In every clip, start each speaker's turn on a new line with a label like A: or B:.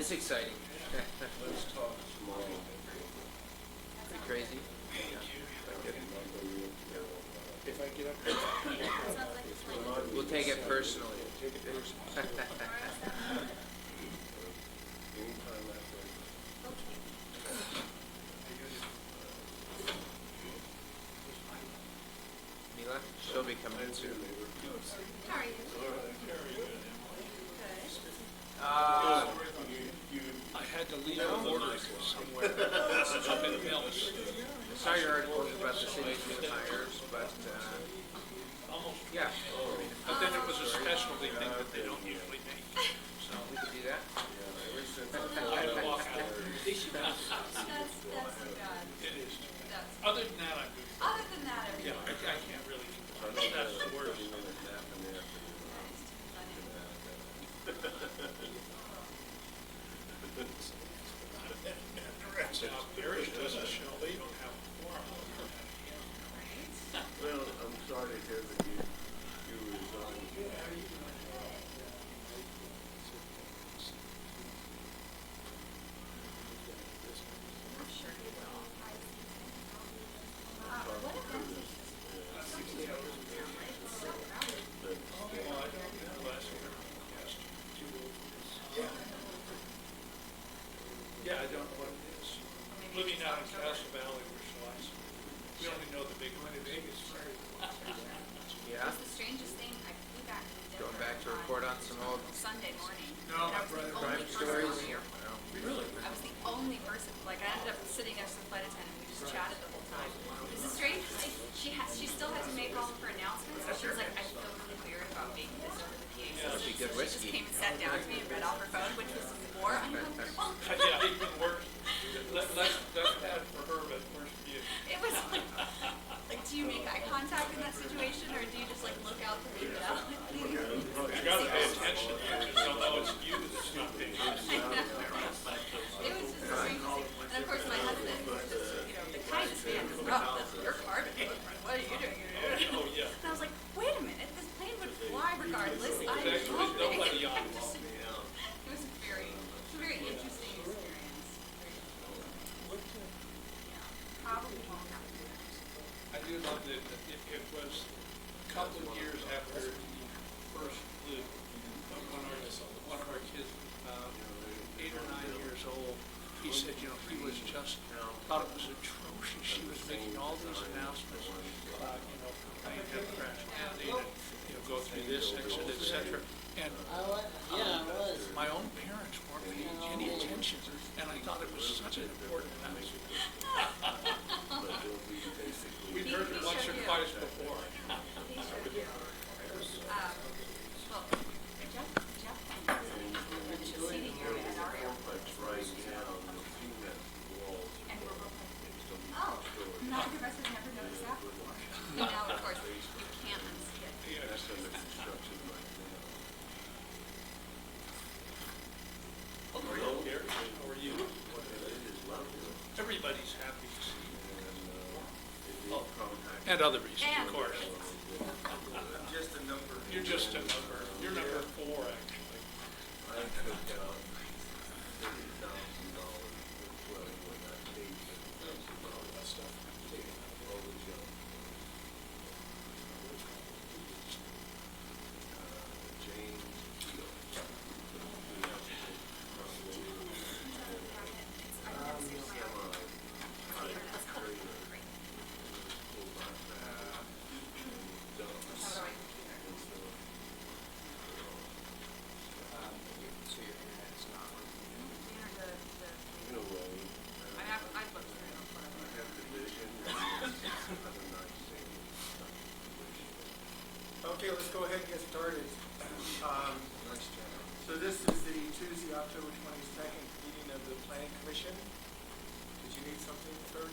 A: is exciting.
B: Let's talk small.
A: Pretty crazy.
B: If I get up,
A: We'll take it personally.
B: take it personally.
A: Mila, she'll be coming in soon.
C: How are you?
D: I had to leave a order somewhere up in Mills.
A: I saw your articles about the city's new hires, but yeah,
D: But then it was a specialty thing that they don't usually make. So
A: we could do that.
D: I had to walk out.
C: That's too bad.
D: It is too bad.
C: That's,
D: Other than that, I'm good.
C: other than that, everything.
D: Yeah, I can't really, that's the worst. Now, Parish doesn't show, they don't have a quorum.
B: Well, I'm sorry to hear that you resigned.
C: I'm sure you will. What event is this? It's so crowded.
D: Well, I don't know, last year, yes, yeah, I don't know what it is. Living out in Castle Valley, where shall I say? We only know the big one in Vegas.
A: Yeah,
C: It's the strangest thing. I flew back from Denver.
A: going back to report on some old
C: Sunday morning.
D: No,
C: And I
D: my
C: was the
D: brother
C: only
A: crime
C: person
A: stories.
C: on the airplane.
D: Really?
C: I was the only person. Like, I ended up sitting next to the flight attendant. We just chatted the whole time. It's a strange. Like, she still had to make all of her announcements. So she was like, I feel really weird about making this over the PA system.
A: Must be good
C: So she just
A: whiskey.
C: came and sat down to me and read off her phone, which was more uncomfortable.
D: Yeah, even worse. Less bad for her, but worse for you.
C: It was like, do you make eye contact in that situation, or do you just like look out the window?
D: You gotta pay attention, because they'll know it's you that's not paying attention.
C: It was just strange to see. And of course, my husband was just, the kindest man. You're part of it. What are you doing?
D: Oh, yeah.
C: And I was like, wait a minute, this plane would fly regardless. I'm
D: Exactly, there's nobody on
C: jumping.
D: it.
C: It was a very interesting experience. Yeah, probably won't happen again.
D: I do love that it was a couple of years after the first flu, one of our kids, 8 or 9 years old, he said, he was just, thought it was atrocious. She was making all these announcements about, plane had crashed landing and, go through this exit, et cetera. And my own parents weren't paying any attention, and I thought it was such an important announcement. We've heard it once or twice before.
C: Well, Jeff and the seating area at our airport. And we're both like, oh, none of the rest has never noticed that before. And now, of course, you can't unsee it.
D: Hello, Gary. How are you? Everybody's happy to see you. Oh, and other reasons, of course.
B: Just a number.
D: You're just a number. You're number 4, actually.
B: I took out $30,000 when I paid $30,000 stuff. All the junk. James Keel.
A: so your internet's not working.
B: In a way,
C: I've looked through it.
B: I have division and other nice things.
E: Okay, let's go ahead and get started.
A: Nice job.
E: So this is the Tuesday, October 22nd meeting of the Planning Commission. Did you need something, sir?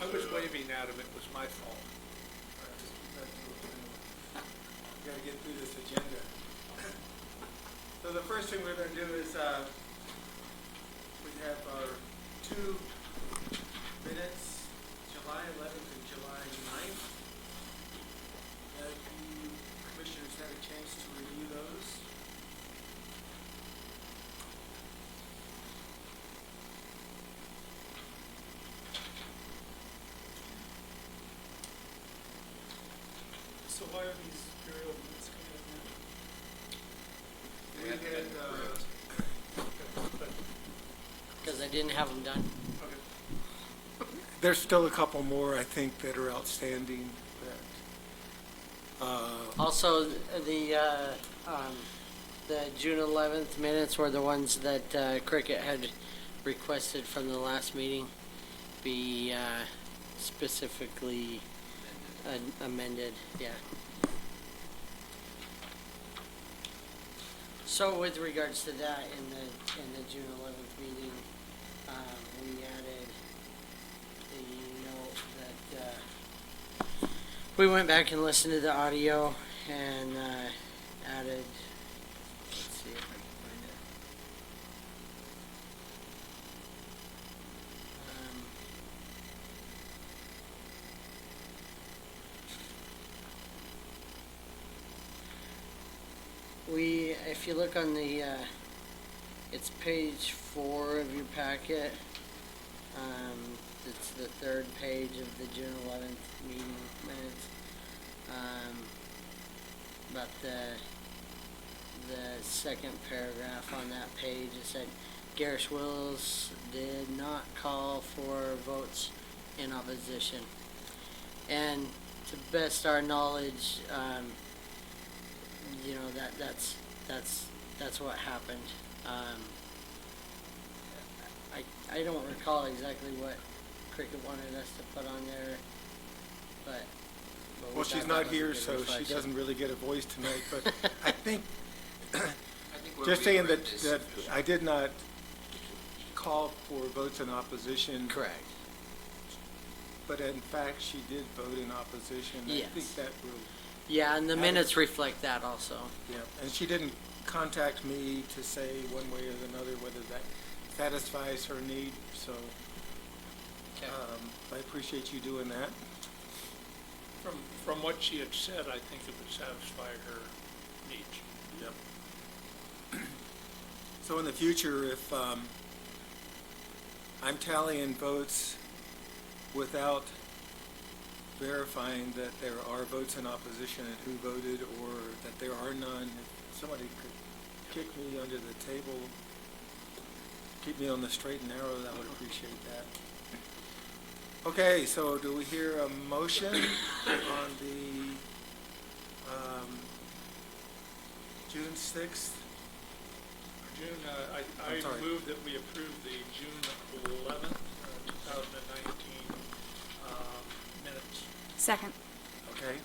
D: I was waving at him. It was my fault.
E: We got to get through this agenda. So the first thing we're going to do is we have our 2 minutes, July 11th and July 9th. Have you commissioners had a chance to review those?
F: So why are these burial minutes coming up now?
E: We had,
G: Because I didn't have them done.
E: there's still a couple more, I think, that are outstanding that,
G: Also, the June 11th minutes were the ones that Cricket had requested from the last meeting be specifically amended, yeah. So with regards to that, in the June 11th meeting, we added the note that we went back and listened to the audio and added, let's see if I can find it. If you look on the, it's page 4 of your packet. It's the third page of the June 11th meeting minutes. About the second paragraph on that page, it said, Garrish Wills did not call for votes in opposition. And to best our knowledge, you know, that's what happened. I don't recall exactly what Cricket wanted us to put on there, but we
E: well,
G: thought
E: she's
G: that
E: not
G: was a
E: here,
G: good
E: so she
G: reflection.
E: doesn't really get a voice tonight, but I think,
A: I think where
E: just
A: we
E: saying
A: were
E: that,
A: at is
E: that
A: sufficient.
E: I did not call for votes in opposition.
G: Correct.
E: But in fact, she did vote in opposition. I
G: Yes.
E: think that will,
G: Yeah, and the
E: Added-
G: minutes reflect that also.
E: yeah, and she didn't contact me to say one way or another whether that satisfies her need, so, I appreciate you doing that.
D: From what she had said, I think it would satisfy her needs.
E: Yep. So in the future, if, I'm tallying votes without verifying that there are votes in opposition and who voted, or that there are none, if somebody could kick me under the table, keep me on the straight and narrow, I would appreciate that. Okay, so do we hear a motion on the, June 6th?
D: June,
E: I'm
D: I
E: sorry.
D: move that we approve the June 11th, 2019 minutes.
C: Second.
E: Okay.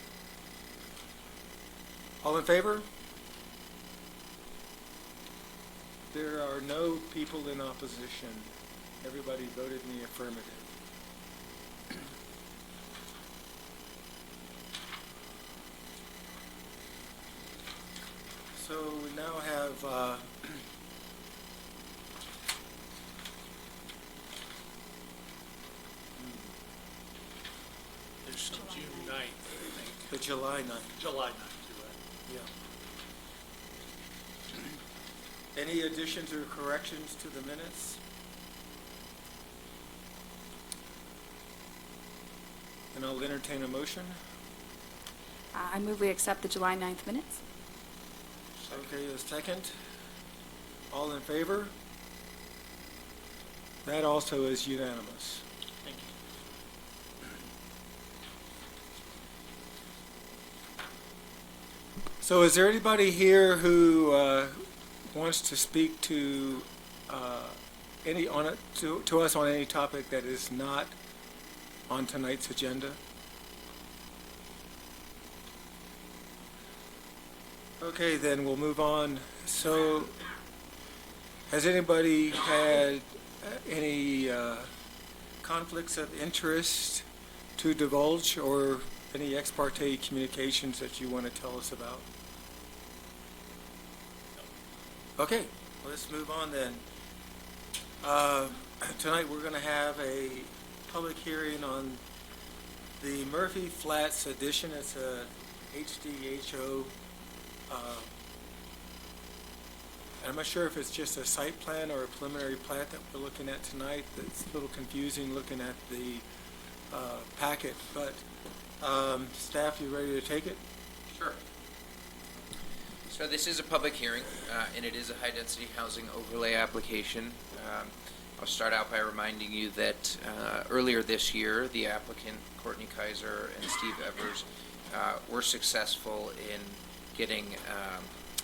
E: All in favor? There are no people in opposition. Everybody voted in the affirmative. So we now have,
D: There's some June 9th, I think.
E: the July 9th.
D: July 9th, you're right.
E: Yeah. Any additions or corrections to the minutes? And I'll entertain a motion.
H: I move we accept the July 9th minutes.
E: Okay, a second. All in favor? That also is unanimous.
D: Thank you.
E: So is there anybody here who wants to speak to to us on any topic that is not on tonight's agenda? Okay, then we'll move on. So has anybody had any conflicts of interest to divulge, or any ex parte communications that you want to tell us about? Okay, let's move on then. Tonight we're going to have a public hearing on the Murphy Flats addition. It's a HDHO. I'm not sure if it's just a site plan or a preliminary plat that we're looking at tonight. It's a little confusing looking at the packet, but staff, you ready to take it?
I: Sure. So this is a public hearing, and it is a high-density housing overlay application. I'll start out by reminding you that earlier this year, the applicant, Courtney Kaiser and Steve Evers, were successful in getting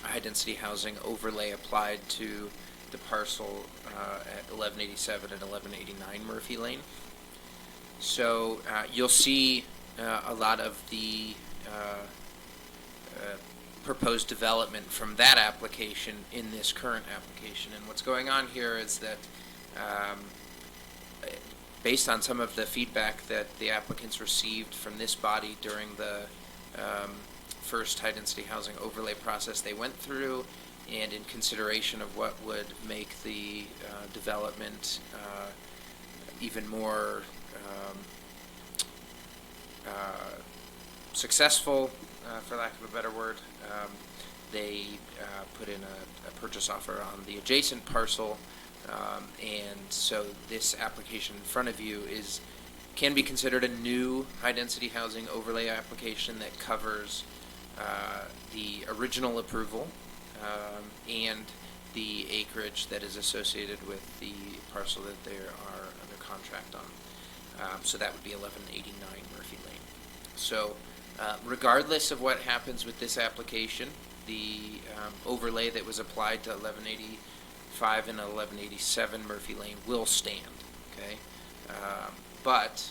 I: a high-density housing overlay applied to the parcel at 1187 and 1189 Murphy Lane. So you'll see a lot of the proposed development from that application in this current application. And what's going on here is that based on some of the feedback that the applicants received from this body during the first high-density housing overlay process they went through, and in consideration of what would make the development even more successful, for lack of a better word, they put in a purchase offer on the adjacent parcel, and so this application in front of you can be considered a new high-density housing overlay application that covers the original approval and the acreage that is associated with the parcel that they are under contract on. So that would be 1189 Murphy Lane. So regardless of what happens with this application, the overlay that was applied to 1185 and 1187 Murphy Lane will stand. Okay, but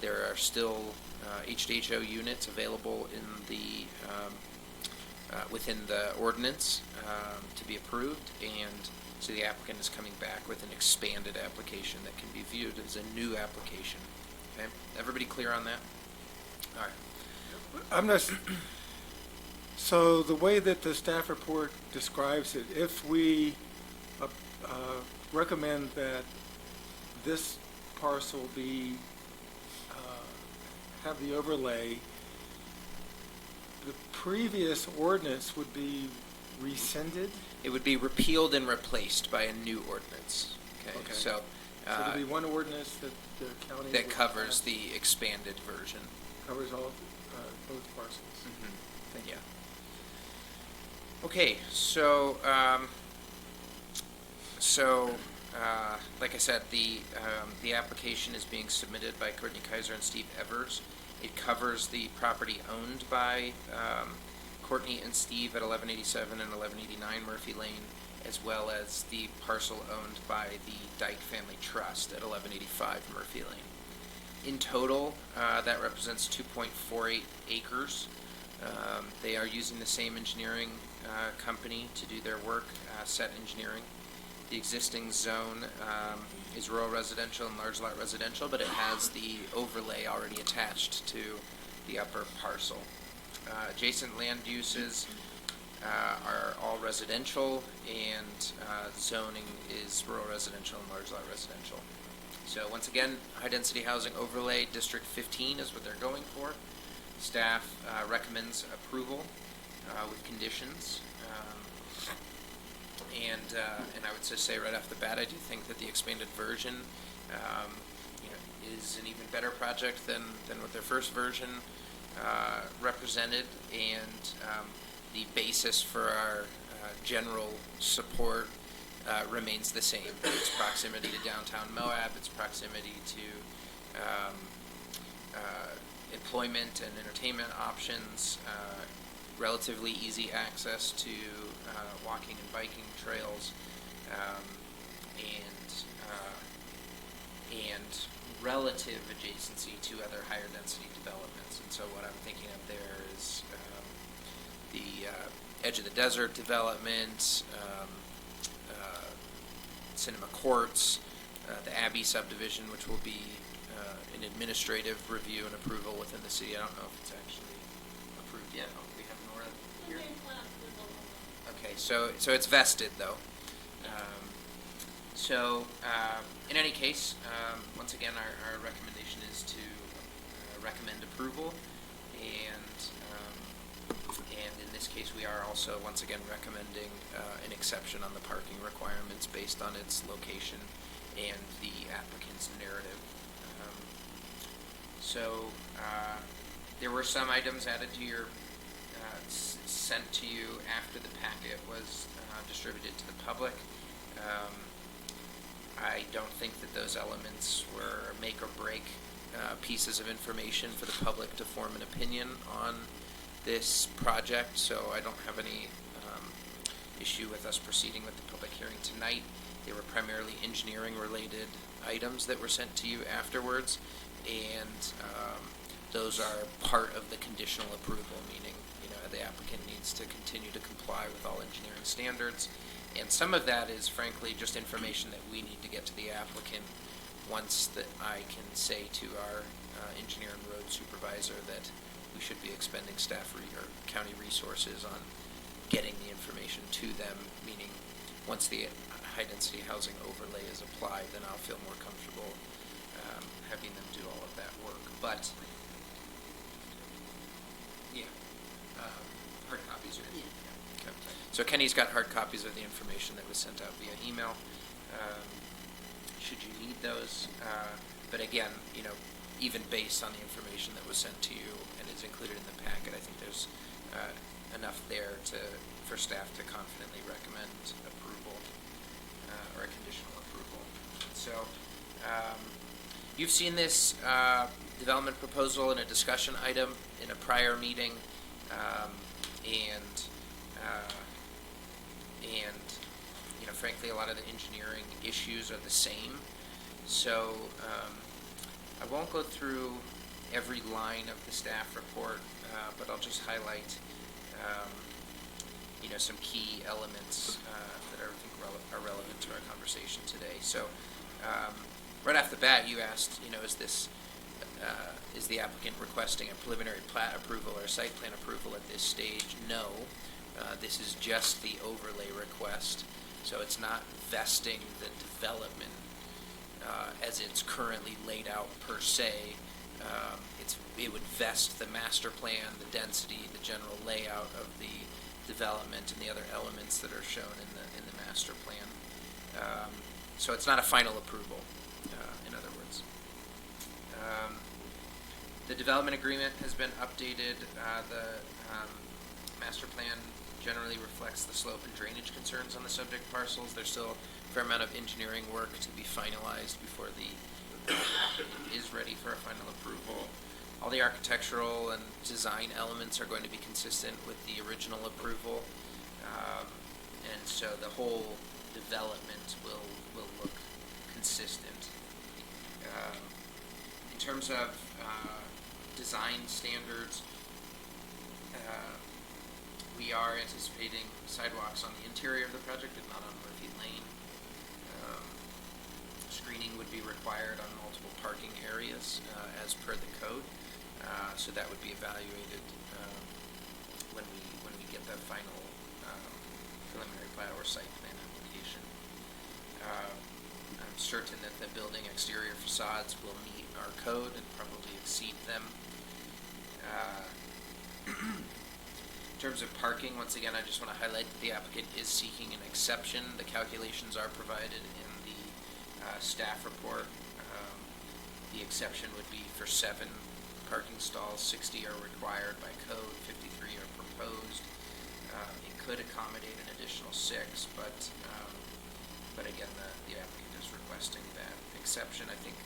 I: there are still HDHO units available in the within the ordinance to be approved, and so the applicant is coming back with an expanded application that can be viewed as a new application. Okay, everybody clear on that? All right.
E: I'm not, so the way that the staff report describes it, if we recommend that this parcel be, have the overlay, the previous ordinance would be rescinded?
I: It would be repealed and replaced by a new ordinance. Okay,
E: Okay.
I: so
E: So there'll be one ordinance that the county.
I: that
E: will
I: covers
E: pass,
I: the expanded version.
E: Covers all, both parcels. Thank you.
I: Yeah. Okay, so like I said, the application is being submitted by Courtney Kaiser and Steve Evers. It covers the property owned by Courtney and Steve at 1187 and 1189 Murphy Lane, as well as the parcel owned by the Dyke Family Trust at 1185 Murphy Lane. In total, that represents 2.48 acres. They are using the same engineering company to do their work, Set Engineering. The existing zone is rural residential and large lot residential, but it has the overlay already attached to the upper parcel. Adjacent land uses are all residential, and zoning is rural residential and large lot residential. So once again, high-density housing overlay, District 15 is what they're going for. Staff recommends approval with conditions. And I would just say right off the bat, I do think that the expanded version is an even better project than what their first version represented, and the basis for our general support remains the same. Its proximity to downtown Moab, its proximity to employment and entertainment options, relatively easy access to walking and biking trails, and relative adjacency to other higher density developments. And so what I'm thinking of there is the Edge of the Desert development, Cinema Courts, the Abbey subdivision, which will be an administrative review and approval within the city. I don't know if it's actually approved yet. Oh, we have Nora here. Okay, so it's vested though. In any case, once again, our recommendation is to recommend approval, and in this case, we are also once again recommending an exception on the parking requirements based on its location and the applicant's narrative. There were some items added to your sent to you after the packet was distributed to the public. I don't think that those elements were make or break pieces of information for the public to form an opinion on this project, so I don't have any issue with us proceeding with the public hearing tonight. They were primarily engineering-related items that were sent to you afterwards, and those are part of the conditional approval, meaning, the applicant needs to continue to comply with all engineering standards. And some of that is frankly just information that we need to get to the applicant once that I can say to our engineer and road supervisor that we should be expending staff or county resources on getting the information to them, meaning once the high-density housing overlay is applied, then I'll feel more comfortable having them do all of that work. But, hard copies are in. Okay. So Kenny's got hard copies of the information that was sent out via email. Should you need those? But again, even based on the information that was sent to you and is included in the packet, I think there's enough there for staff to confidently recommend approval or a conditional approval. So you've seen this development proposal in a discussion item in a prior meeting, and frankly, a lot of the engineering issues are the same. So I won't go through every line of the staff report, but I'll just highlight some key elements that I think are relevant to our conversation today. So right off the bat, you asked, is the applicant requesting a preliminary plat approval or site plan approval at this stage? No. This is just the overlay request. So it's not vesting the development as it's currently laid out per se. It would vest the master plan, the density, the general layout of the development, and the other elements that are shown in the master plan. So it's not a final approval, in other words. The development agreement has been updated. The master plan generally reflects the slope and drainage concerns on the subject parcels. There's still a fair amount of engineering work to be finalized before the is ready for a final approval. All the architectural and design elements are going to be consistent with the original approval, and so the whole development will look consistent. In terms of design standards, we are anticipating sidewalks on the interior of the project and not on Murphy Lane. Screening would be required on multiple parking areas as per the code, so that would be evaluated when we get the final preliminary plat or site plan application. I'm certain that the building exterior facades will meet our code and probably exceed them. In terms of parking, once again, I just want to highlight that the applicant is seeking an exception. The calculations are provided in the staff report. The exception would be for 7 parking stalls, 60 are required by code, 53 are proposed. It could accommodate an additional 6, but again, the applicant is requesting that exception. I think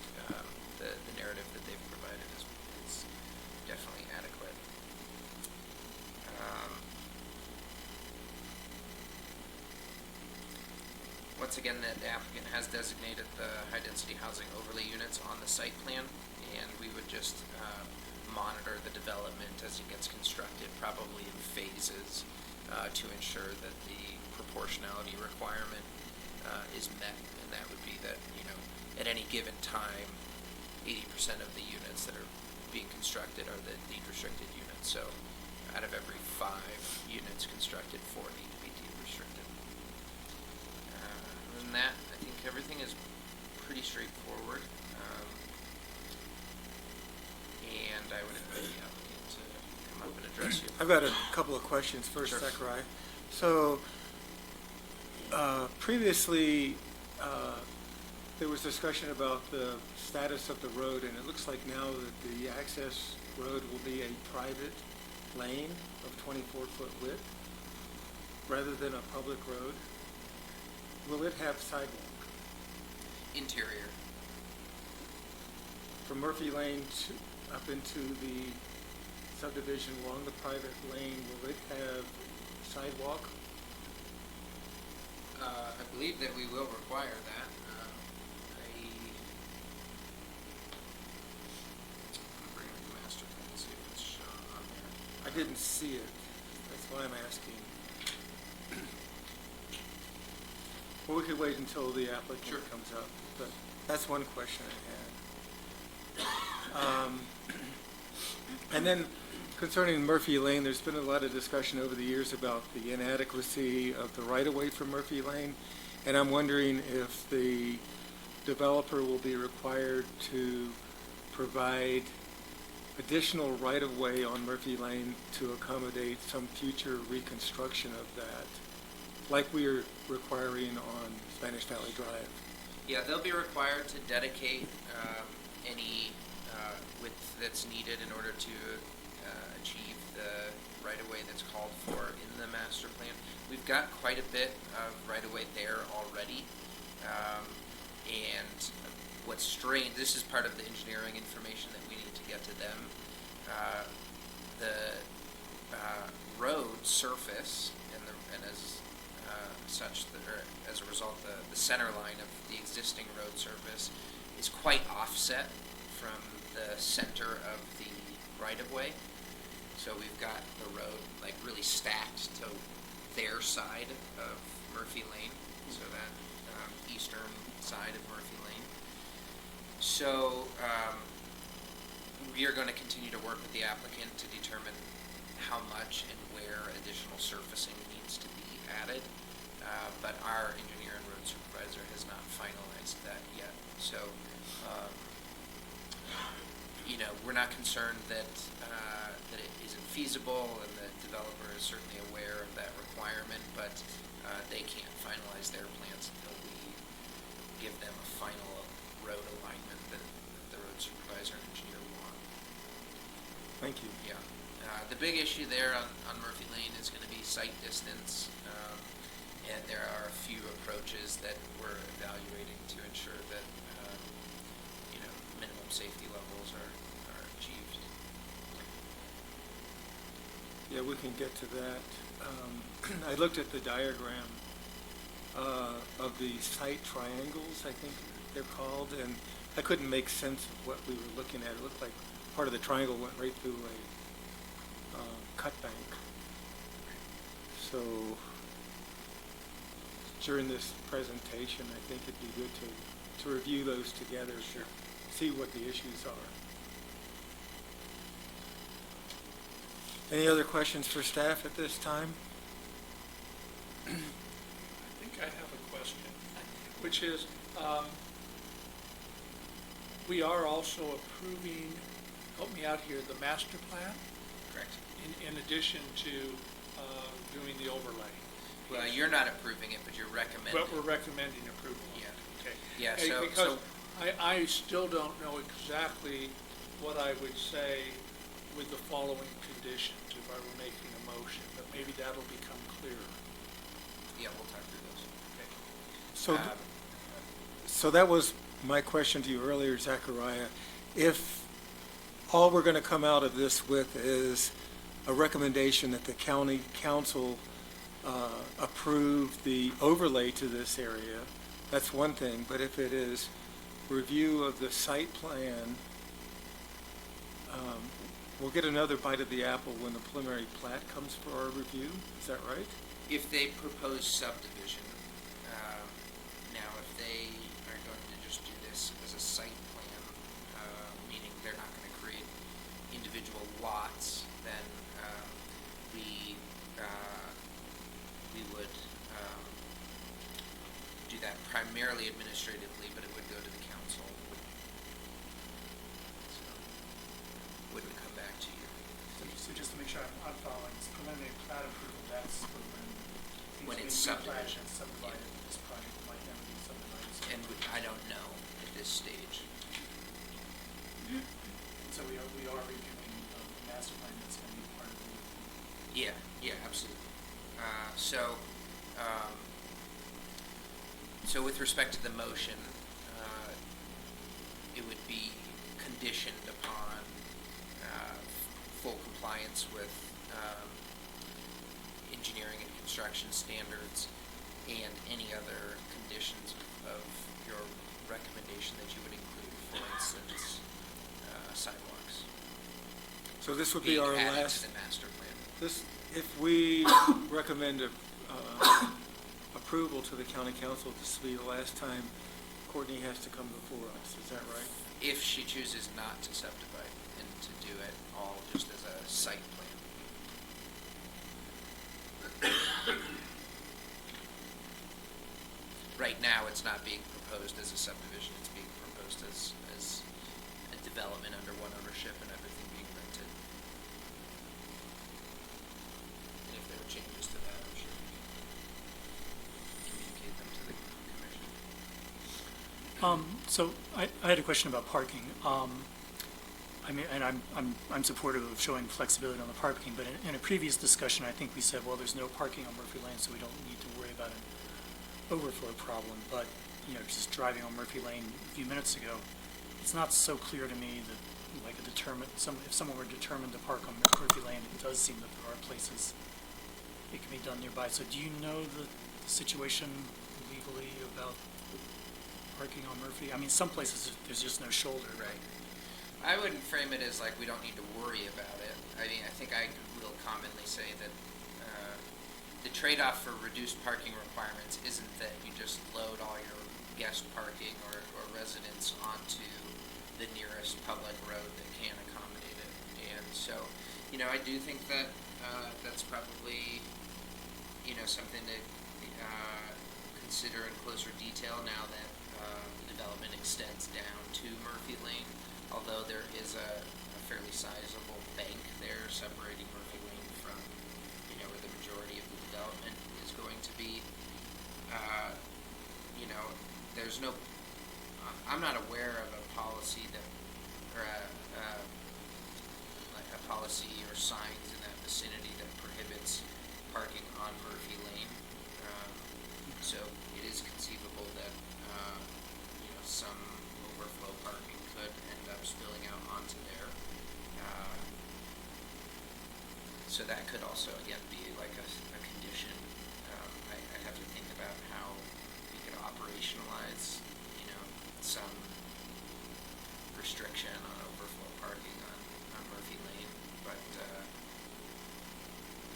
I: the narrative that they've provided is definitely adequate. Once again, the applicant has designated the high-density housing overlay units on the site plan, and we would just monitor the development as it gets constructed, probably in phases, to ensure that the proportionality requirement is met, and that would be that, at any given time, 80% of the units that are being constructed are the deed-restricted units. So out of every 5 units constructed, 4 need to be deed-restricted. Other than that, I think everything is pretty straightforward. And I would invite the applicant to come up and address you.
E: I've got a couple of questions. First,
I: Sure.
E: Sakurai. So previously, there was discussion about the status of the road, and it looks like now that the access road will be a private lane of 24-foot width rather than a public road, will it have sidewalk?
I: Interior.
E: From Murphy Lane up into the subdivision along the private lane, will it have sidewalk?
I: I believe that we will require that. I'm bringing up the master plan and see if it's shown on there.
E: I didn't see it. That's why I'm asking. Well, we could wait until the applicant
I: Sure.
E: comes up, but that's one question I had. And then concerning Murphy Lane, there's been a lot of discussion over the years about the inadequacy of the right-of-way for Murphy Lane, and I'm wondering if the developer will be required to provide additional right-of-way on Murphy Lane to accommodate some future reconstruction of that, like we are requiring on Spanish Valley Drive.
I: Yeah, they'll be required to dedicate any width that's needed in order to achieve the right-of-way that's called for in the master plan. We've got quite a bit of right-of-way there already. And what's strange, this is part of the engineering information that we need to get to them. The road surface and as such, as a result, the center line of the existing road surface is quite offset from the center of the right-of-way. So we've got the road like really stacked to their side of Murphy Lane, so that eastern side of Murphy Lane. So we are going to continue to work with the applicant to determine how much and where additional surfacing needs to be added. But our engineer and road supervisor has not finalized that yet. So, we're not concerned that it isn't feasible, and the developer is certainly aware of that requirement, but they can't finalize their plans until we give them a final road alignment that the road supervisor and engineer want.
E: Thank you.
I: Yeah. The big issue there on Murphy Lane is going to be site distance, and there are a few approaches that we're evaluating to ensure that minimum safety levels are achieved.
E: Yeah, we can get to that. I looked at the diagram of the site triangles, I think they're called, and I couldn't make sense of what we were looking at. It looked like part of the triangle went right through a cut bank. So during this presentation, I think it'd be good to review those together, to see what the issues are. Any other questions for staff at this time?
D: I think I have a question, which is, we are also approving, help me out here, the master plan,
I: Correct.
D: in addition to doing the overlay.
I: Well, you're not approving it, but you're recommending.
D: But we're recommending approval.
I: Yeah.
D: Okay.
I: Yeah,
D: Hey,
I: so-
D: because I still don't know exactly what I would say with the following conditions if I were making a motion, but maybe that'll become clearer.
I: Yeah, we'll talk through those.
E: So,
I: Um,
E: so that was my question to you earlier, Zachariah. If all we're going to come out of this with is a recommendation that the county council approve the overlay to this area, that's one thing. But if it is review of the site plan, we'll get another bite of the apple when the preliminary plat comes for our review. Is that right?
I: If they propose subdivision, now if they are going to just do this as a site plan, meaning they're not going to create individual lots, then we would do that primarily administratively, but it would go to the council. So, wouldn't come back to you.
F: So just to make sure I'm following, it's preliminary plat approval, that's for
I: When
F: things
I: it's
F: being replatted
I: subdivision.
F: and subdivided, this project might never be subdivided.
I: And I don't know at this stage.
F: So we are reviewing the master plan that's going to be part of the
I: Yeah, yeah, absolutely. Um, so with respect to the motion, it would be conditioned upon full compliance with engineering and construction standards and any other conditions of your recommendation that you would include, for instance, sidewalks.
E: So this would be
I: being
E: our
I: added
E: last,
I: to the master plan.
E: this, if we recommend approval to the county council, this will be the last time Courtney has to come before us, is that right?
I: If she chooses not to subdivide and to do it all just as a site plan. Right now, it's not being proposed as a subdivision, it's being proposed as a development under one ownership and everything being rented. And if there are changes to that, I'm sure we can communicate them to the commission.
F: So I had a question about parking. I mean, and I'm supportive of showing flexibility on the parking, but in a previous discussion, I think we said, well, there's no parking on Murphy Lane, so we don't need to worry about an overflow problem. But, you know, just driving on Murphy Lane a few minutes ago, it's not so clear to me that, like, if someone were determined to park on Murphy Lane, it does seem that there are places it can be done nearby. So do you know the situation legally about parking on Murphy? I mean, some places there's just no shoulder.
I: Right. I wouldn't frame it as like we don't need to worry about it. I mean, I think I will commonly say that the trade-off for reduced parking requirements isn't that you just load all your guest parking or residents onto the nearest public road that can accommodate it. And so, you know, I do think that that's probably, you know, something to consider in closer detail now that the development extends down to Murphy Lane. Although there is a fairly sizable bank there separating Murphy Lane from, you know, where the majority of the development is going to be. You know, there's no, I'm not aware of a policy that, or like a policy or signs in that vicinity that prohibits parking on Murphy Lane. So it is conceivable that, you know, some overflow parking could end up spilling out onto there. So that could also, again, be like a condition. I'd have to think about how we could operationalize, you know, some restriction on overflow parking on Murphy Lane, but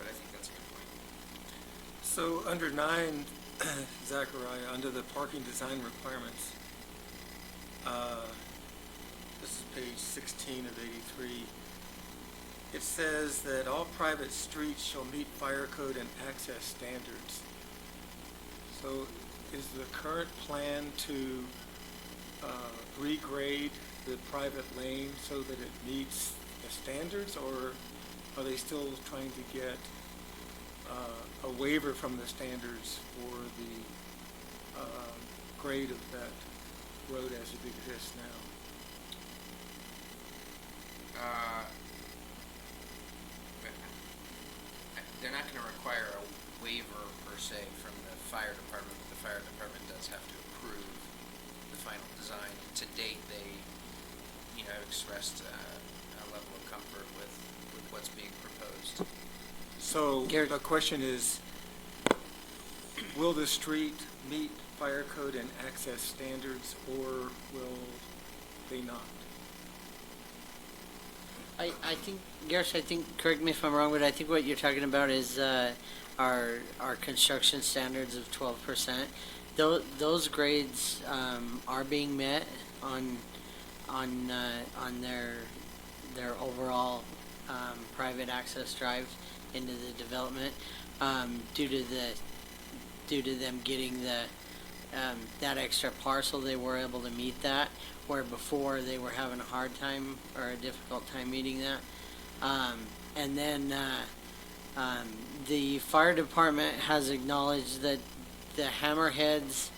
I: I think that's a good point.
E: So under 9, Zachariah, under the parking design requirements, this is page 16 of 83, it says that all private streets shall meet fire code and access standards. So is the current plan to regrade the private lane so that it meets the standards, or are they still trying to get a waiver from the standards for the grade of that road as it exists now?
I: They're not going to require a waiver per se from the fire department, but the fire department does have to approve the final design. And to date, they, you know, have expressed a level of comfort with what's being proposed.
E: So
G: Gary-
E: the question is, will the street meet fire code and access standards, or will they not?
G: I think, Garrett, correct me if I'm wrong, but I think what you're talking about is our construction standards of 12%. Those grades are being met on their overall private access drives into the development due to them getting that extra parcel. They were able to meet that, where before they were having a hard time or a difficult time meeting that. And then the fire department has acknowledged that the hammerheads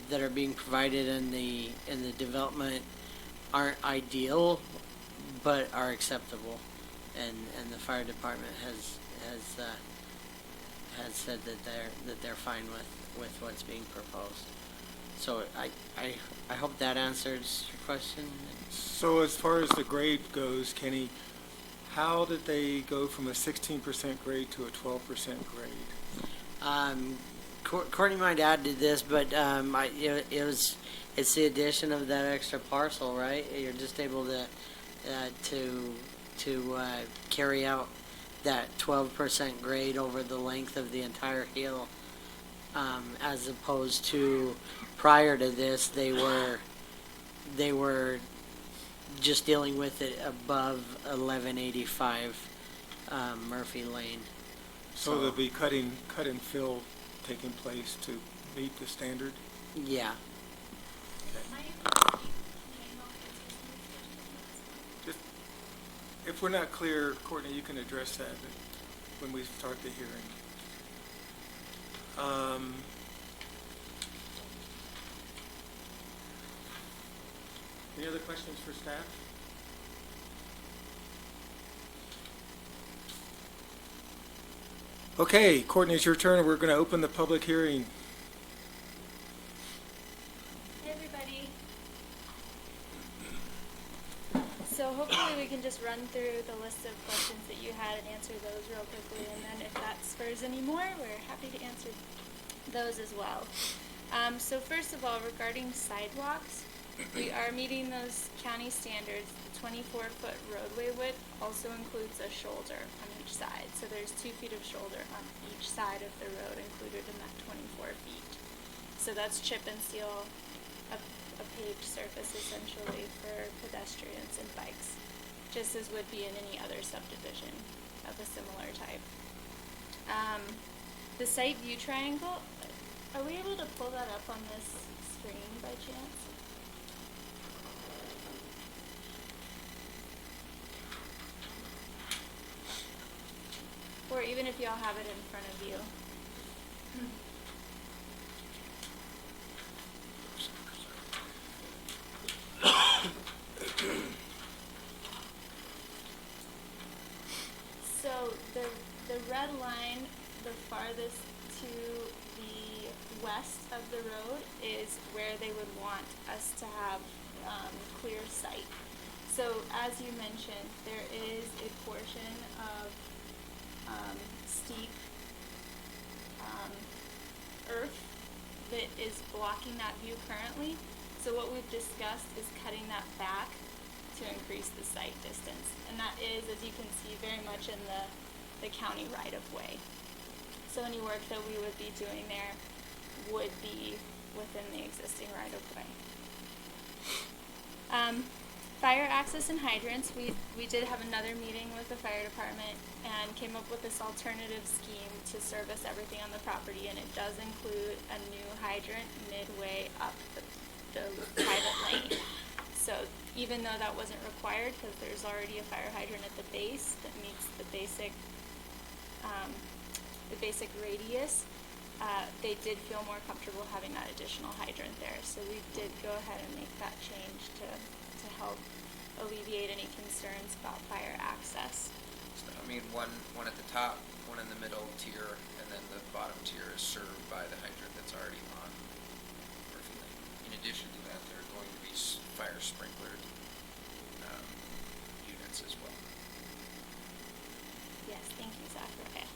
G: that are being provided in the development aren't ideal, but are acceptable. and the fire department has said that they're fine with what's being proposed. So I hope that answers your question.
E: So as far as the grade goes, Kenny, how did they go from a 16% grade to a 12% grade?
G: Courtney might add to this, but it's the addition of that extra parcel, right? You're just able to carry out that 12% grade over the length of the entire hill, as opposed to prior to this they were just dealing with it above 1185 Murphy Lane.
E: So there'll be cut and fill taking place to meet the standard?
G: Yeah.
E: Just, if we're not clear, Courtney, you can address that when we start the hearing. Any other questions for staff? Okay, Courtney, it's your turn. We're going to open the public hearing.
J: Hey everybody. So hopefully we can just run through the list of questions that you had and answer those real quickly, and then if that spurs any more, we're happy to answer those as well. So first of all, regarding sidewalks, we are meeting those county standards. The 24-foot roadway width also includes a shoulder on each side. So there's 2 feet of shoulder on each side of the road included in that 24 feet. So that's chip and seal a paved surface essentially for pedestrians and bikes, just as would be in any other subdivision of a similar type. The site view triangle, are we able to pull that up on this screen by chance? Or even if y'all have it in front of you. So the red line, the farthest to the west of the road is where they would want us to have clear sight. So as you mentioned, there is a portion of steep earth that is blocking that view currently. So what we've discussed is cutting that back to increase the sight distance. And that is, as you can see, very much in the county right-of-way. So any work that we would be doing there would be within the existing right-of-way. Fire access and hydrants, we did have another meeting with the fire department and came up with this alternative scheme to service everything on the property, and it does include a new hydrant midway up the private lane. So even though that wasn't required, because there's already a fire hydrant at the base that meets the basic radius, they did feel more comfortable having that additional hydrant there. So we did go ahead and make that change to help alleviate any concerns about fire access.
I: So, I mean, one at the top, one in the middle tier, and then the bottom tier is served by the hydrant that's already on Murphy Lane. In addition to that, there are going to be fire sprinkler units as well.
J: Yes, thank you, Zachary.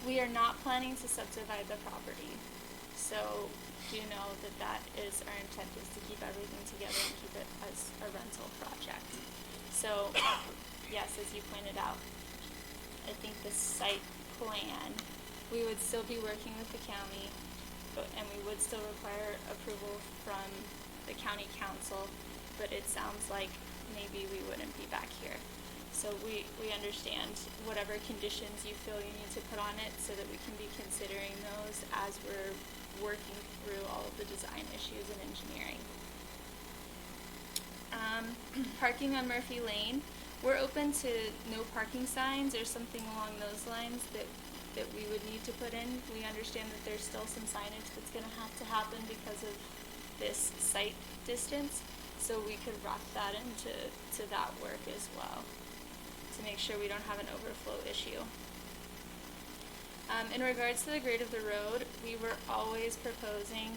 J: We are not planning to subdivide the property, so do know that is our intent, is to keep everything together and keep it as a rental project. So, yes, as you pointed out, I think the site plan, we would still be working with the county, and we would still require approval from the county council, but it sounds like maybe we wouldn't be back here. So we understand whatever conditions you feel you need to put on it so that we can be considering those as we're working through all of the design issues and engineering. Parking on Murphy Lane, we're open to no parking signs or something along those lines that we would need to put in. We understand that there's still some signage that's going to have to happen because of this site distance, so we could wrap that into that work as well to make sure we don't have an overflow issue. In regards to the grade of the road, we were always proposing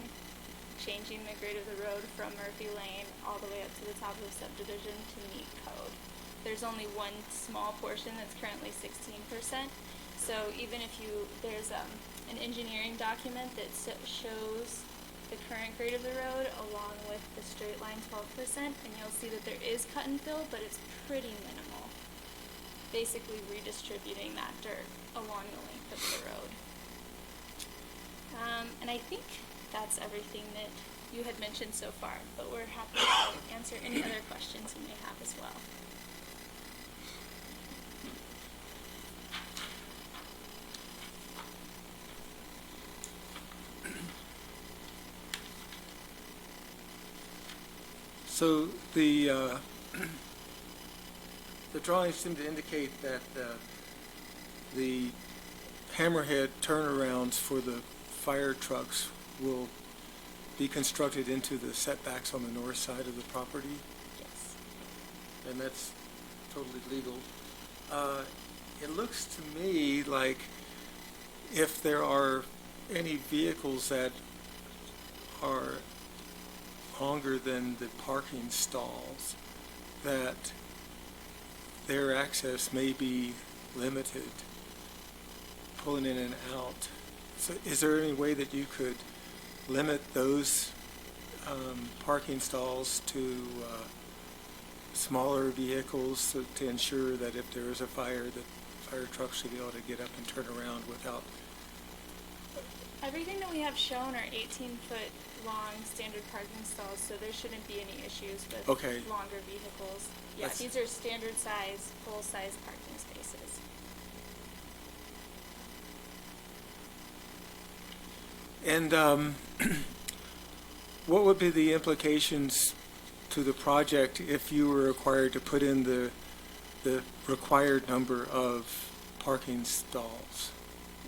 J: changing the grade of the road from Murphy Lane all the way up to the top of the subdivision to meet code. There's only one small portion that's currently 16%. So even if there's an engineering document that shows the current grade of the road along with the straight line 12%, and you'll see that there is cut and fill, but it's pretty minimal. Basically redistributing that dirt along the length of the road. And I think that's everything that you had mentioned so far, but we're happy to answer any other questions you may have as well.
E: So the drawings seem to indicate that the hammerhead turnarounds for the fire trucks will be constructed into the setbacks on the north side of the property,
J: Yes.
E: and that's totally legal. It looks to me like if there are any vehicles that are longer than the parking stalls, that their access may be limited, pulling in and out. So is there any way that you could limit those parking stalls to smaller vehicles to ensure that if there is a fire, that fire trucks should be able to get up and turn around without?
J: Everything that we have shown are 18-foot long standard parking stalls, so there shouldn't be any issues with longer vehicles. Yeah, these are standard size, full-size parking spaces.
E: And what would be the implications to the project if you were required to put in the required number of parking stalls?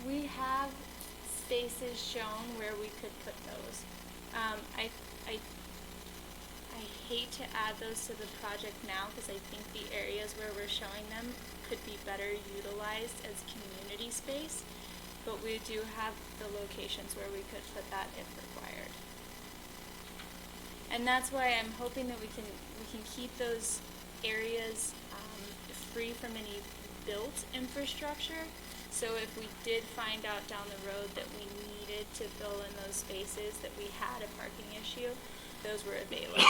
J: We have spaces shown where we could put those. I hate to add those to the project now because I think the areas where we're showing them could be better utilized as community space, but we do have the locations where we could put that if required. And that's why I'm hoping that we can keep those areas free from any built infrastructure. So if we did find out down the road that we needed to fill in those spaces, that we had a parking issue, those were available.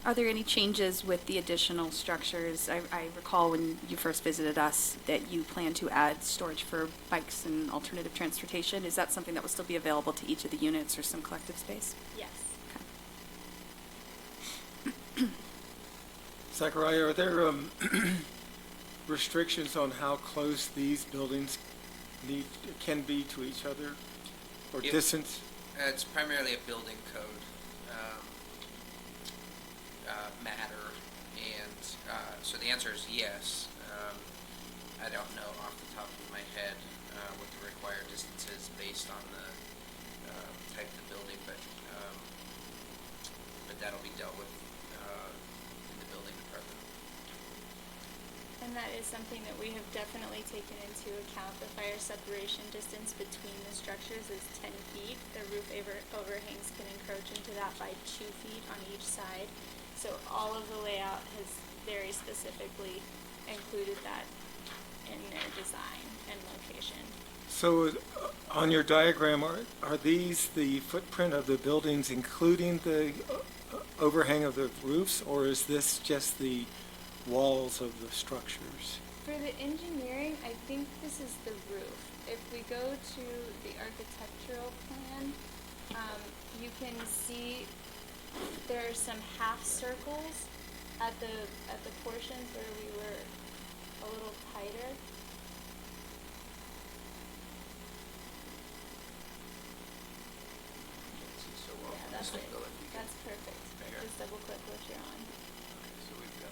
H: Are there any changes with the additional structures? I recall when you first visited us that you plan to add storage for bikes and alternative transportation. Is that something that will still be available to each of the units or some collective space?
J: Yes.
H: Okay.
E: Zachariah, are there restrictions on how close these buildings can be to each other, or distance?
I: It's primarily a building code matter, and so the answer is yes. I don't know off the top of my head what the required distance is based on the type of the building, but that'll be dealt with in the building department.
J: And that is something that we have definitely taken into account. The fire separation distance between the structures is 10 feet. The roof overhangs can encroach into that by 2 feet on each side. So all of the layout has very specifically included that in their design and location.
E: So on your diagram, are these the footprint of the buildings including the overhang of the roofs, or is this just the walls of the structures?
J: For the engineering, I think this is the roof. If we go to the architectural plan, you can see there are some half circles at the portions where we were a little tighter. Yeah, that's it. That's perfect. Just double click what you're on.
I: So we've got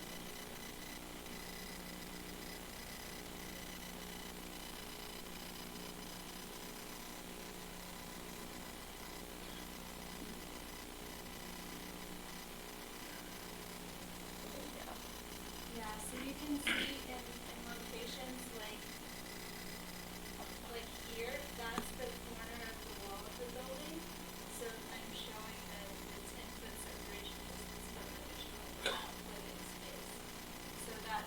J: can see in locations like here, that's the corner of the wall of the building. So I'm showing that the 10-foot separation distance from additional living space. So that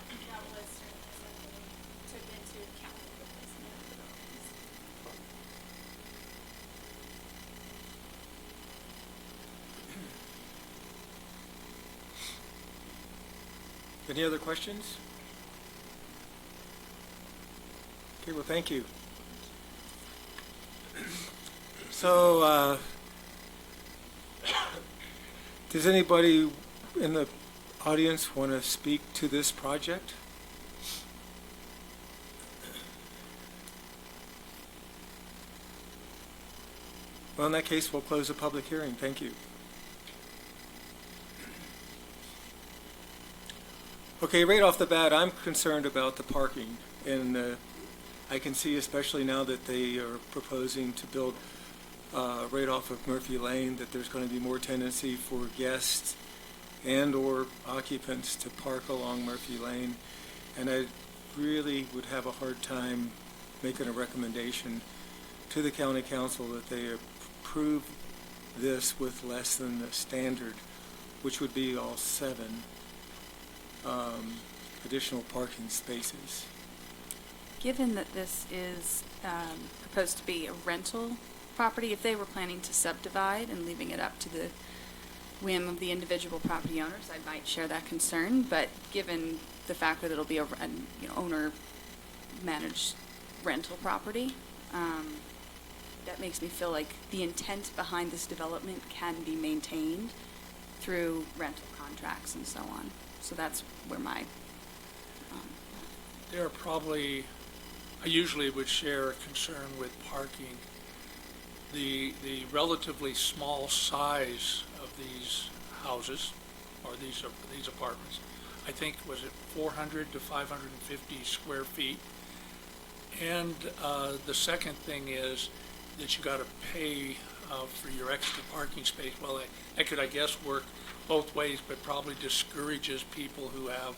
J: was certainly something we took into account for the placement of the buildings.
E: Any other questions? Okay, well, thank you. So, does anybody in the audience want to speak to this project? Well, in that case, we'll close the public hearing. Thank you. Okay, right off the bat, I'm concerned about the parking, and I can see, especially now that they are proposing to build right off of Murphy Lane, that there's going to be more tendency for guests and/or occupants to park along Murphy Lane, and I really would have a hard time making a recommendation to the county council that they approve this with less than the standard, which would be all 7 additional parking spaces.
H: Given that this is proposed to be a rental property, if they were planning to subdivide and leaving it up to the whim of the individual property owners, I might share that concern. But given the fact that it'll be a owner-managed rental property, that makes me feel like the intent behind this development can be maintained through rental contracts and so on. So that's where my
D: There are probably, I usually would share a concern with parking. The relatively small size of these houses, or these apartments, I think, was it 400 to 550 square feet? And the second thing is that you got to pay for your extra parking space. Well, that could, I guess, work both ways, but probably discourages people who have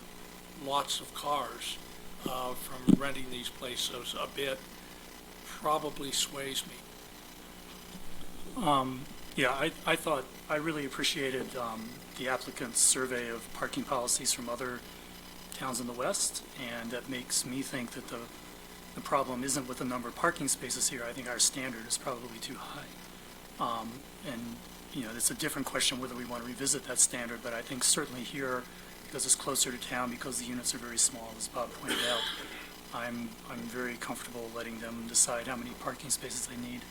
D: lots of cars from renting these places a bit. Probably sways me.
F: Yeah, I really appreciated the applicant's survey of parking policies from other towns in the West, and that makes me think that the problem isn't with the number of parking spaces here. I think our standard is probably too high. And, it's a different question whether we want to revisit that standard, but I think certainly here, because it's closer to town, because the units are very small, as Bob pointed out, I'm very comfortable letting them decide how many parking spaces they need.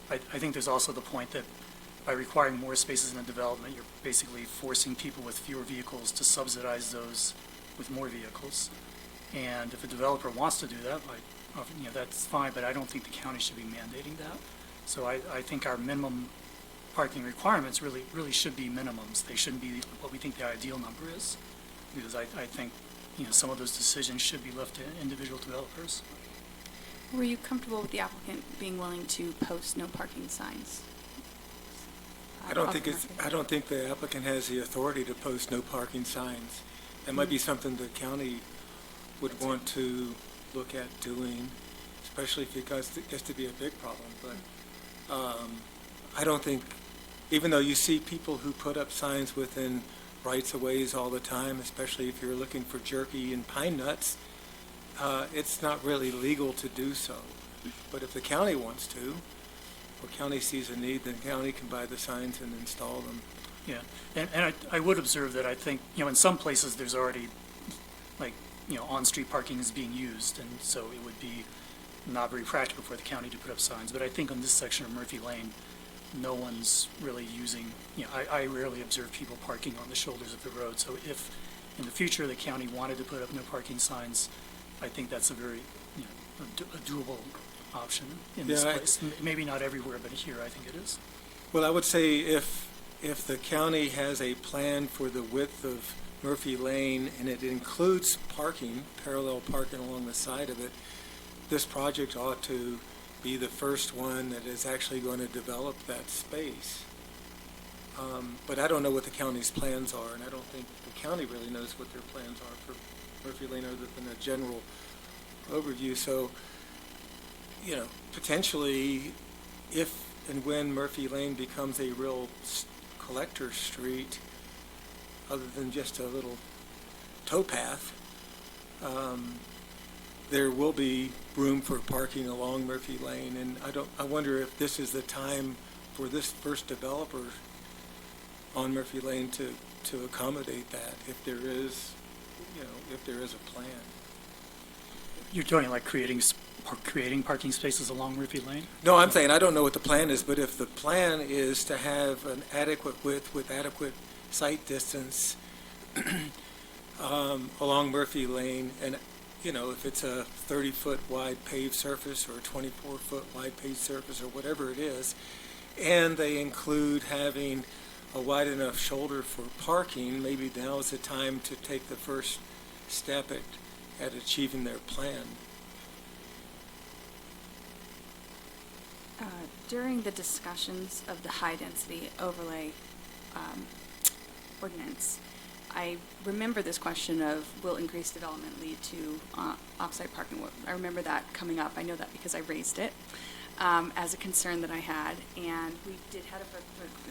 F: I think there's also the point that by requiring more spaces in the development, you're basically forcing people with fewer vehicles to subsidize those with more vehicles. And if a developer wants to do that, that's fine, but I don't think the county should be mandating that. So I think our minimum parking requirements really should be minimums. They shouldn't be what we think the ideal number is, because I think some of those decisions should be left to individual developers.
H: Were you comfortable with the applicant being willing to post no parking signs?
E: I don't think the applicant has the authority to post no parking signs. That might be something the county would want to look at doing, especially if it gets to be a big problem. But I don't think, even though you see people who put up signs within rights-of-ways all the time, especially if you're looking for jerky and pine nuts, it's not really legal to do so. But if the county wants to, or county sees a need, then county can buy the signs and install them.
F: Yeah, and I would observe that I think, in some places there's already, on-street parking is being used, and so it would be not very practical for the county to put up signs. But I think on this section of Murphy Lane, no one's really using, I rarely observe people parking on the shoulders of the road. So if in the future the county wanted to put up no parking signs, I think that's a very, a doable option in this place. Maybe not everywhere, but here I think it is.
E: Well, I would say if the county has a plan for the width of Murphy Lane and it includes parking, parallel parking along the side of it, this project ought to be the first one that is actually going to develop that space. But I don't know what the county's plans are, and I don't think the county really knows what their plans are for Murphy Lane other than a general overview. So, you know, potentially, if and when Murphy Lane becomes a real collector street, other than just a little towpath, there will be room for parking along Murphy Lane, and I wonder if this is the time for this first developer on Murphy Lane to accommodate that, if there is, you know, if there is a plan.
F: You're talking like creating parking spaces along Murphy Lane?
E: No, I'm saying I don't know what the plan is, but if the plan is to have an adequate width with adequate sight distance along Murphy Lane, and you know, if it's a 30-foot wide paved surface or a 24-foot wide paved surface or whatever it is, and they include having a wide enough shoulder for parking, maybe now is the time to take the first step at achieving their plan.
H: During the discussions of the high-density overlay ordinance, I remember this question of, will increased development lead to off-site parking? I remember that coming up. I know that because I raised it as a concern that I had. And we did have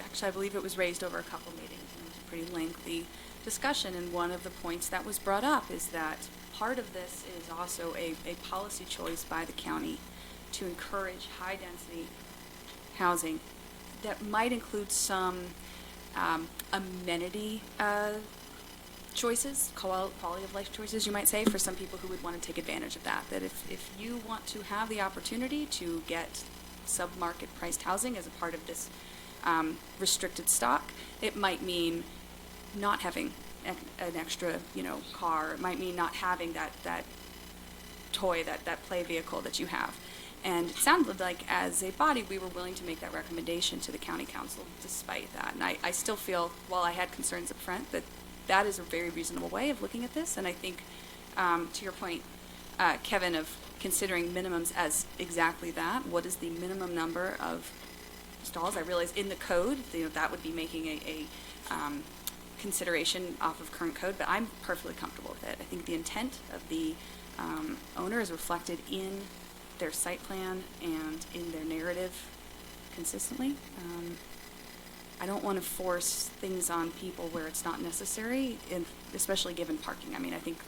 H: actually, I believe it was raised over a couple meetings, and it was a pretty lengthy discussion. And one of the points that was brought up is that part of this is also a policy choice by the county to encourage high-density housing that might include some amenity choices, quality of life choices, you might say, for some people who would want to take advantage of that. That if you want to have the opportunity to get sub-market priced housing as a part of this restricted stock, it might mean not having an extra, you know, car. It might mean not having that toy, that play vehicle that you have. And it sounded like, as a body, we were willing to make that recommendation to the county council despite that. And I still feel, while I had concerns up front, that is a very reasonable way of looking at this. And I think, to your point, Kevin, of considering minimums as exactly that, what is the minimum number of stalls? I realize in the code, you know, that would be making a consideration off of current code, but I'm perfectly comfortable with it. I think the intent of the owner is reflected in their site plan and in their narrative consistently. I don't want to force things on people where it's not necessary, and especially given parking. I mean, I think,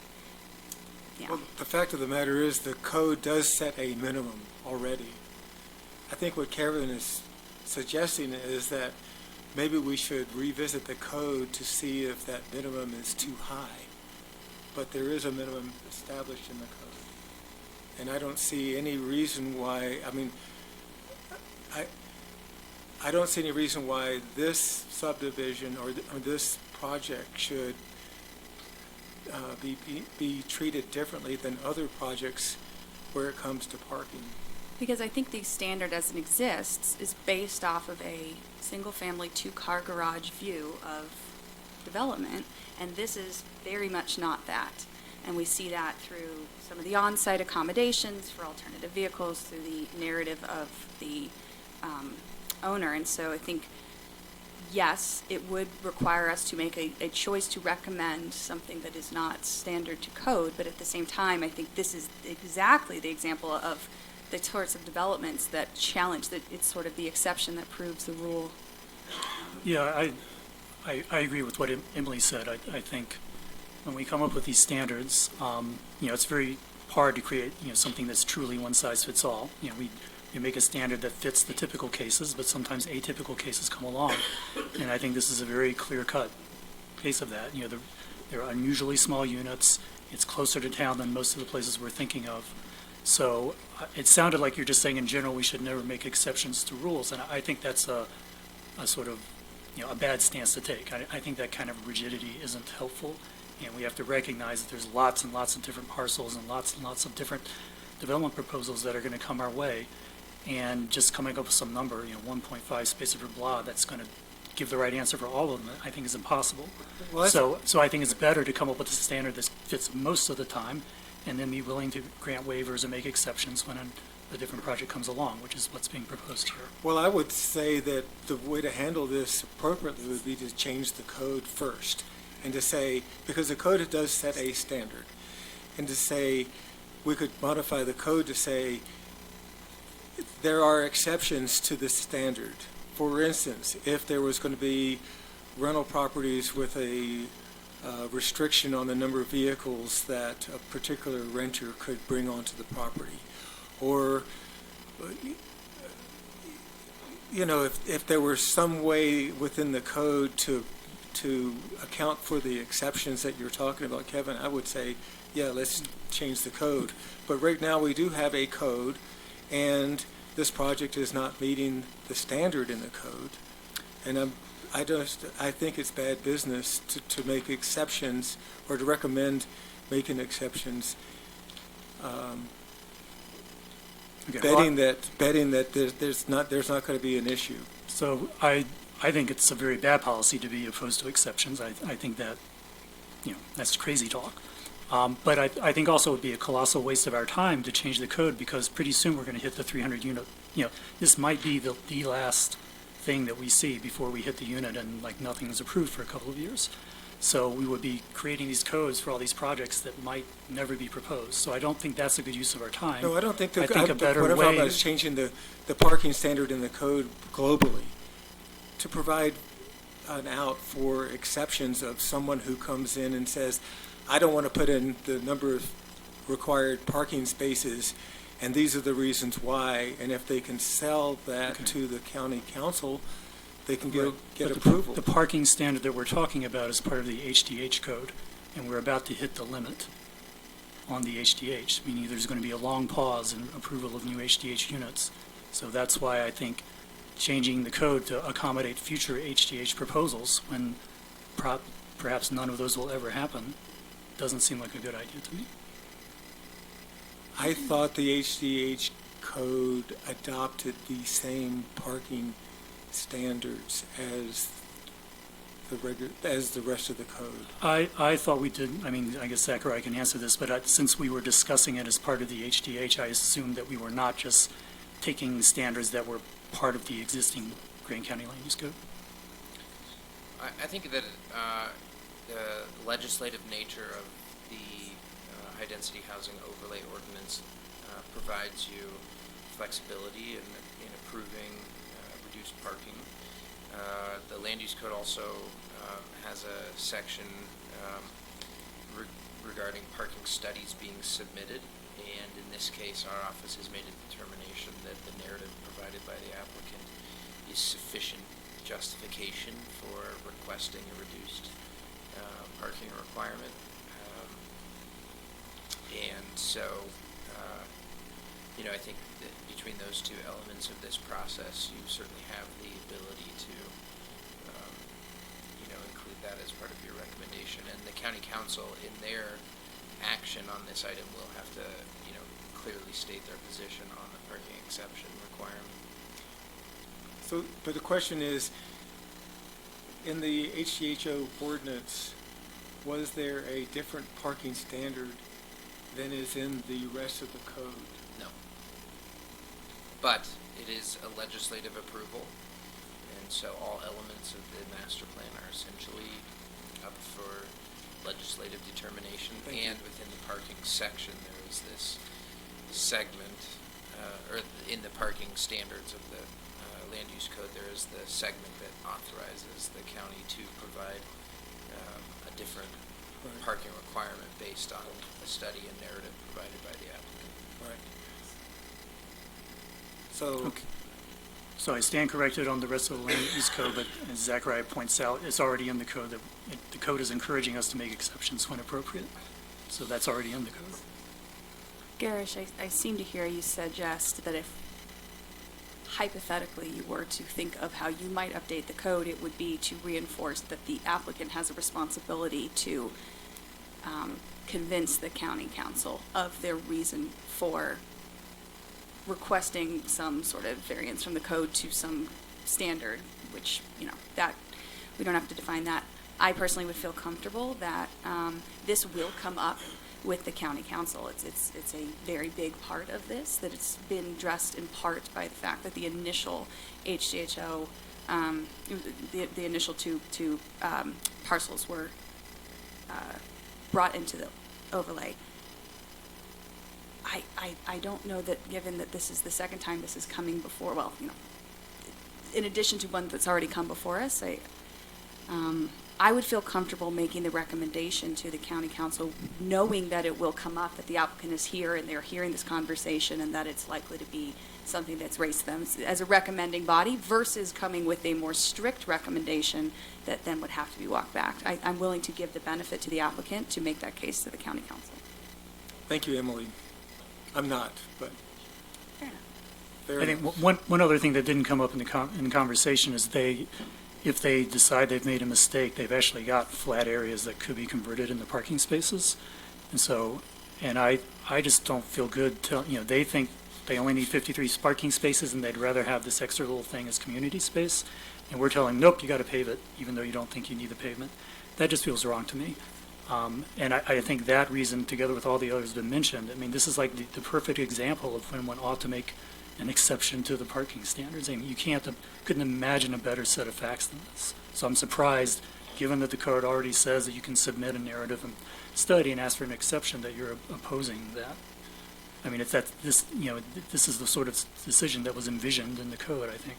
H: yeah.
E: Well, the fact of the matter is the code does set a minimum already. I think what Kevin is suggesting is that maybe we should revisit the code to see if that minimum is too high. But there is a minimum established in the code. And I don't see any reason why, I mean, I don't see any reason why this subdivision or this project should be treated differently than other projects where it comes to parking.
H: Because I think the standard as it exists is based off of a single-family, two-car garage view of development, and this is very much not that. And we see that through some of the on-site accommodations for alternative vehicles, through the narrative of the owner. And so I think, yes, it would require us to make a choice to recommend something that is not standard to code, but at the same time, I think this is exactly the example of the sorts of developments that challenge, that it's sort of the exception that proves the rule.
F: Yeah, I agree with what Emily said. I think when we come up with these standards, you know, it's very hard to create, you know, something that's truly one size fits all. You know, we make a standard that fits the typical cases, but sometimes atypical cases come along. And I think this is a very clear-cut case of that. You know, they're unusually small units. It's closer to town than most of the places we're thinking of. So it sounded like you're just saying in general we should never make exceptions to rules, and I think that's a sort of, you know, a bad stance to take. I think that kind of rigidity isn't helpful, and we have to recognize that there's lots and lots of different parcels and lots of different development proposals that are going to come our way, and just coming up with some number, you know, 1.5 spaces per blah, that's going to give the right answer for all of them, I think is impossible.
E: Well,
F: so I think it's better to come up with a standard that fits most of the time, and then be willing to grant waivers and make exceptions when a different project comes along, which is what's being proposed here.
E: Well, I would say that the way to handle this appropriately would be to change the code first, and to say, because the code does set a standard, and to say, we could modify the code to say, there are exceptions to this standard. For instance, if there was going to be rental properties with a restriction on the number of vehicles that a particular renter could bring onto the property, or if there were some way within the code to account for the exceptions that you're talking about, Kevin, I would say, yeah, let's change the code. But right now, we do have a code, and this project is not meeting the standard in the code. And I think it's bad business to make exceptions or to recommend making exceptions, betting that there's not going to be an issue.
F: So I think it's a very bad policy to be opposed to exceptions. I think that, that's crazy talk. But I think also it would be a colossal waste of our time to change the code, because pretty soon we're going to hit the 300 unit. This might be the last thing that we see before we hit the unit, and like nothing is approved for a couple of years. So we would be creating these codes for all these projects that might never be proposed. So I don't think that's a good use of our time.
E: No, I don't think
F: I think a better
E: what I'm talking about is changing the parking standard in the code globally to provide an out for exceptions of someone who comes in and says, I don't want to put in the number of required parking spaces, and these are the reasons why. And if they can sell that to the county council, they can get approval.
F: The parking standard that we're talking about is part of the HDH code, and we're about to hit the limit on the HDH, meaning there's going to be a long pause in approval of new HDH units. So that's why I think changing the code to accommodate future HDH proposals, when perhaps none of those will ever happen, doesn't seem like a good idea to me.
E: I thought the HDH code adopted the same parking standards as the rest of the code.
F: I thought we did. I mean, I guess Zachariah can answer this, but since we were discussing it as part of the HDH, I assumed that we were not just taking standards that were part of the existing Grand County Land Use Code.
I: I think that the legislative nature of the high-density housing overlay ordinance provides you flexibility in approving reduced parking. The land use code also has a section regarding parking studies being submitted, and in this case, our office has made a determination that the narrative provided by the applicant is sufficient justification for requesting a reduced parking requirement. And so, I think that between those two elements of this process, you certainly have the ability to, include that as part of your recommendation. And the county council, in their action on this item, will have to, clearly state their position on the parking exception requirement.
E: So, but the question is, in the HDHO ordinance, was there a different parking standard than is in the rest of the code?
I: No. But it is a legislative approval, and so all elements of the master plan are essentially up for legislative determination. And within the parking section, there is this segment, or in the parking standards of the land use code, there is the segment that authorizes the county to provide a different parking requirement based on a study and narrative provided by the applicant.
E: Right. So,
F: So I stand corrected on the rest of the land use code, but as Zachariah points out, it's already in the code. The code is encouraging us to make exceptions when appropriate. So that's already in the code.
H: Garish, I seem to hear you suggest that if hypothetically you were to think of how you might update the code, it would be to reinforce that the applicant has a responsibility to convince the county council of their reason for requesting some sort of variance from the code to some standard, which, that we don't have to define that. I personally would feel comfortable that this will come up with the county council. It's a very big part of this, that it's been addressed in part by the fact that the initial HDHO, the initial two parcels were brought into the overlay. I don't know that, given that this is the second time this is coming before, well, in addition to one that's already come before us, I would feel comfortable making the recommendation to the county council, knowing that it will come up, that the applicant is here and they're hearing this conversation, and that it's likely to be something that's raised to them as a recommending body, versus coming with a more strict recommendation that then would have to be walked back. I'm willing to give the benefit to the applicant to make that case to the county council.
E: Thank you, Emily. I'm not, but
H: Fair enough.
E: fair
F: I think
E: enough.
F: one other thing that didn't come up in the conversation is if they decide they've made a mistake, they've actually got flat areas that could be converted into parking spaces. And so, I just don't feel good they think they only need 53 parking spaces and they'd rather have this extra little thing as community space. And we're telling them, nope, you got to pave it, even though you don't think you need the pavement. That just feels wrong to me. And I think that reason, together with all the others that have been mentioned, I mean, this is like the perfect example of when one ought to make an exception to the parking standards. I mean, you couldn't imagine a better set of facts than this. So I'm surprised, given that the code already says that you can submit a narrative and study and ask for an exception, that you're opposing that. I mean, this is the sort of decision that was envisioned in the code, I think.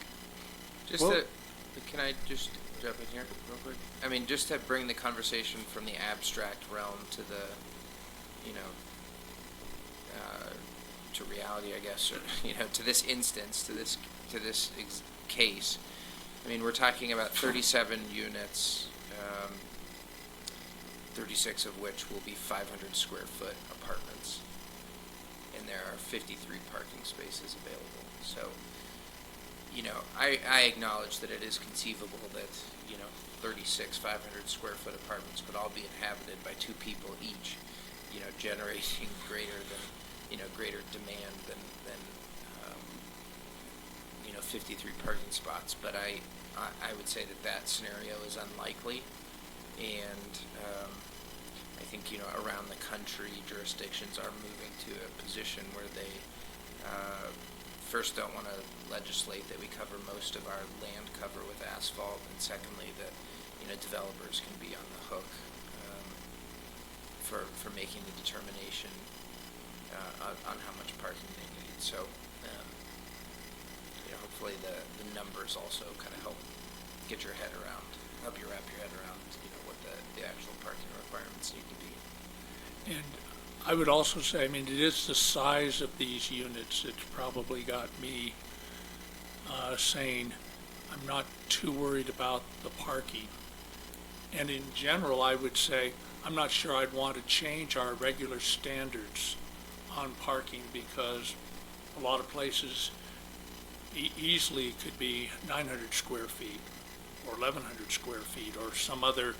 I: Can I just jump in here real quick? I mean, just to bring the conversation from the abstract realm to the, to reality, I guess, or, to this instance, to this case. I mean, we're talking about 37 units, 36 of which will be 500 square foot apartments, and there are 53 parking spaces available. So, I acknowledge that it is conceivable that, 36 500 square foot apartments could all be inhabited by two people each, generating greater demand than 53 parking spots. But I would say that scenario is unlikely, and I think, around the country, jurisdictions are moving to a position where they first don't want to legislate that we cover most of our land cover with asphalt, and secondly that developers can be on the hook for making the determination on how much parking they need. So hopefully the numbers also kind of help you wrap your head around what the actual parking requirements need to be.
D: And I would also say, I mean, it is the size of these units that's probably got me saying I'm not too worried about the parking. And in general, I would say I'm not sure I'd want to change our regular standards on parking, because a lot of places easily could be 900 square feet or 1,100 square feet or some other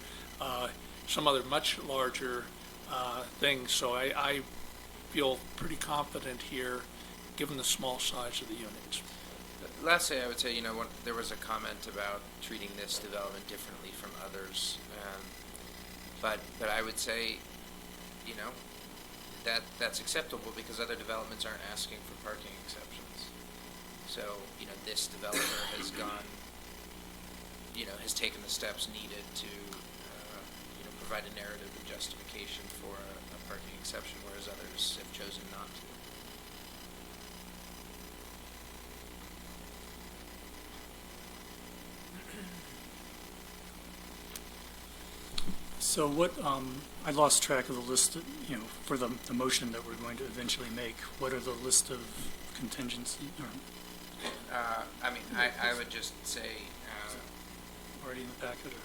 D: much larger thing. So I feel pretty confident here, given the small size of the units.
I: Lastly, I would say, there was a comment about treating this development differently from others, but I would say, that's acceptable because other developments aren't asking for parking exceptions. So, this developer has has taken the steps needed to, provide a narrative and justification for a parking exception, whereas others have chosen not to.
F: So I lost track of the list, for the motion that we're going to eventually make. What are the list of contingency, or
I: I would just say
F: already in the packet, or?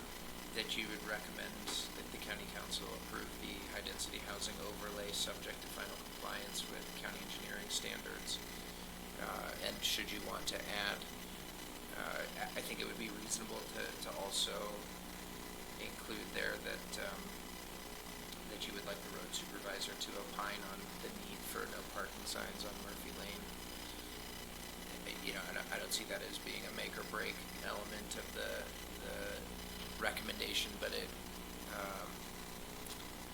I: that you would recommend that the county council approve the high-density housing overlay subject to final compliance with county engineering standards. And should you want to add, I think it would be reasonable to also include there that you would like the road supervisor to opine on the need for no parking signs on Murphy Lane. I don't see that as being a make or break element of the recommendation, but it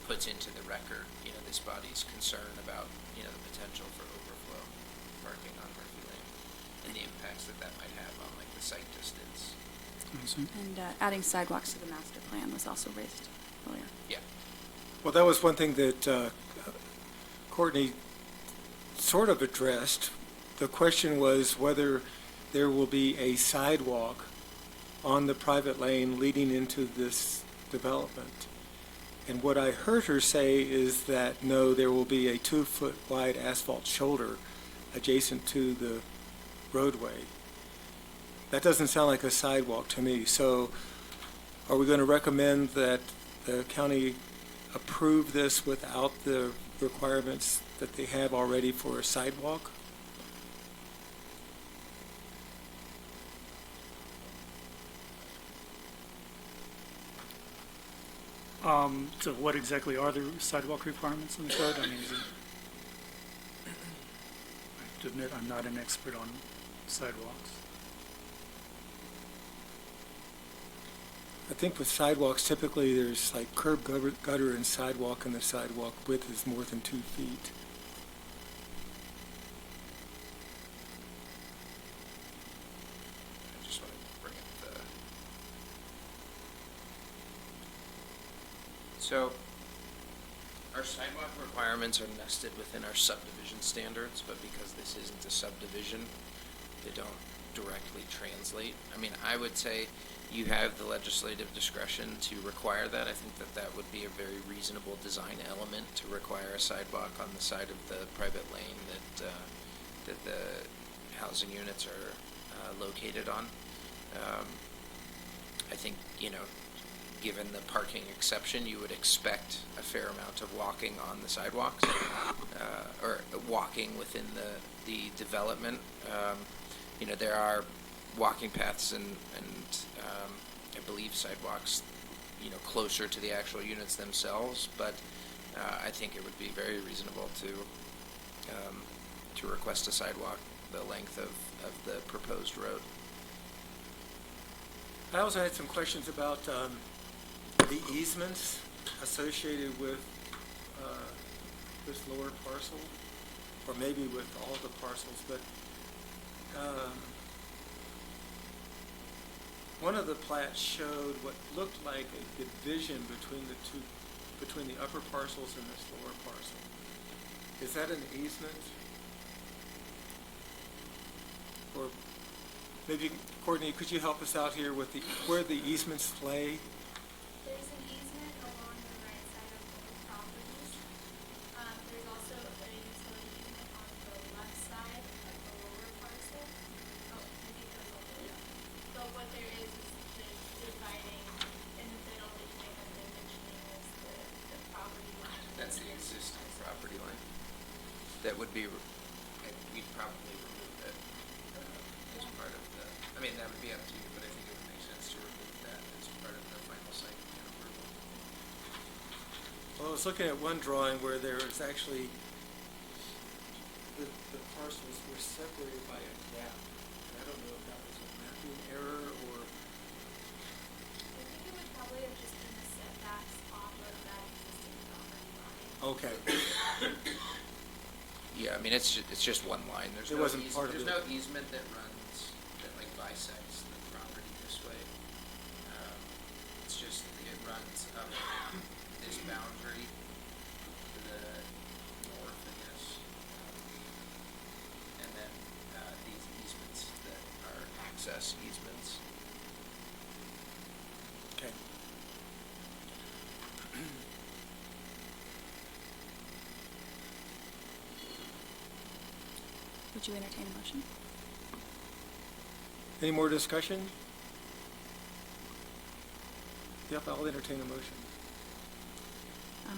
I: puts into the record, this body's concern about, the potential for overflow parking on Murphy Lane and the impacts that might have on the site distance.
H: And adding sidewalks to the master plan was also raised earlier.
I: Yeah.
E: Well, that was one thing that Courtney sort of addressed. The question was whether there will be a sidewalk on the private lane leading into this development. And what I heard her say is that, no, there will be a 2-foot wide asphalt shoulder adjacent to the roadway. That doesn't sound like a sidewalk to me. So are we going to recommend that the county approve this without the requirements that they have already for a sidewalk?
F: So what exactly are the sidewalk requirements in the code? I mean, is it, I have to admit, I'm not an expert on sidewalks.
E: I think with sidewalks, typically there's like curb, gutter, and sidewalk, and the sidewalk width is more than 2 feet.
I: I just want to bring up the. So, our sidewalk requirements are nested within our subdivision standards, but because this isn't a subdivision, they don't directly translate. I mean, I would say you have the legislative discretion to require that. I think that that would be a very reasonable design element to require a sidewalk on the side of the private lane that the housing units are located on. I think, you know, given the parking exception, you would expect a fair amount of walking on the sidewalks, or walking within the development. You know, there are walking paths and I believe sidewalks, you know, closer to the actual units themselves, but I think it would be very reasonable to request a sidewalk the length of the proposed road.
E: I also had some questions about the easements associated with this lower parcel, or maybe with all the parcels, but one of the plats showed what looked like a division between the upper parcels and this lower parcel. Is that an easement? Or maybe, Courtney, could you help us out here with where the easements lay?
J: There's an easement along the right side of both properties. There's also a utility easement on the left side of the lower parcel. Oh, maybe it goes over there. But what there is the dividing in the middle that you may have been mentioning is the property line.
I: That's the existing property line. That would be, we'd probably remove it as part of the, I mean, that would be up to you, but I think it would make sense to remove that as part of the final site plan approval.
E: Well, I was looking at one drawing where there was actually, the parcels were separated by a gap. And I don't know if that was a mapping error or...
J: I think it would probably have just been the setbacks off of that existing property line.
E: Okay.
I: Yeah, I mean, it's just one line. There's
E: It
I: no
E: wasn't part of
I: there's
E: it.
I: no easement that runs, that like bisects the property this way. It's just, it runs up this boundary to the north, I guess. And then these easements that are access easements.
E: Okay.
H: Would you entertain a motion?
E: Any more discussion? Yep, I'll entertain a motion.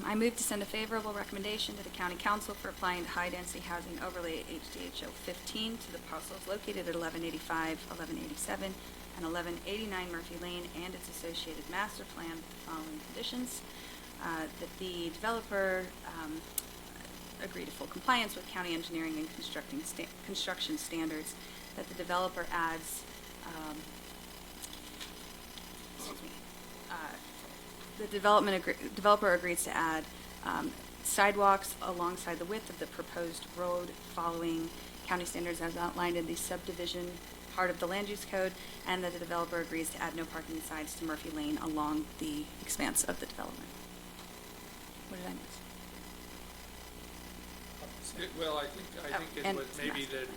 H: I move to send a favorable recommendation to the County Council for applying the High-Density Housing Overlay HDHO 15 to the parcels located at 1185, 1187, and 1189 Murphy Lane and its associated master plan with the following conditions. That the developer agree to full compliance with county engineering and construction standards, that the developer adds, the developer agrees to add sidewalks alongside the width of the proposed road following county standards as outlined in the subdivision part of the land use code, and that the developer agrees to add no parking sides to Murphy Lane along the expanse of the development. What did I miss?
D: Well, I think it
H: and
D: was
H: it's
D: maybe
H: master.
D: that,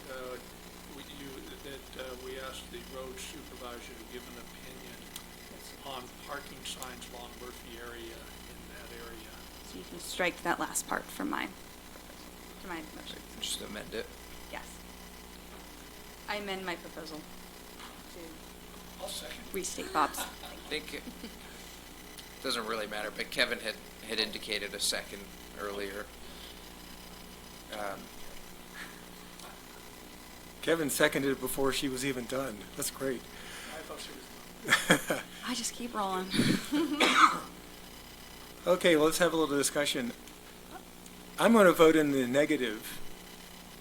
D: we asked the road supervisor to give an opinion on parking signs along Murphy area in that area.
H: So you can strike that last part from my motion.
I: Just amend it.
H: Yes. I amend my proposal to
D: I'll second.
H: restate Bob's.
I: I think it doesn't really matter, but Kevin had indicated a second earlier.
E: Kevin seconded it before she was even done. That's great.
D: I thought she was.
H: I just keep rolling.
E: Okay, let's have a little discussion. I'm going to vote in the negative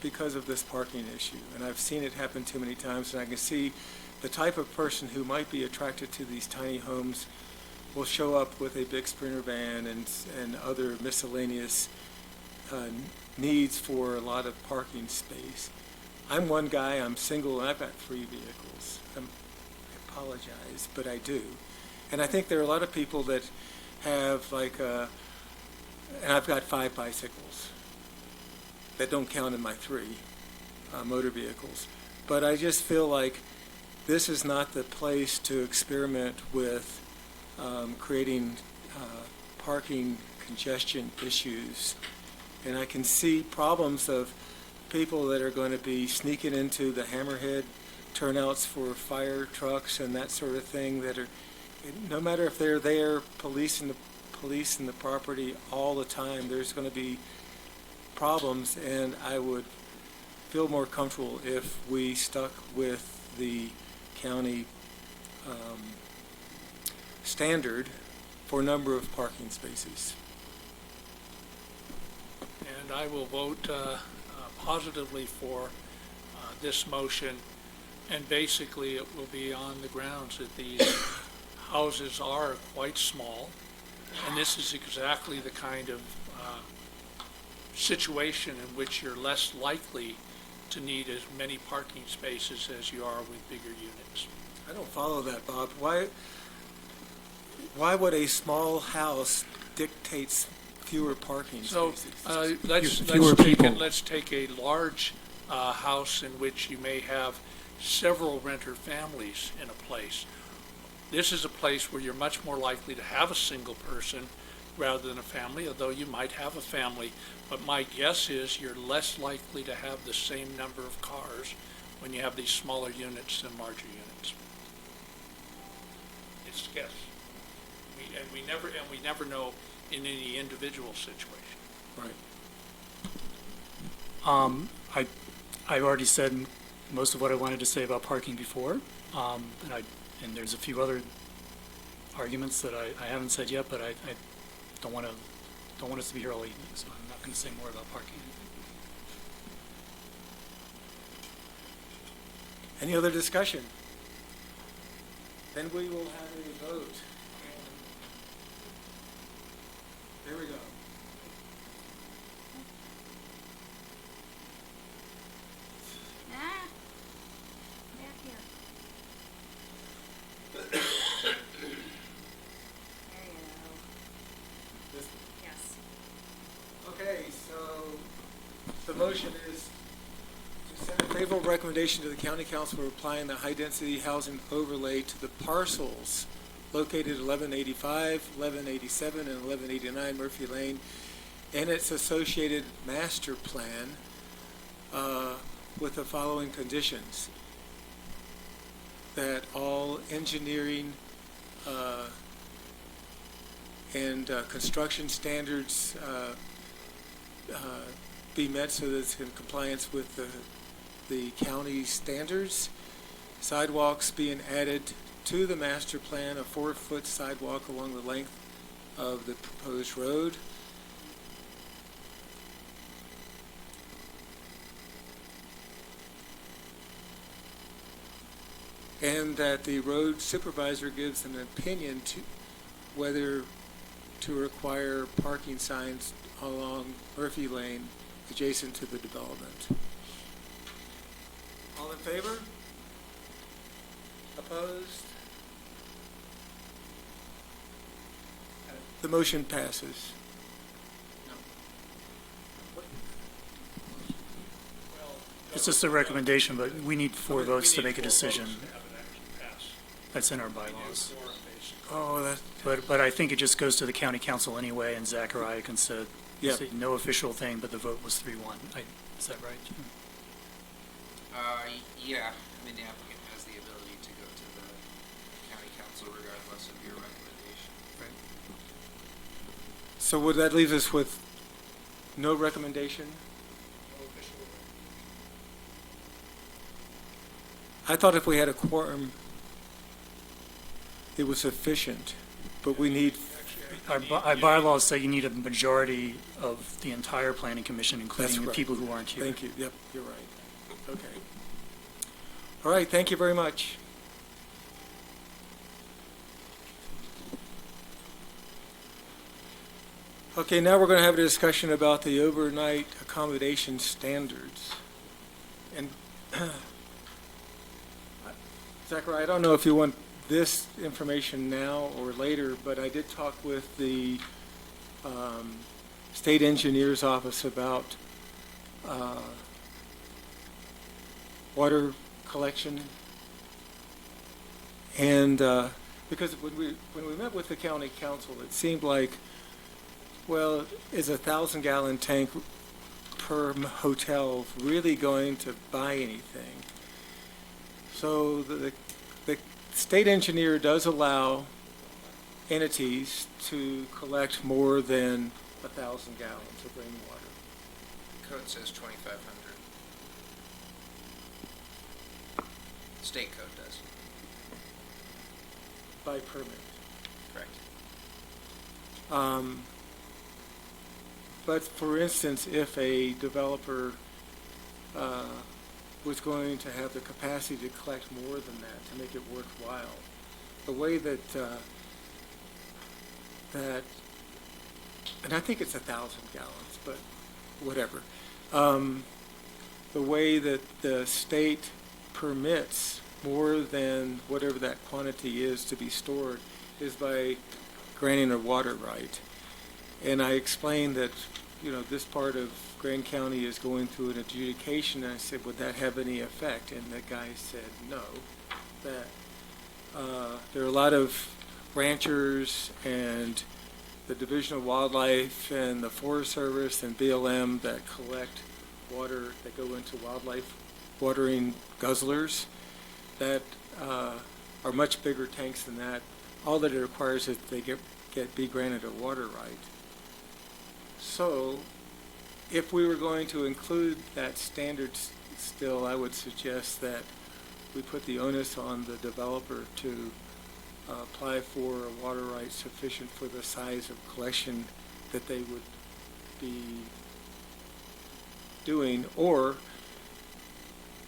E: because of this parking issue, and I've seen it happen too many times, and I can see the type of person who might be attracted to these tiny homes will show up with a big Sprinter van and other miscellaneous needs for a lot of parking space. I'm one guy, I'm single, and I've got 3 vehicles. I apologize, but I do. And I think there are a lot of people that have and I've got 5 bicycles that don't count in my 3 motor vehicles. But I just feel like this is not the place to experiment with creating parking congestion issues. And I can see problems of people that are going to be sneaking into the hammerhead turnouts for fire trucks and that sort of thing that are, no matter if they're there policing the property all the time, there's going to be problems, and I would feel more comfortable if we stuck with the county standard for number of parking spaces.
D: And I will vote positively for this motion, and basically it will be on the grounds that these houses are quite small, and this is exactly the kind of situation in which you're less likely to need as many parking spaces as you are with bigger units.
E: I don't follow that, Bob. Why would a small house dictate fewer parking
D: So
E: spaces?
D: let's take a large house in which you may have several renter families in a place. This is a place where you're much more likely to have a single person rather than a family, although you might have a family. But my guess is you're less likely to have the same number of cars when you have these smaller units than larger units. It's a guess. We never know in any individual situation.
E: Right.
F: I've already said most of what I wanted to say about parking before, and there's a few other arguments that I haven't said yet, but I don't want us to be here all evening, so I'm not going to say more about parking.
E: Any other discussion? Then we will have a vote. There we go.
C: Back here. There you go.
E: This-
C: Yes.
E: Okay, so the motion is to send a favorable recommendation to the county council for applying the high-density housing overlay to the parcels located 1185, 1187, and 1189 Murphy Lane and its associated master plan with the following conditions: that all engineering and construction standards be met so that it's in compliance with the county standards. Sidewalks being added to the master plan, a 4-foot sidewalk along the length of the proposed road. And that the road supervisor gives an opinion to whether to require parking signs along Murphy Lane adjacent to the development. All in favor? Opposed? The motion passes.
F: It's just a recommendation, but we need 4 votes to make a decision.
D: To have it actually pass.
F: That's in our bylaws.
D: Quorum, basically.
E: Oh, that,
F: But I think it just goes to the county council anyway, and Zachariah can say,
E: Yeah.
F: say no official thing, but the vote was 3-1. Is that right, Jim?
I: Yeah, I mean, the applicant has the ability to go to the county council regardless of your recommendation.
E: so would that leave us with no recommendation?
D: No official.
E: I thought if we had a quorum, it was sufficient, but we need,
F: Our bylaws say you need a majority of the entire planning commission, including the
E: right.
F: people who aren't here.
E: thank you, yep, you're right. Okay. All right, thank you very much. Okay, now we're going to have a discussion about the overnight accommodation standards. And Zachariah, I don't know if you want this information now or later, but I did talk with the state engineer's office about water collection. And because when we met with the county council, it seemed like, well, is a 1,000-gallon tank per hotel really going to buy anything? So the state engineer does allow entities to collect more than 1,000 gallons of rainwater.
I: Code says 2,500. State code does.
E: By permit.
I: Correct.
E: But for instance, if a developer was going to have the capacity to collect more than that to make it worthwhile, the way that and I think it's 1,000 gallons, but whatever. The way that the state permits more than whatever that quantity is to be stored is by granting a water right. And I explained that, this part of Grand County is going through an adjudication, and I said, would that have any effect? And the guy said no, that there are a lot of ranchers and the Division of Wildlife and the Forest Service and BLM that collect water that go into wildlife watering guzzlers that are much bigger tanks than that. All that it requires is they be granted a water right. So if we were going to include that standard still, I would suggest that we put the onus on the developer to apply for a water right sufficient for the size of collection that they would be doing, or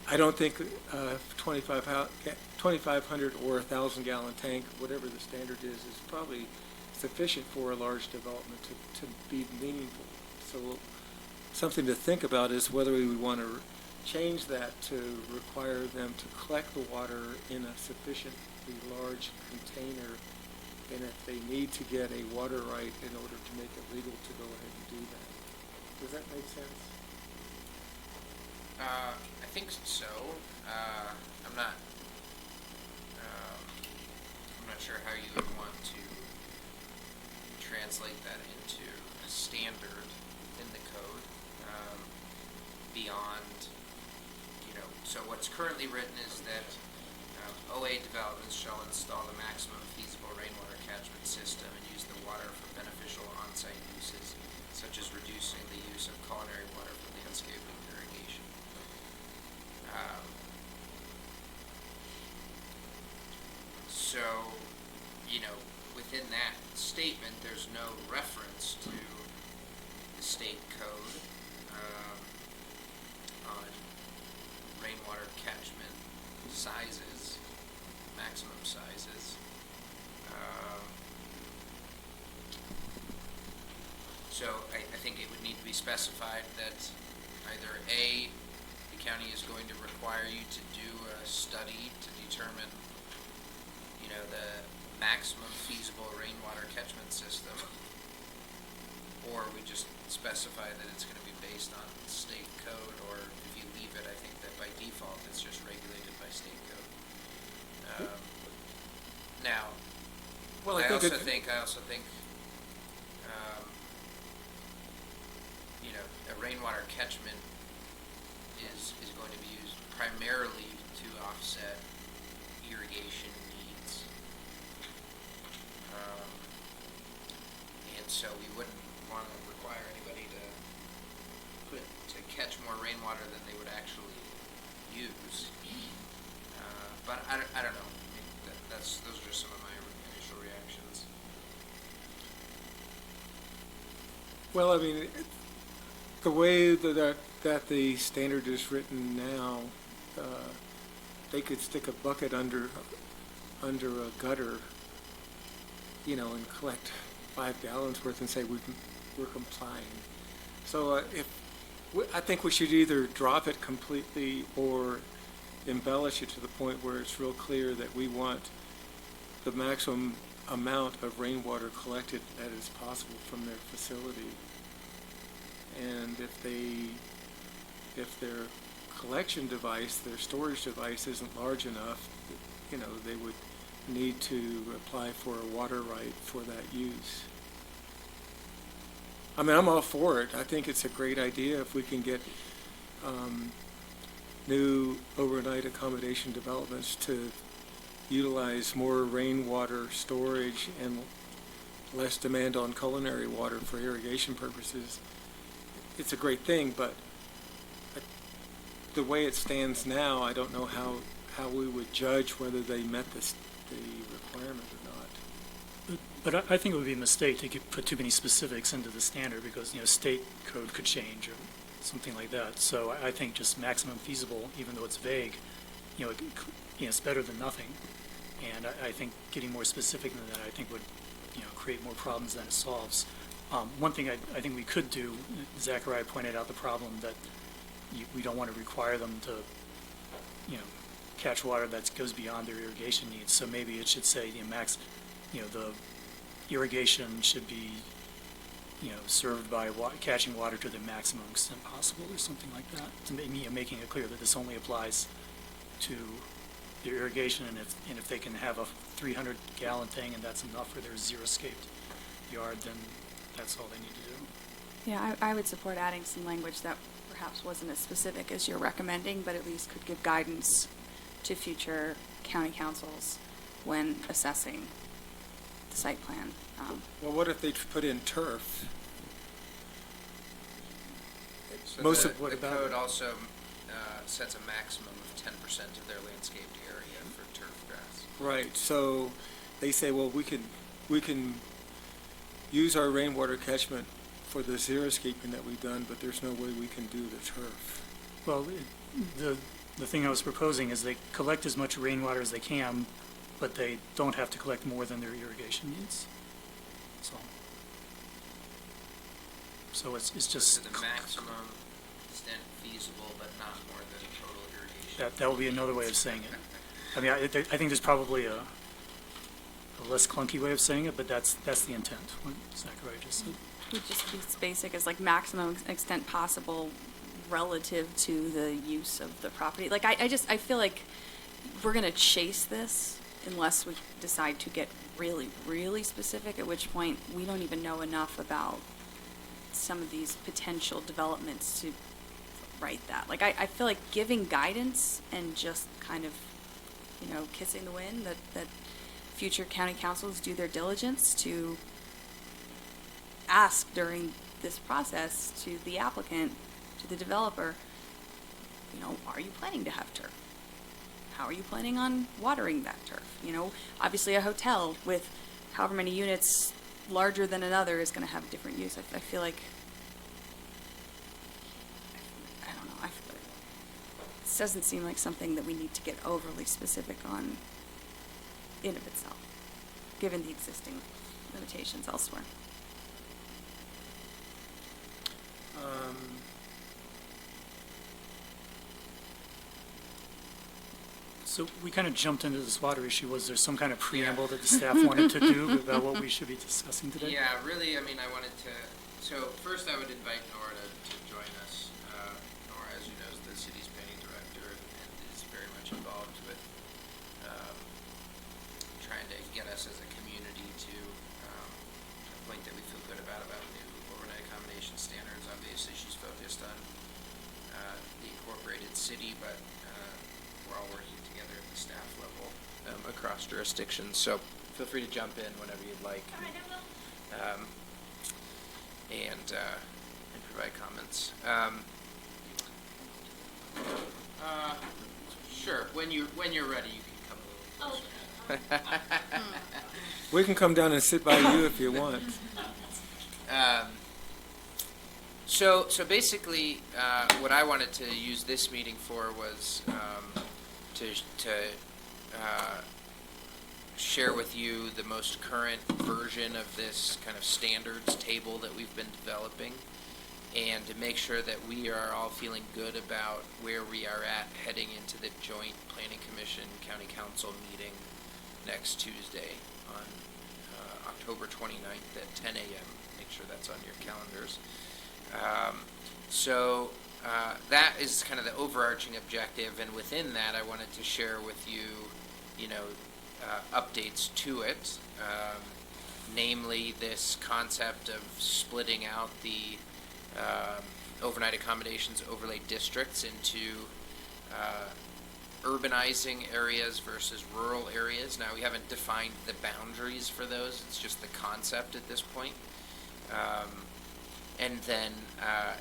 E: I don't think 2,500 or 1,000-gallon tank, whatever the standard is probably sufficient for a large development to be meaningful. So something to think about is whether we would want to change that to require them to collect the water in a sufficiently large container, and if they need to get a water right in order to make it legal to go ahead and do that. Does that make sense?
I: I think so. I'm not sure how you would want to translate that into a standard in the code beyond, so what's currently written is that OA developments shall install the maximum feasible rainwater catchment system and use the water for beneficial on-site uses, such as reducing the use of culinary water for landscaping irrigation. So, within that statement, there's no reference to the state code on rainwater catchment sizes, maximum sizes. So I think it would need to be specified that either A, the county is going to require you to do a study to determine, the maximum feasible rainwater catchment system, or we just specify that it's going to be based on state code, or if you leave it, I think default, it's just regulated by state code. Now,
E: Well,
I: I also
E: it-
I: think, you know, a rainwater catchment is going to be used primarily to offset irrigation needs. And so we wouldn't want to require anybody to catch more rainwater than they would actually use. But I don't know. I mean, those are just some of my initial reactions.
E: Well, I mean, the way that the standard is written now, they could stick a bucket under a gutter, you know, and collect 5 gallons worth and say we're complying. So I think we should either drop it completely or embellish it to the point where it's real clear that we want the maximum amount of rainwater collected that is possible from their facility. And if their collection device, their storage device isn't large enough, you know, they would need to apply for a water right for that use. I mean, I'm all for it. I think it's a great idea if we can get new overnight accommodation developments to utilize more rainwater storage and less demand on culinary water for irrigation purposes. It's a great thing, but the way it stands now, I don't know how we would judge whether they met the requirement or not.
F: But I think it would be a mistake to put too many specifics into the standard because, you know, state code could change or something like that. So I think just maximum feasible, even though it's vague, you know, it's better than nothing. And I think getting more specific than that, I think would, you know, create more problems than it solves. One thing I think we could do, Zachariah pointed out the problem that we don't want to require them to, you know, catch water that goes beyond their irrigation needs. So maybe it should say, the irrigation should be, you know, served by catching water to the maximum extent possible or something like that. To making it clear that this only applies to their irrigation, and if they can have a 300-gallon thing and that's enough for their zero-scaped yard, then that's all they need to do.
H: Yeah, I would support adding some language that perhaps wasn't as specific as you're recommending, but at least could give guidance to future county councils when assessing the site plan.
E: Well, what if they put in turf?
I: So
E: Most
I: the,
E: of what
I: the
E: about
I: code
E: it?
I: also sets a maximum of 10% of their landscaped area for turf grass.
E: Right, so they say, well, we can use our rainwater catchment for the xeriscaping that we've done, but there's no way we can do the turf.
F: Well, the thing I was proposing is they collect as much rainwater as they can, but they don't have to collect more than their irrigation needs. So it's just
I: To the maximum extent feasible, but not more than total irrigation.
F: that will be another way of saying it. I mean, I think there's probably a less clunky way of saying it, but that's the intent. What Zachariah just said.
H: Would just be as basic as like maximum extent possible relative to the use of the property. Like I feel like we're gonna chase this unless we decide to get really, really specific, at which point we don't even know enough about some of these potential developments to write that. Like I feel like giving guidance and just kind of, you know, kissing the wind that future county councils do their diligence to ask during this process to the applicant, to the developer, you know, are you planning to have turf? How are you planning on watering that turf? You know, obviously a hotel with however many units larger than another is going to have different use. I feel like, I don't know, this doesn't seem like something that we need to get overly specific on in of itself, given the existing limitations elsewhere.
F: So we kind of jumped into this water issue. Was there some kind of preamble that the staff wanted to do about what we should be discussing today?
I: Yeah, really, I mean, I wanted to, so first I would invite Nora to join us. Nora, as you know, is the city's planning director, and city, but we're all working together at the staff level across jurisdictions. So feel free to jump in whenever you'd like. And provide comments. Sure. When you're ready, you can come a little closer.
E: We can come down and sit by you if you want.
I: So basically, what I wanted to use this meeting for was to share with you the most current version of this kind of standards table that we've been developing, and to make sure that we are all feeling good about where we are at heading into the joint Planning Commission County Council meeting next Tuesday on October 29th at 10 a.m. Make sure that's on your calendars. That is kind of the overarching objective, and within that I wanted to share with you, updates to it, namely this concept of splitting out the overnight accommodations overlay districts into urbanizing areas versus rural areas. Now, we haven't defined the boundaries for those, it's just the concept at this point. And then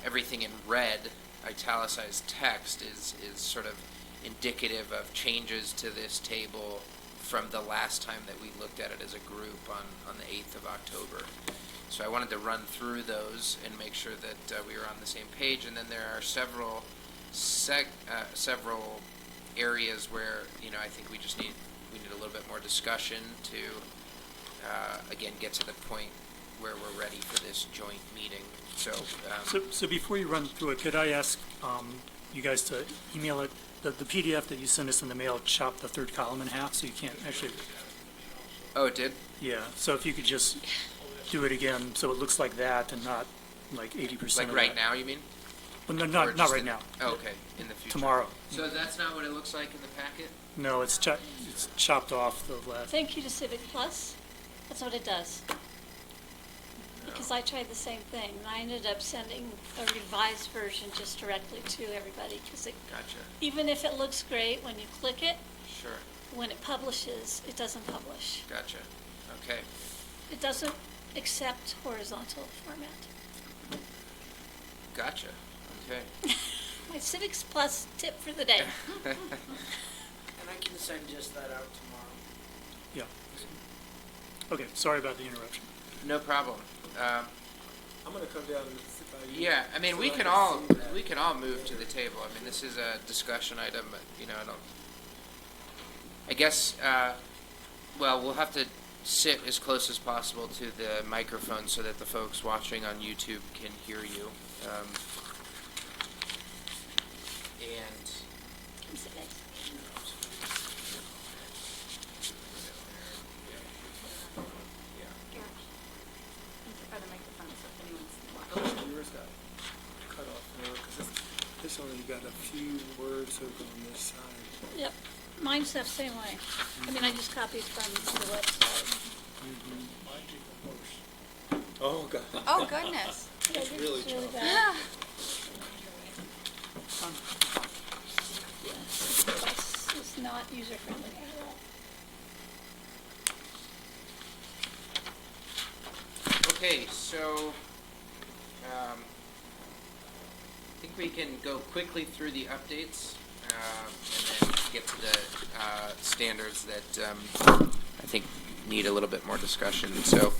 I: everything in red, italicized text, is sort of indicative of changes to this table from the last time that we looked at it as a group on the 8th of October. So I wanted to run through those and make sure that we were on the same page. And then there are several areas where I think we need a little bit more discussion to again get to the point where we're ready for this joint meeting.
F: So before you run through it, could I ask you guys to email it, the PDF that you sent us in the mail, chop the third column in half so you can't actually.
I: Oh, it did?
F: Yeah, so if you could just do it again so it looks like that and not like 80%
I: Like
F: of
I: right
F: that.
I: now, you mean?
F: Well, no,
I: Or
F: not
I: just
F: right
I: in-
F: now.
I: Oh, okay, in the future.
F: Tomorrow.
I: So that's not what it looks like in the packet?
F: No, it's chopped off the last.
K: Thank you to Civic Plus. That's what it does. Because I tried the same thing, and I ended up sending a revised version just directly to everybody, because
I: Gotcha.
K: even if it looks great when you click it,
I: Sure.
K: when it publishes, it doesn't publish.
I: Gotcha. Okay.
K: It doesn't accept horizontal format.
I: Gotcha. Okay.
K: My Civics Plus tip for the day.
G: And I can send just that out tomorrow.
F: Yeah. Okay, sorry about the interruption.
I: No problem.
E: I'm gonna come down and sit by you.
I: Yeah, I mean,
E: so
I: we
E: I
I: can all move to the table. I mean, this is a discussion item, but, I guess, well, we'll have to sit as close as possible to the microphone so that the folks watching on YouTube can hear you. And
K: Come sit next.
H: By the microphone, so if anyone's watching.
E: Yours got cut off there, because this only got a few words over on this side.
K: Yep, mine's the same way. I mean, I just copied from the website.
E: Oh, God.
H: Oh, goodness.
K: Yeah, this
E: really
K: is really
E: choppy.
K: bad. This is not user-friendly at all.
I: okay, so I think we can go quickly through the updates and then get to the standards that I think need a little bit more discussion. So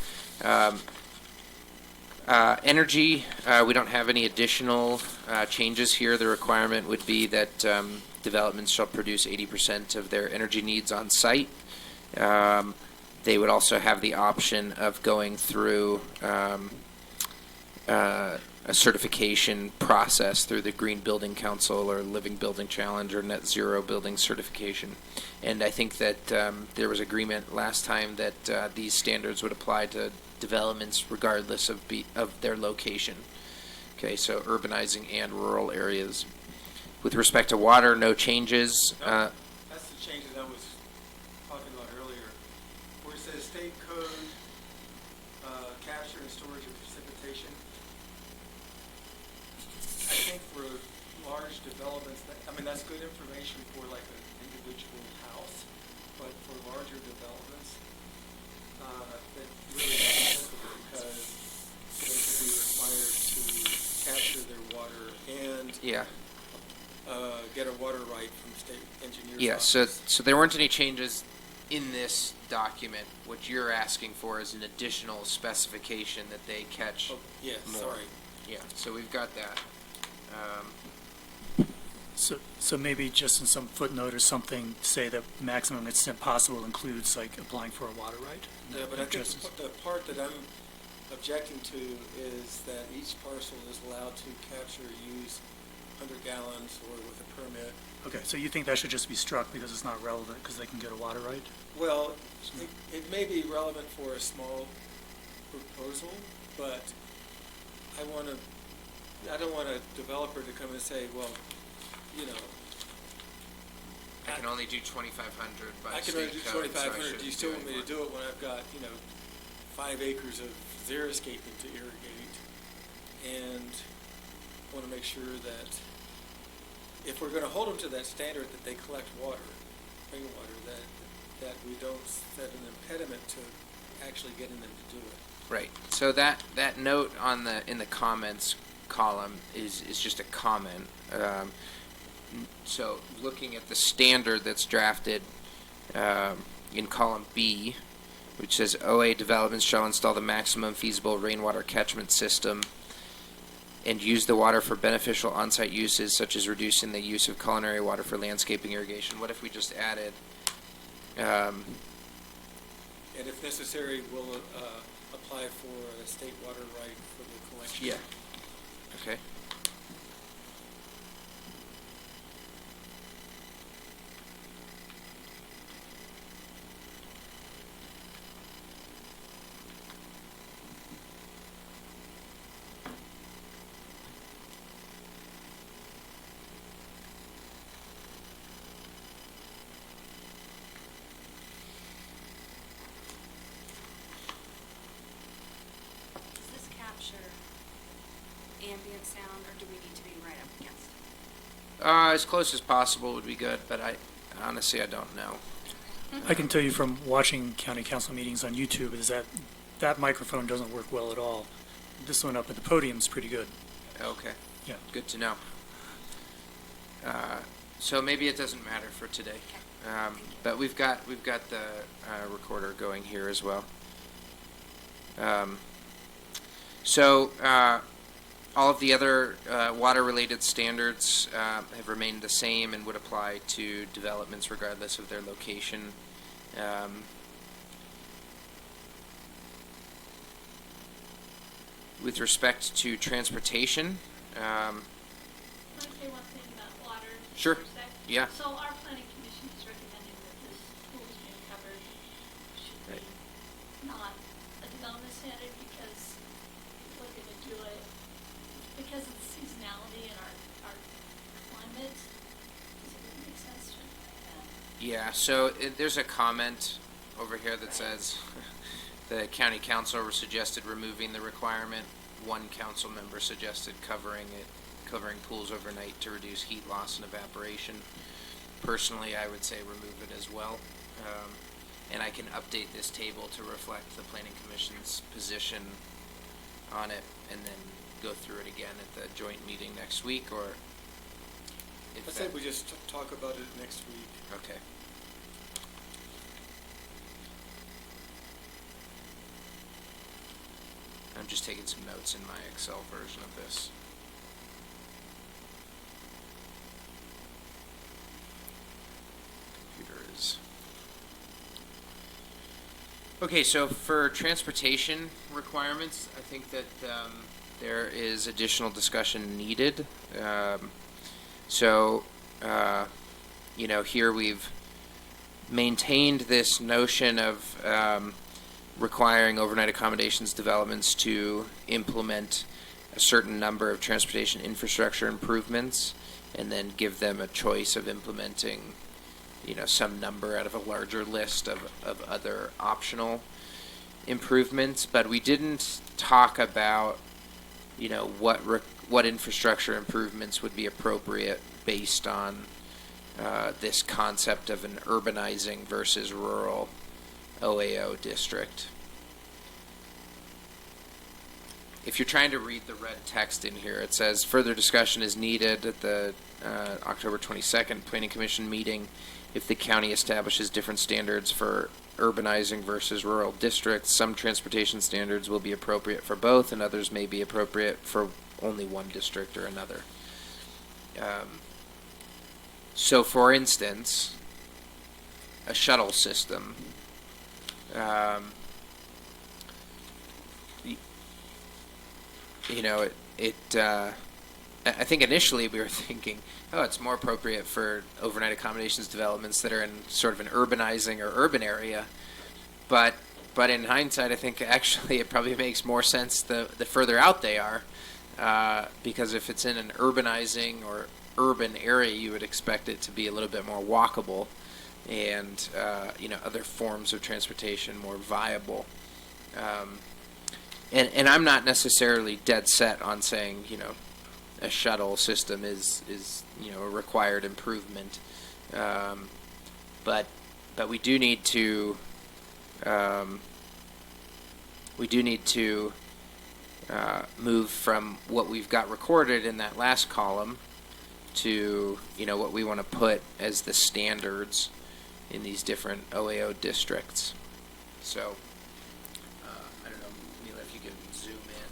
I: energy, we don't have any additional changes here. The requirement would be that developments shall produce 80% of their energy needs on site. They would also have the option of going through a certification process through the Green Building Council or Living Building Challenge or Net Zero Building Certification. And I think that there was agreement last time that these standards would apply to developments regardless of their location. Okay, so urbanizing and rural areas. With respect to water, no changes.
E: That's the change that I was talking about earlier, where it says state code, capture and storage of precipitation. I think for large developments, that's good information for like an individual house, but for larger developments, that really not applicable because they could be required to capture their water and
I: Yeah.
E: get a water right from the state engineer's
I: Yeah,
E: office.
I: so there weren't any changes in this document. What you're asking for is an additional specification that they catch
E: Oh, yeah,
I: more.
E: sorry.
I: Yeah, so we've got that.
F: So maybe just in some footnote or something, say that maximum extent possible includes like applying for a water right?
E: Yeah, but I think
F: Addresses-
E: the part that I'm objecting to is that each parcel is allowed to capture or use 100 gallons or with a permit.
F: Okay, so you think that should just be struck because it's not relevant because they can get a water right?
E: Well, it may be relevant for a small proposal, but I don't want a developer to come and say, well, you know,
I: I can only do 2,500 by
E: I can only do
I: state code, so I
E: 2,500, do you
I: shouldn't
E: still
I: do
E: want me
I: any
E: to do it when I've got, 5 acres of xeriscaping to irrigate? And I want to make sure that if we're going to hold them to that standard that they collect water, rainwater, that we don't set an impediment to actually getting them to do it.
I: Right. So that note in the comments column is just a comment. So looking at the standard that's drafted in column B, which says OA developments shall install the maximum feasible rainwater catchment system and use the water for beneficial on-site uses such as reducing the use of culinary water for landscaping irrigation. What if we just added
E: And if necessary, we'll apply for a state water right for the collection.
I: Yeah. Okay.
C: Does this capture ambient sound, or do we need to be right up against it?
I: As close as possible would be good, but I honestly don't know.
F: I can tell you from watching county council meetings on YouTube is that microphone doesn't work well at all. This one up at the podium is pretty good.
I: Okay.
F: Yeah.
I: Good to know. So maybe it doesn't matter for today, but we've got the recorder going here as well. So all of the other water-related standards have remained the same and would apply to developments regardless of their location. With respect to transportation,
K: Can I say one thing about water?
I: Sure.
K: for a sec?
I: Yeah.
K: So our planning commission is recommending that this pool is being covered should be
I: Right.
K: not a development standard because we're gonna do it because of the seasonality in our climate. Does it really make sense to like that?
I: Yeah, so there's a comment over here that says the county council suggested removing the requirement. One council member suggested covering pools overnight to reduce heat loss and evaporation. Personally, I would say remove it as well. And I can update this table to reflect the planning commission's position on it and then go through it again at the joint meeting next week, or if
E: I
I: that-
E: think we just talk about it next week.
I: Okay. I'm just taking some notes in my Excel version of this. Computer is... Okay, so for transportation requirements, I think that there is additional discussion needed. Here we've maintained this notion of requiring overnight accommodations developments to implement a certain number of transportation infrastructure improvements and then give them a choice of implementing, some number out of a larger list of other optional improvements. But we didn't talk about what infrastructure improvements would be appropriate based on this concept of an urbanizing versus rural OAO district. If you're trying to read the red text in here, it says further discussion is needed at the October 22nd Planning Commission meeting if the county establishes different standards for urbanizing versus rural districts. Some transportation standards will be appropriate for both, and others may be appropriate for only one district or another. So, for instance, a shuttle system. I think initially we were thinking, it's more appropriate for overnight accommodations developments that are in sort of an urbanizing or urban area. But in hindsight, I think actually it probably makes more sense the further out they are, because if it's in an urbanizing or urban area, you would expect it to be a little bit more walkable and, other forms of transportation more viable. And I'm not necessarily dead set on saying, a shuttle system is a required improvement. But we do need to move from what we've got recorded in that last column to, what we want to put as the standards in these different OAO districts. So, I don't know, Mila, if you can zoom in.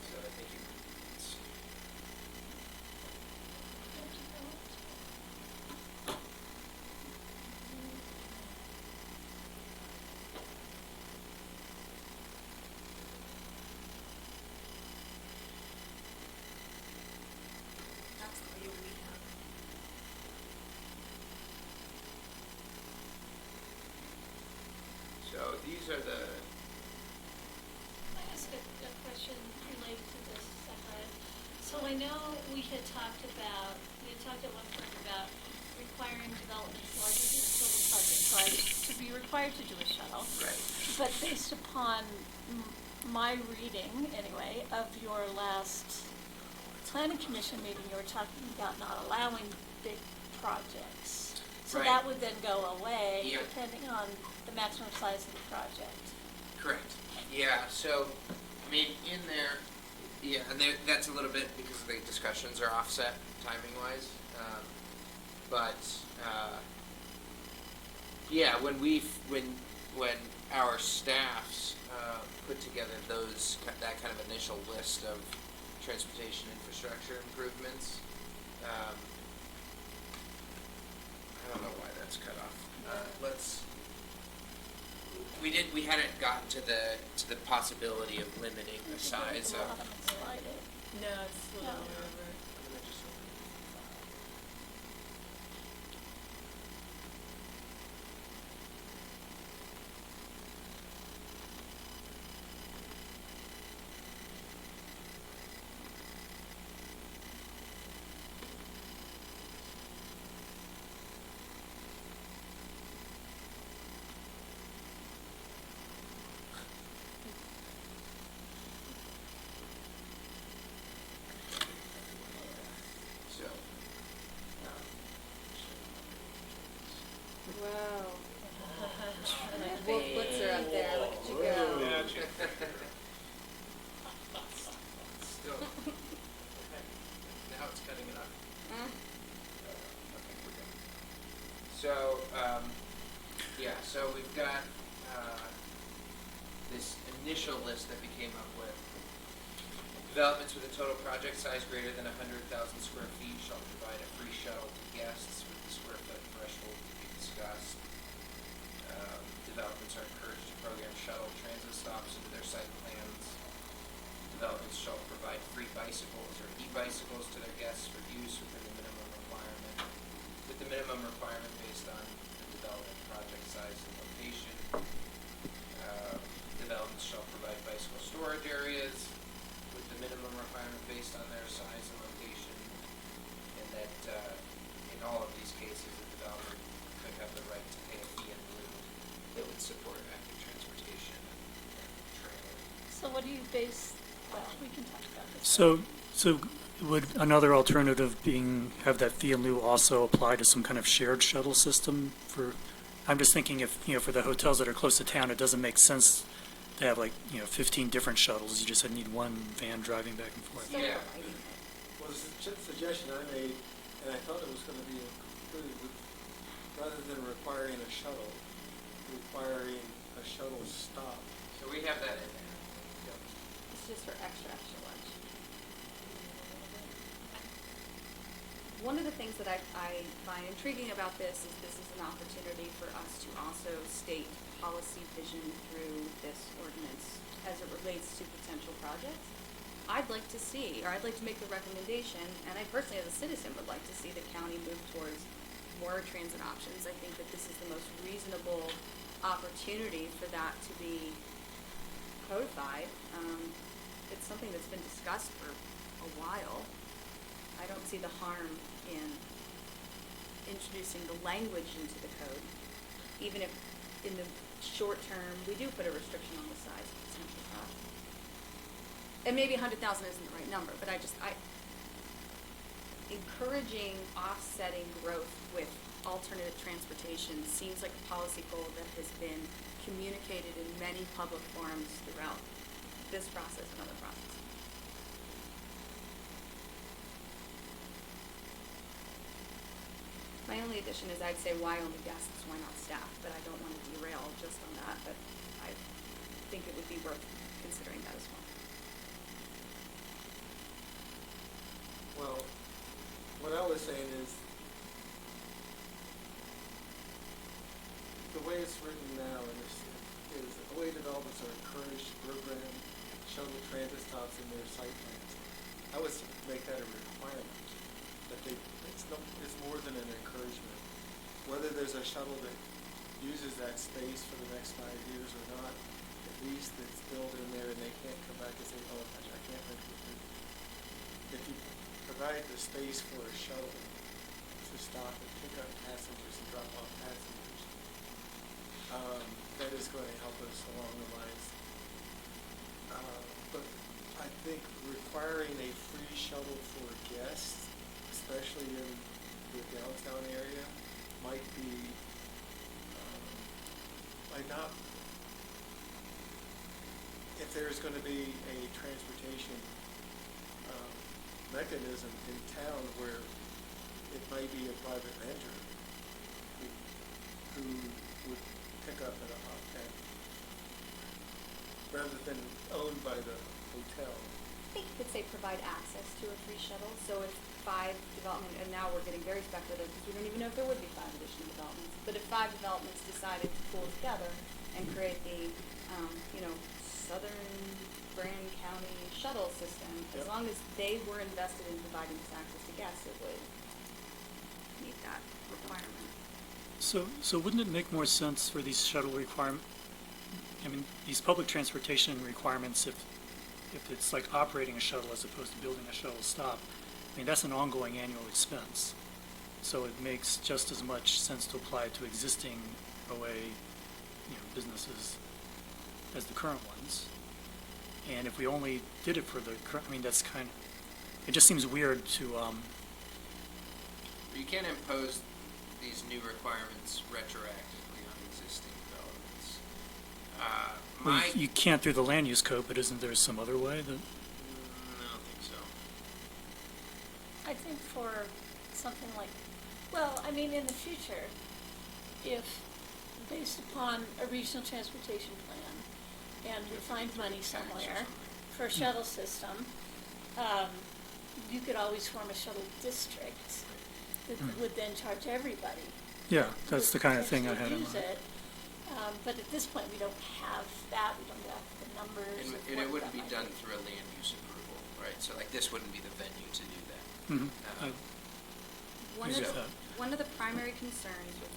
I: So I think you can see.
C: That's the view we have.
I: So these are the.
K: Can I ask a question related to this, Zachariah? So I know we had talked at one point about requiring developments larger than total project size to be required to do a shuttle.
I: Right.
K: But based upon my reading, anyway, of your last planning commission meeting, you were talking about not allowing big projects. So
I: Right.
K: that would then go away
I: Yeah.
K: depending on the maximum size of the project.
I: Correct. Yeah, so, I mean, in there, and that's a little bit because the discussions are offset timing-wise. When our staffs put together that kind of initial list of transportation infrastructure improvements, I don't know why that's cut off. We hadn't gotten to the possibility of limiting the size of.
K: No, it's
I: No.
C: Wow. Wolf Blitzer up there, look at you go.
I: Still. Now it's cutting it off. Okay, we're good. So, so we've got this initial list that we came up with. Developments with a total project size greater than 100,000 square feet shall provide a free shuttle to guests with the square foot threshold to be discussed. Developments are encouraged to program shuttle transit stops into their site plans. Developments shall provide free bicycles or e-bicycles to their guests for use within the minimum requirement, with the minimum requirement based on the development project size and location. Developments shall provide bicycle storage areas with the minimum requirement based on their size and location, and that in all of these cases, the development could have the right to pay a fee in lieu that would support active transportation and trailer.
K: So what do based, well, we can talk about this.
F: So would another alternative being, have that fee in lieu also apply to some kind of shared shuttle system for, I'm just thinking if, for the hotels that are close to town, it doesn't make sense to have 15 different shuttles. You just need one van driving back and forth.
C: Still
I: Yeah.
C: providing it.
E: Well, the suggestion I made, and I thought it was gonna be included with, rather than requiring a shuttle, requiring a shuttle stop.
I: So we have that in there.
C: It's just for extra lunch. One of the things that I find intriguing about this is an opportunity for us to also state policy vision through this ordinance as it relates to potential projects. I'd like to see, or I'd like to make the recommendation, and I personally as a citizen would like to see the county move towards more transit options. I think that this is the most reasonable opportunity for that to be codified. It's something that's been discussed for a while. I don't see the harm in introducing the language into the code, even if in the short term we do put a restriction on the size of potential project. And maybe 100,000 isn't the right number, but encouraging offsetting growth with alternative transportation seems like a policy goal that has been communicated in many public forums throughout this process and other processes. My only addition is I'd say why only guests, why not staff, but I don't want to derail just on that, but I think it would be worth considering that as well.
E: Well, what I was saying is, the way it's written now is the way developments are encouraged to program shuttle transit stops in their site plans. I would make that a requirement, that it's more than an encouragement. Whether there's a shuttle that uses that space for the next 5 years or not, at least it's built in there and they can't come back and say, oh gosh, I can't make it. If you provide the space for a shuttle to stop and pick up passengers and drop off passengers, that is going to help us along the lines. But I think requiring a free shuttle for guests, especially in the downtown area, might be, if there's going to be a transportation mechanism in town where it might be a private renter who would pick up at a hot pen rather than owned by the hotel.
C: I think you could say provide access to a free shuttle. So if 5 development, and now we're getting very speculative because we don't even know if there would be 5 additional developments, but if 5 developments decided to pool together and create the, Southern Grand County shuttle system, as long as they were invested in providing this access to guests, it would meet that requirement.
F: So wouldn't it make more sense for these shuttle these public transportation requirements, if it's like operating a shuttle as opposed to building a shuttle stop, that's an ongoing annual expense. So it makes just as much sense to apply it to existing OA, businesses as the current ones. And if we only did it for the current, that's it just seems weird to,
I: You can't impose these new requirements retroactively on existing developments.
F: you can't through the land use code, but isn't there some other way that?
I: I don't think so.
K: I think for something like, in the future, if based upon a regional transportation plan and we find money somewhere for a shuttle system, you could always form a shuttle district that would then charge everybody.
F: Yeah, that's the kind of thing I had in
K: use
F: mind.
K: it. But at this point, we don't have that. We don't have the numbers.
I: And it wouldn't be done through a land use approval, right? So this wouldn't be the venue to do that.
F: Mm-hmm.
C: One of the primary concerns with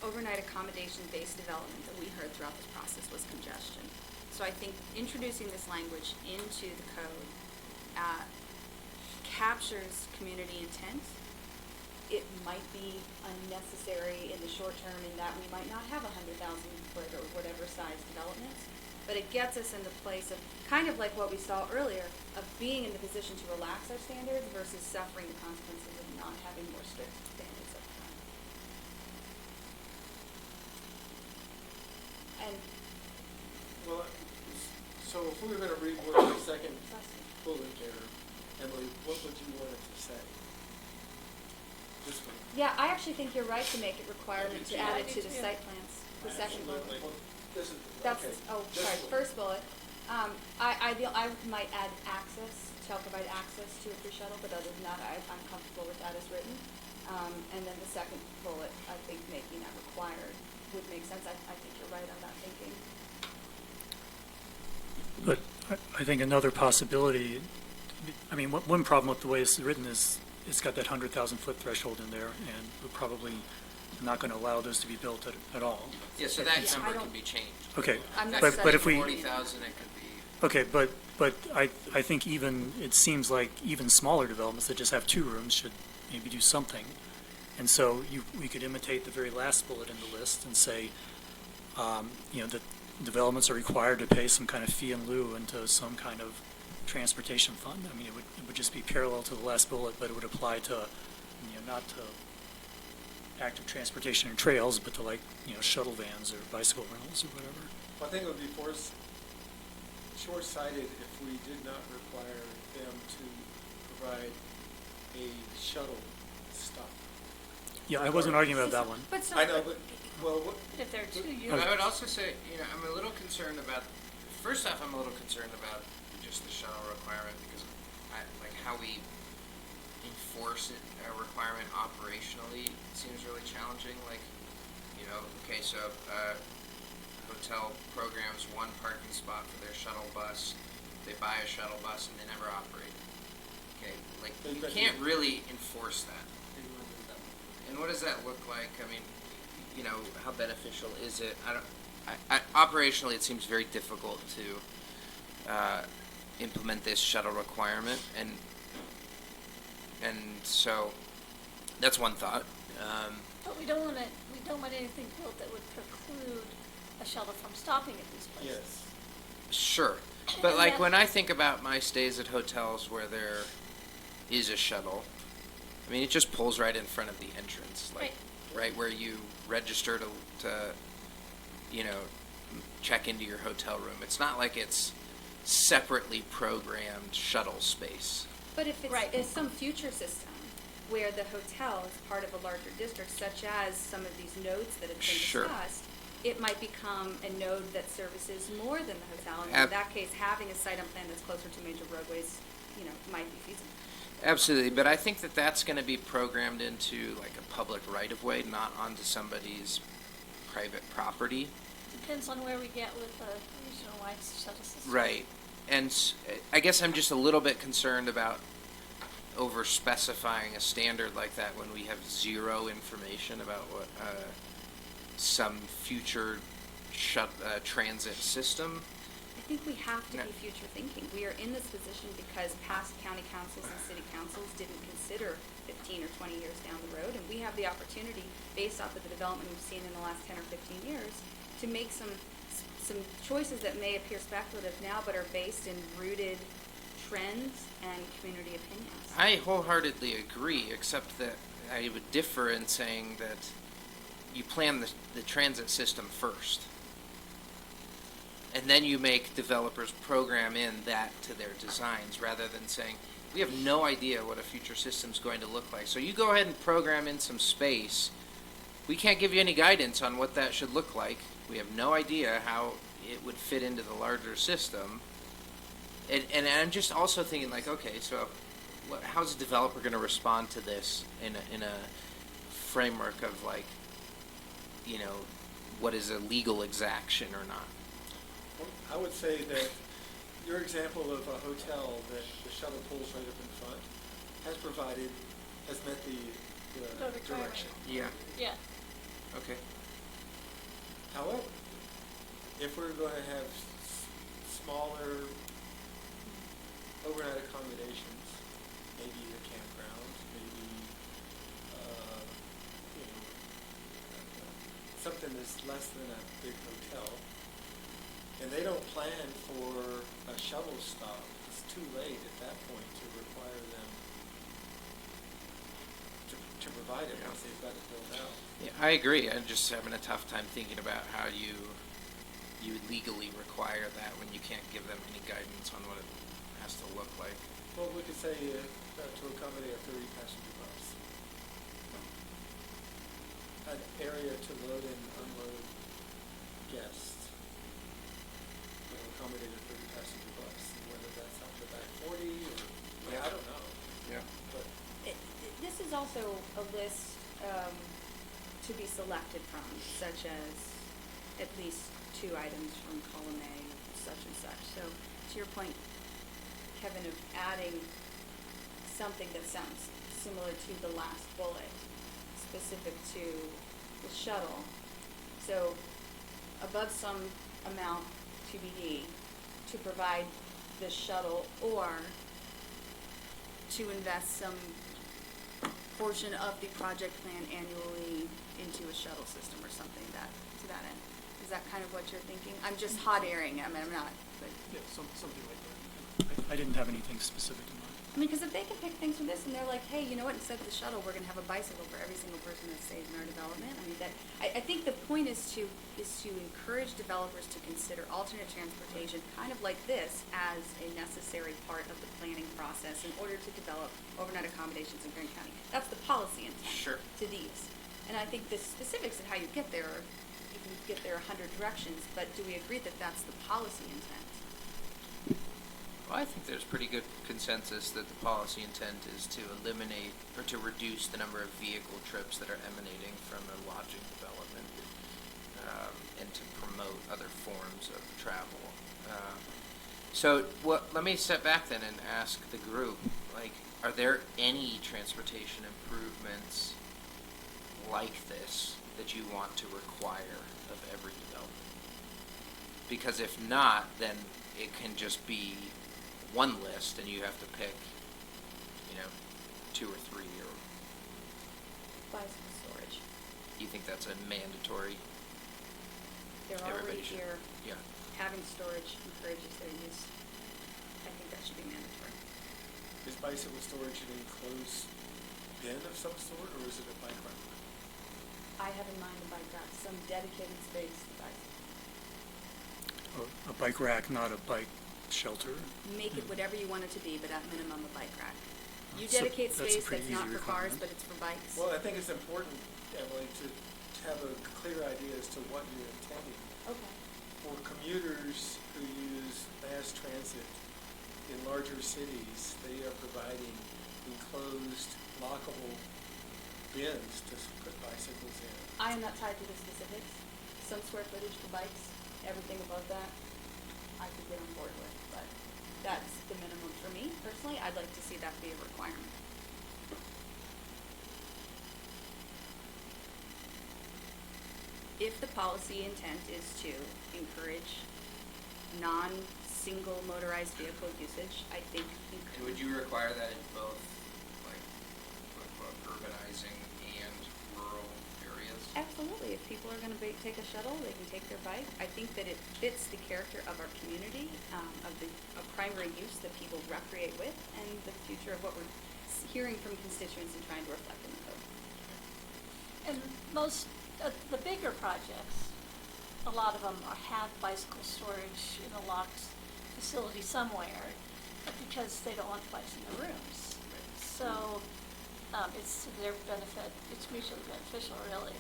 C: overnight accommodation-based development that we heard throughout this process was congestion. So I think introducing this language into the code captures community intent. It might be unnecessary in the short term in that we might not have 100,000 foot or whatever size developments, but it gets us in the place of, kind of like what we saw earlier, of being in the position to relax our standards versus suffering the consequences of not having more strict standards up front. And,
E: Well, so if we were gonna reword the second bullet there, Emily, what would you want it to say? This one.
C: yeah, I actually think you're right to make it requirement to add
K: I
C: it
K: do
C: to the
K: too.
C: site plans, the second bullet.
E: Well, this is,
C: That's,
E: okay.
C: oh,
E: This
C: sorry,
E: one.
C: first bullet. I might add access, shall provide access to a free shuttle, but other than that, I'm comfortable with that as written. And then the second bullet, I think making that required would make sense. I think you're right on that thinking.
F: But I think another possibility, I mean, one problem with the way it's written is it's got that 100,000 foot threshold in there, and we're probably not going to allow those to be built at all.
I: Yeah, so that
C: Yeah, I
I: number
C: don't-
I: can be changed.
F: Okay,
C: I'm not
F: but if we,
I: 40,000, it could be.
F: okay, but I think even, it seems like even smaller developments that just have 2 rooms should maybe do something. And so we could imitate the very last bullet in the list and say, that developments are required to pay some kind of fee in lieu into some kind of transportation fund. I mean, it would just be parallel to the last bullet, but it would apply to, not to active transportation and trails, but to shuttle vans or bicycle rentals or whatever.
E: I think it would be short-sighted if we did not require them to provide a shuttle stop.
F: Yeah, I wasn't arguing about that one.
C: But so.
E: I know, but, well, what,
K: But if there are 2
I: But
K: units.
I: I would also say, I'm a little concerned about, first off, I'm a little concerned about just the shuttle requirement because how we enforce it, a requirement operationally seems really challenging. Okay, so hotel programs 1 parking spot for their shuttle bus. They buy a shuttle bus and they never operate it. Okay, you can't really enforce that. And what does that look like? I mean, how beneficial is it? Operationally, it seems very difficult to implement this shuttle requirement, and so that's one thought.
K: But we don't want anything built that would preclude a shuttle from stopping at these places.
E: yes.
I: Sure, but
K: And that-
I: when I think about my stays at hotels where there is a shuttle, I mean, it just pulls right in front of the entrance, right where you register to check into your hotel room. It's not like it's separately programmed shuttle space.
C: But if
K: Right.
C: it's some future system where the hotel is part of a larger district, such as some of these nodes that have been
I: Sure.
C: discussed, it might become a node that services more than the hotel. And in
I: Ab-
C: that case, having a site on plan that's closer to major roadways, might be feasible.
I: Absolutely, but I think that that's going to be programmed into a public right-of-way, not onto somebody's private property.
K: Depends on where we get with the regional wide shuttle system.
I: Right, and I guess I'm just a little bit concerned about over-specifying a standard like that when we have zero information about what some future transit system.
C: I think we have to
I: No.
C: be future thinking. We are in this position because past county councils and city councils didn't consider 15 or 20 years down the road, and we have the opportunity, based off of the development we've seen in the last 10 or 15 years, to make some choices that may appear speculative now, but are based in rooted trends and community opinions.
I: I wholeheartedly agree, except that I would differ in saying that you plan the transit system first. And then you make developers program in that to their designs rather than saying, we have no idea what a future system's going to look like. So you go ahead and program in some space. We can't give you any guidance on what that should look like. We have no idea how it would fit into the larger system. And I'm just also thinking okay, so how's a developer going to respond to this in a framework of what is a legal exaction or not?
E: I would say that your example of a hotel that the shuttle pulls right up in front has met the
K: The requirement.
E: direction.
I: Yeah.
K: Yeah.
I: Okay.
E: However, if we're going to have smaller overnight accommodations, maybe a campground, maybe, something that's less than a big hotel, and they don't plan for a shuttle stop, it's too late at that point to require them to provide it once they've got it built out.
I: Yeah, I agree. I'm just having a tough time thinking about how you legally require that when you can't give them any guidance on what it has to look like.
E: Well, we could say to accommodate a 30-passenger bus. An area to load and unload guests. Accommodate a 30-passenger bus, whether that's out the back 40 or, I don't know.
I: Yeah.
E: But
C: This is also a list to be selected from, such as at least 2 items from column A, such and such. So to your point, Kevin, of adding something that sounds similar to the last bullet, specific to the shuttle. So above some amount TBD to provide the shuttle, or to invest some portion of the project plan annually into a shuttle system or something to that end. Is that kind of what you're thinking? I'm just hot airing, I mean, I'm not, but.
F: Yeah, something like that. I didn't have anything specific in mind.
C: I mean, because if they can pick things from this and they're like, hey, you know what, instead of the shuttle, we're gonna have a bicycle for every single person that stays in our development. I mean, I think the point is to encourage developers to consider alternate transportation, kind of like this, as a necessary part of the planning process in order to develop overnight accommodations in Grant County. That's the policy intent.
I: Sure.
C: To these. And I think the specifics of how you get there, you can get there 100 directions, but do we agree that that's the policy intent?
I: Well, I think there's pretty good consensus that the policy intent is to eliminate or to reduce the number of vehicle trips that are emanating from a lodging development, and to promote other forms of travel. Let me step back then and ask the group, like, are there any transportation improvements like this that you want to require of every development? Because if not, then it can just be one list and you have to pick, 2 or 3 or.
C: Bicycle storage.
I: You think that's a mandatory?
C: They're
I: Everybody
C: already
I: should-
C: here.
I: Yeah.
C: Having storage encourages their use. I think that should be mandatory.
E: is bicycle storage an enclosed bin of some sort, or is it a bike rack?
C: I have in mind a bike rack, some dedicated space for bicycles.
F: A bike rack, not a bike shelter.
C: Make it whatever you want it to be, but at minimum a bike rack. You
F: So
C: dedicate
F: that's a
C: space
F: pretty
C: that's not
F: easy
C: for cars,
F: requirement.
C: but it's for bikes.
E: Well, I think it's important, Emily, to have a clear idea as to what you're intending.
C: Okay.
E: For commuters who use mass transit in larger cities, they are providing enclosed, lockable bins to put bicycles in.
C: I am not tied to the specifics. Some square footage for bikes, everything above that, I could get on board with, but that's the minimum for me personally. I'd like to see that be a requirement. If the policy intent is to encourage non-single motorized vehicle usage, I think
I: And would you require that in both, like, urbanizing and rural areas?
C: Absolutely. If people are going to take a shuttle, they can take their bike. I think that it fits the character of our community, of the primary use that people recreate with, and the future of what we're hearing from constituents and trying to reflect in the code.
K: And most, the bigger projects, a lot of them have bicycle storage in a locked facility somewhere, because they don't want the bikes in the rooms. So, it's to their benefit, it's mutually beneficial, really.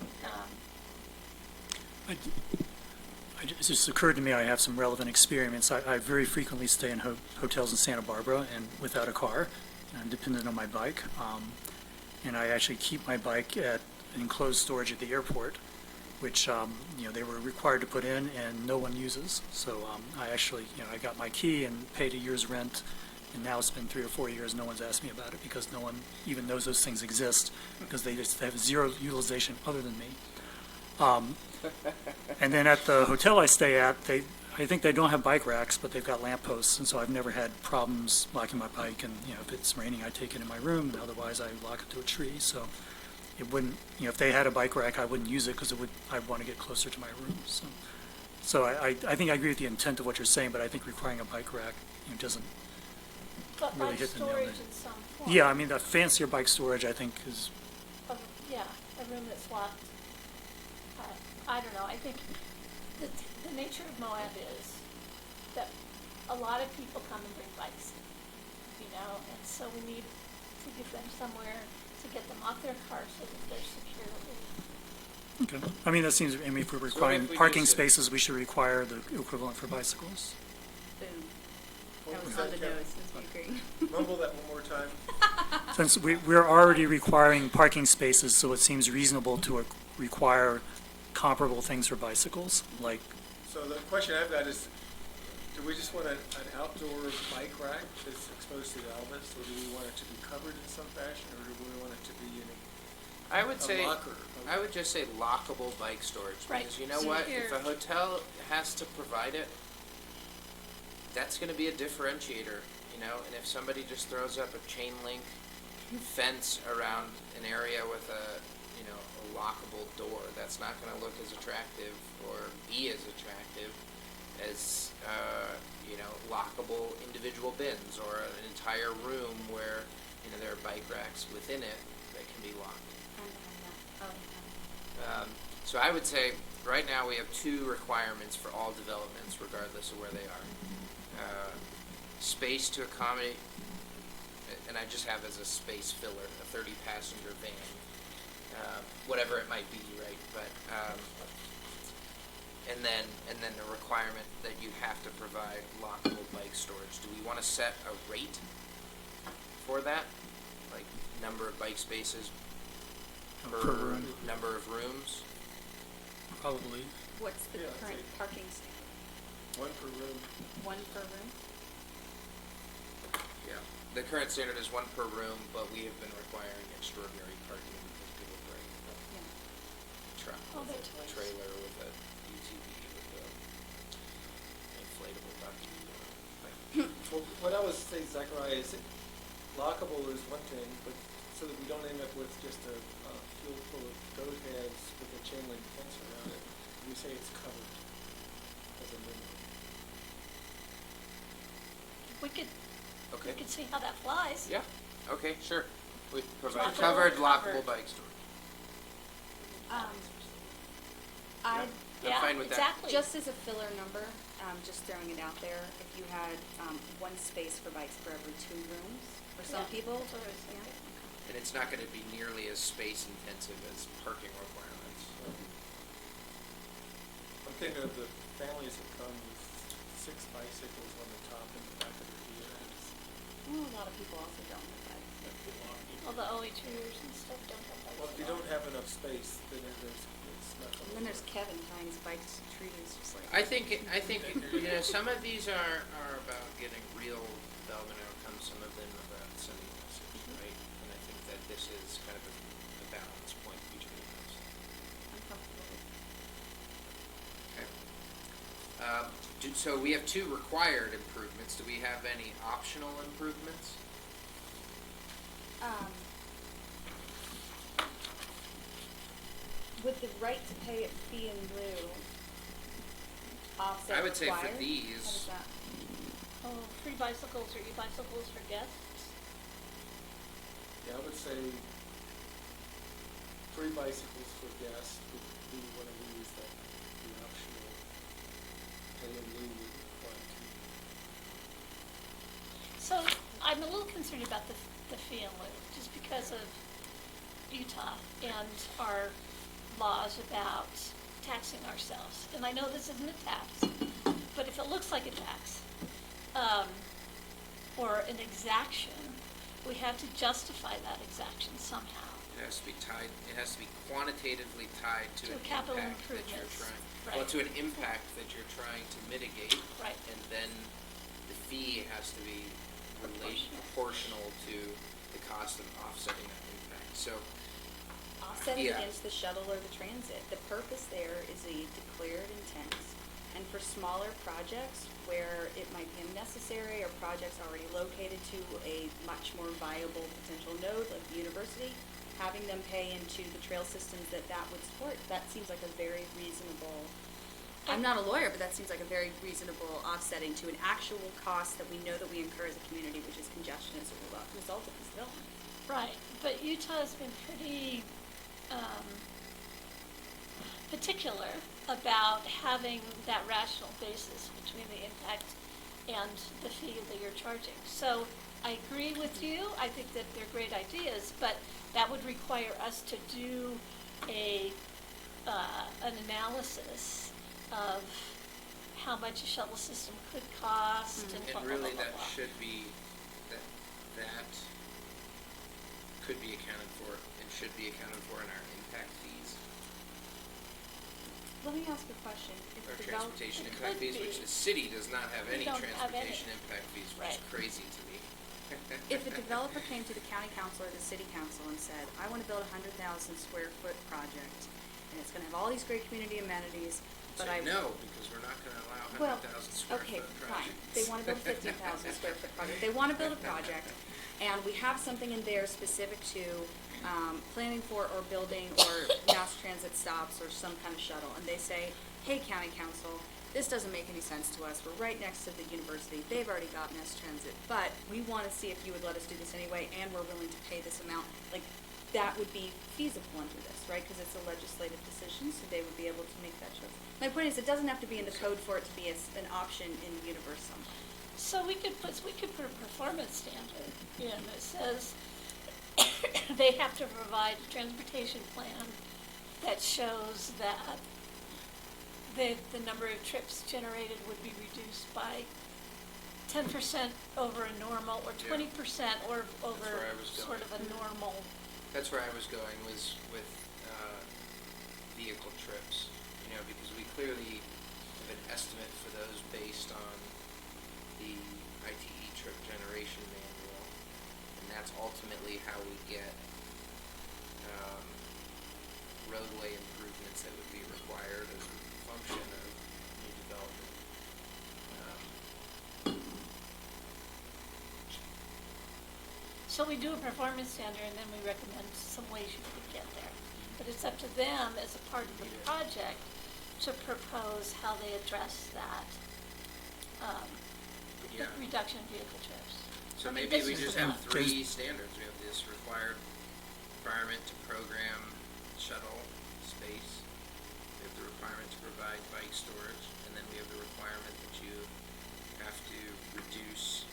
F: It just occurred to me I have some relevant experience. I very frequently stay in hotels in Santa Barbara and without a car. I'm dependent on my bike. And I actually keep my bike at enclosed storage at the airport, which, they were required to put in and no one uses. So I actually, I got my key and paid a year's rent, and now it's been 3 or 4 years, no one's asked me about it because no one even knows those things exist because they just have zero utilization other than me. And then at the hotel I stay at, I think they don't have bike racks, but they've got lamp posts, and so I've never had problems locking my bike. And if it's raining, I take it in my room, and otherwise I lock it to a tree. So it wouldn't, if they had a bike rack, I wouldn't use it because I'd want to get closer to my room. So So I think I agree with the intent of what you're saying, but I think requiring a bike rack, doesn't,
K: But
F: really
K: like
F: hit the nail
K: storage
F: there.
K: in some form.
F: yeah, I mean, the fancier bike storage, I think, is,
K: Yeah, a room that's locked. I don't know, I think the nature of Moab is that a lot of people come and bring bikes, and so we need to give them somewhere to get them off their car so that they're securely.
F: okay. I mean, that seems, I mean, if we're requiring
I: if we
F: parking
I: just-
F: spaces, we should require the equivalent for bicycles.
C: Boom.
B: What
C: That was
B: was
C: on the
B: that, Kevin?
C: nose, as we agree.
B: Mumble that one more time.
F: Since we're already requiring parking spaces, so it seems reasonable to require comparable things for bicycles, like,
B: So the question I've got is, do we just want an outdoor bike rack that's exposed to the elements, or do we want it to be covered in some fashion, or do we want it to be in
I: I would
B: a
I: say,
B: locker?
I: I would just say lockable bike storage,
K: Right.
I: because you know
K: So
I: what, if
K: here-
I: a hotel has to provide it, that's gonna be a differentiator, and if somebody just throws up a chain link fence around an area with a lockable door, that's not gonna look as attractive or be as attractive as, lockable individual bins, or an entire room where, there are bike racks within it that can be locked. So I would say, right now, we have 2 requirements for all developments, regardless of where they are. Space to accommodate, and I just have as a space filler, a 30-passenger van, whatever it might be, right? But, and then the requirement that you have to provide lockable bike storage. Do we want to set a rate for that? Like, number of bike spaces
F: per room,
I: number of rooms?
F: probably.
C: What's the
B: Yeah, I'd
C: current
B: say-
C: parking standard?
B: one per room?
C: One per room?
I: Yeah. The current standard is 1 per room, but we have been requiring extraordinary parking because people bring a truck
K: Oh,
I: with
K: they're
I: a
K: toys.
I: trailer with a UTV with a inflatable ducky.
E: Well, what I was saying, Zachariah, is that lockable is one thing, but so that we don't end up with just a field full of goat heads with a chain link fence around it, we say it's covered as a minimum.
K: We could
I: Okay.
K: see how that flies.
I: Yeah. Okay, sure. We provide
K: Lockable,
I: covered
K: covered.
I: lockable bike storage.
C: I,
K: Yeah,
I: fine with that.
K: exactly.
C: just as a filler number, just throwing it out there, if you had, one space for bikes for every 2 rooms, for some
K: Yeah,
C: people.
K: that's what I was
C: Yeah.
K: thinking.
I: And it's not going to be nearly as space intensive as parking requirements.
E: I'm thinking of the families that come with 6 bicycles on the top and the back of their vehicles.
C: Well, a lot of people also don't have bikes.
K: All the OH-ers and stuff don't have bikes.
E: Well, if you don't have enough space, then there's, it's not.
C: And then there's Kevin tying his bikes to trees, just like.
I: I think some of these are about getting real development outcomes, some of them about sending a message, right? And I think that this is kind of a balance point between those.
C: I'm comfortable with.
I: Okay. So we have 2 required improvements. Do we have any optional improvements?
C: With the right to pay a fee in lieu, offset required?
I: I would say for
C: How
I: these,
C: does that?
K: Oh, free bicycles or e-bicycles for guests?
E: Yeah, I would say 3 bicycles for guests would be one of these that the optional pay in lieu would apply to.
K: So I'm a little concerned about the fee in lieu, just because of Utah and our laws about taxing ourselves. And I know this isn't a tax, but if it looks like a tax, or an exaction, we have to justify that exaction somehow.
I: it has to be tied, it has to be quantitatively tied to
K: To
I: an
K: capital
I: impact that you're
K: improvements,
I: trying, well,
K: right.
I: to an impact that you're trying to mitigate.
K: Right.
I: And then the fee has to be
K: Proportional.
I: proportional to the cost of offsetting that impact. So,
C: Offset it
I: Yeah.
C: against the shuttle or the transit. The purpose there is a declared intent. And for smaller projects where it might be unnecessary or projects already located to a much more viable potential node like the university, having them pay into the trail systems that would support, that seems like a very reasonable I'm not a lawyer, but that seems like a very reasonable offsetting to an actual cost that we know that we incur as a community, which is congestion as a result of this development.
K: Right, but Utah has been pretty particular about having that rational basis between the impact and the fee that you're charging. So I agree with you. I think that they're great ideas, but that would require us to do an analysis of how much a shuttle system could cost and blah,
I: And
K: blah, blah,
I: really,
K: blah,
I: that
K: blah.
I: should be, that could be accounted for, and should be accounted for in our impact fees,
C: Let me ask a question. If
I: or
C: develop-
I: transportation
K: It
I: impact
K: could
I: fees, which
K: be.
I: the city does not have
K: We
I: any
K: don't have any.
I: transportation impact fees, which is
K: Right.
I: crazy to me.
C: If a developer came to the county council or the city council and said, I want to build a 100,000 square foot project, and it's going to have all these great community amenities, but
I: Say
C: I.
I: no, because we're not gonna allow
C: Well,
I: 100,000 square
C: okay,
I: foot
C: fine.
I: projects.
C: They want to build a 15,000 square foot project. They want to build a project, and we have something in there specific to planning for or building or mass transit stops or some kind of shuttle. And they say, hey, county council, this doesn't make any sense to us. We're right next to the university. They've already got mass transit, but we want to see if you would let us do this anyway, and we're willing to pay this amount. Like, that would be feasible under this, right? Because it's a legislative decision, so they would be able to make that choice. My point is, it doesn't have to be in the code for it to be an option in the universe somewhere.
K: So we could put a performance standard in that says they have to provide a transportation plan that shows that the number of trips generated would be reduced by 10% over a normal, or 20% or over
I: where I was
K: sort
I: going.
K: of a normal.
I: That's where I was going, was with vehicle trips, because we clearly have an estimate for those based on the ITE trip generation manual, and that's ultimately how we get roadway improvements that would be required as a function of new development.
K: So we do a performance standard and then we recommend some ways you could get there. But it's up to them as a part of the project to propose how they address that
I: Yeah.
K: reduction in vehicle trips.
I: So
K: I mean,
I: maybe
K: this
I: we
K: is
I: just
K: enough.
I: have three standards. We have this requirement to program shuttle space. We have the requirement to provide bike storage, and then we have the requirement that you have to reduce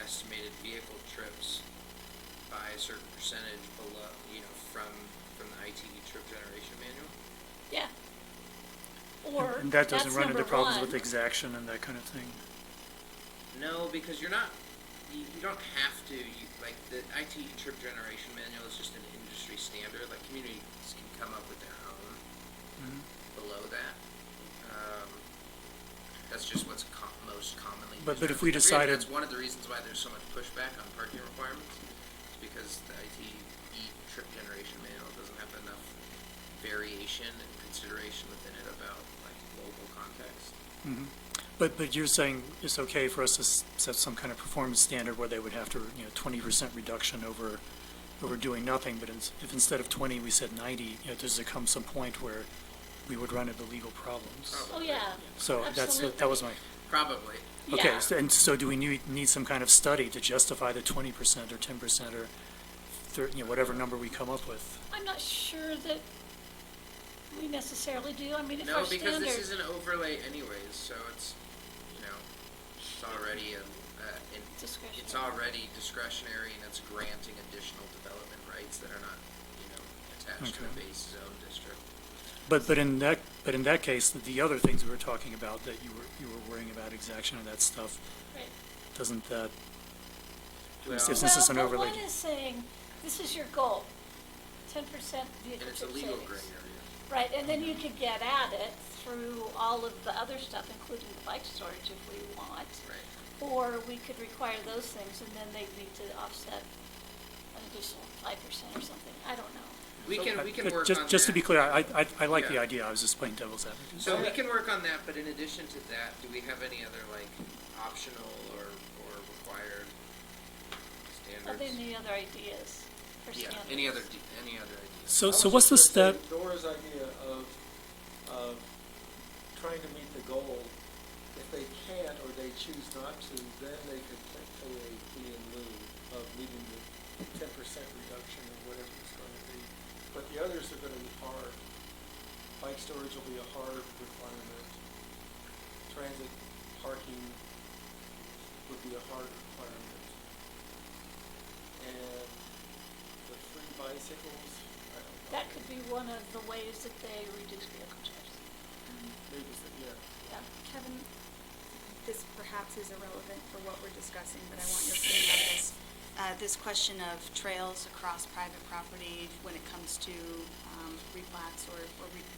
I: estimated vehicle trips by a certain percentage below, from the ITE trip generation manual.
K: Yeah. Or
F: And that doesn't
K: that's
F: run into
K: number
F: problems
K: one.
F: with exaction and that kind of thing.
I: No, because you don't have to, like, the ITE trip generation manual is just an industry standard, like, communities can come up with their own
F: Mhm.
I: below that. That's just what's most commonly used.
F: But if
I: And
F: we
I: really,
F: decided-
I: that's one of the reasons why there's so much pushback on parking requirements, is because the ITE trip generation manual doesn't have enough variation and consideration within it about, like, local context.
F: Mhm. But you're saying it's okay for us to set some kind of performance standard where they would have to, 20% reduction over doing nothing, but if instead of 20, we said 90, does there come some point where we would run into legal problems?
K: Oh, yeah.
F: So that was my,
I: Probably.
F: okay,
K: Yeah.
F: and so do we need some kind of study to justify the 20% or 10% or whatever number we come up with?
K: I'm not sure that we necessarily do. I mean, if
I: No,
K: our
I: because
K: standard.
I: this is an overlay anyways, so it's, it's already
K: Discretionary.
I: it's already discretionary, and it's granting additional development rights that are not, attached to the
F: Okay.
I: base zone district.
F: But in that case, the other things we were talking about, that you were worrying about exaction and that stuff,
K: Right.
F: doesn't that,
I: Well,
F: if this is an
K: Well,
F: overlay?
K: but one is saying, this is your goal, 10% vehicle
I: And it's a
K: trip
I: legal
K: savings.
I: gray area.
K: Right, and then you could get at it through all of the other stuff, including the bike storage if we want.
I: Right.
K: Or we could require those things and then they need to offset an additional 5% or something, I don't know.
I: We can work on
F: Just to
I: that.
F: be clear, I like the
I: Yeah.
F: idea, I was just playing devil's advocate.
I: So we can work on that, but in addition to that, do we have any other, like, optional or required standards?
K: Are there any other ideas for
I: Yeah,
K: standards?
I: any other ideas?
F: So
B: I was
F: what's the
B: just gonna
F: step?
B: say Dora's idea of trying to meet the goal. If they can't or they choose not to, then they could pay a fee in lieu of meeting the 10% reduction or whatever it's going to be. But the others are going to be hard. Bike storage will be a hard requirement. Transit parking would be a hard requirement. And the free bicycles, I don't know.
K: That could be one of the ways that they reduce vehicle charges.
B: Maybe, yeah.
K: Yeah.
H: Kevin, this perhaps is irrelevant for what we're discussing, but I want your opinion on this. This question of trails across private property when it comes to replats or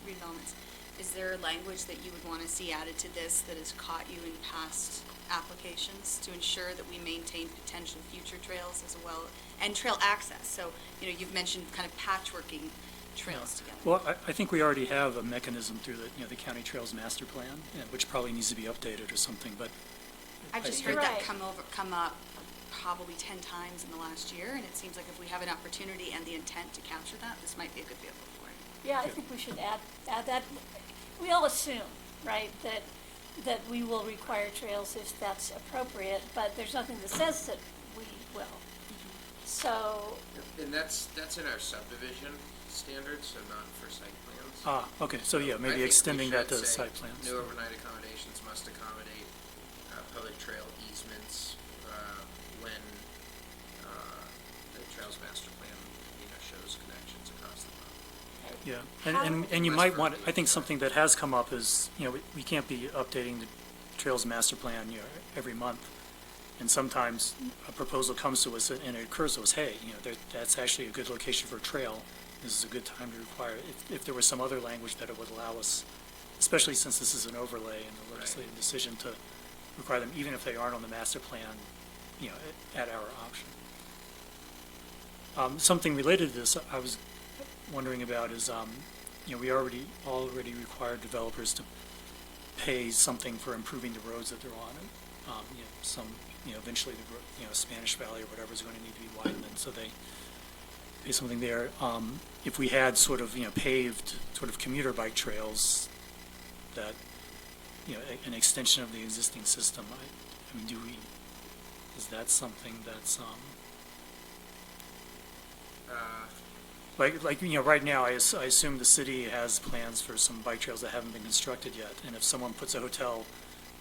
H: redevelopments. Is there language that you would want to see added to this that has caught you in past applications to ensure that we maintain potential future trails as well, and trail access? So, you know, you've mentioned kind of patchworking trails together.
F: Well, I think we already have a mechanism through the, the County Trails Master Plan, which probably needs to be updated or something, but.
H: I've just
F: I-
H: heard that
K: Right.
H: come up probably 10 times in the last year, and it seems like if we have an opportunity and the intent to capture that, this might be a good vehicle for it.
K: Yeah, I think we should add that. We all assume, right, that we will require trails if that's appropriate, but there's nothing that says that we will. So,
I: And that's in our subdivision standards, so not for site plans.
F: Okay, so yeah,
I: I
F: maybe
I: think we
F: extending that to
I: should say
F: site plans.
I: No overnight accommodations must accommodate public trail easements when the Trails Master Plan, shows connections across the property.
F: Yeah, and you
I: Less
F: might want,
I: friendly.
F: I think something that has come up is, we can't be updating the Trails Master Plan, every month. And sometimes a proposal comes to us and it occurs to us, hey, that's actually a good location for a trail. This is a good time to require it. If there was some other language that it would allow us, especially since this is an overlay and the legislative decision to require them, even if they aren't on the master plan, at our option. Something related to this, I was wondering about is, we already require developers to pay something for improving the roads that they're on. Eventually the, Spanish Valley or whatever is going to need to be widened, and so they pay something there. If we had sort of, paved sort of commuter bike trails that, an extension of the existing system, I mean, is that something that's, right now, I assume the city has plans for some bike trails that haven't been constructed yet, and if someone puts a hotel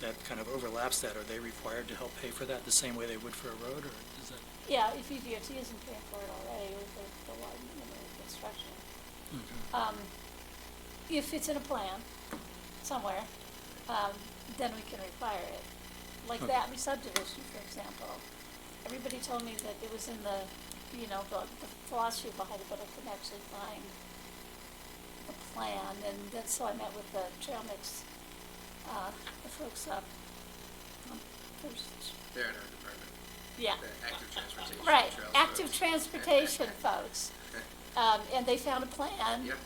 F: that kind of overlaps that, are they required to help pay for that the same way they would for a road, or is that?
K: yeah, if EDOT isn't paying for it already with the widening and the construction. If it's in a plan somewhere, then we can require it. Like
F: Okay.
K: that subdivision, for example. Everybody told me that it was in the philosophy behind it, but I couldn't actually find the plan. And then, so I met with the trail mix, the folks up on First.
I: They're in our department,
K: Yeah.
I: the active transportation.
K: Right,
I: trails
K: active
I: folks.
K: transportation folks. And they found a plan
I: Yep.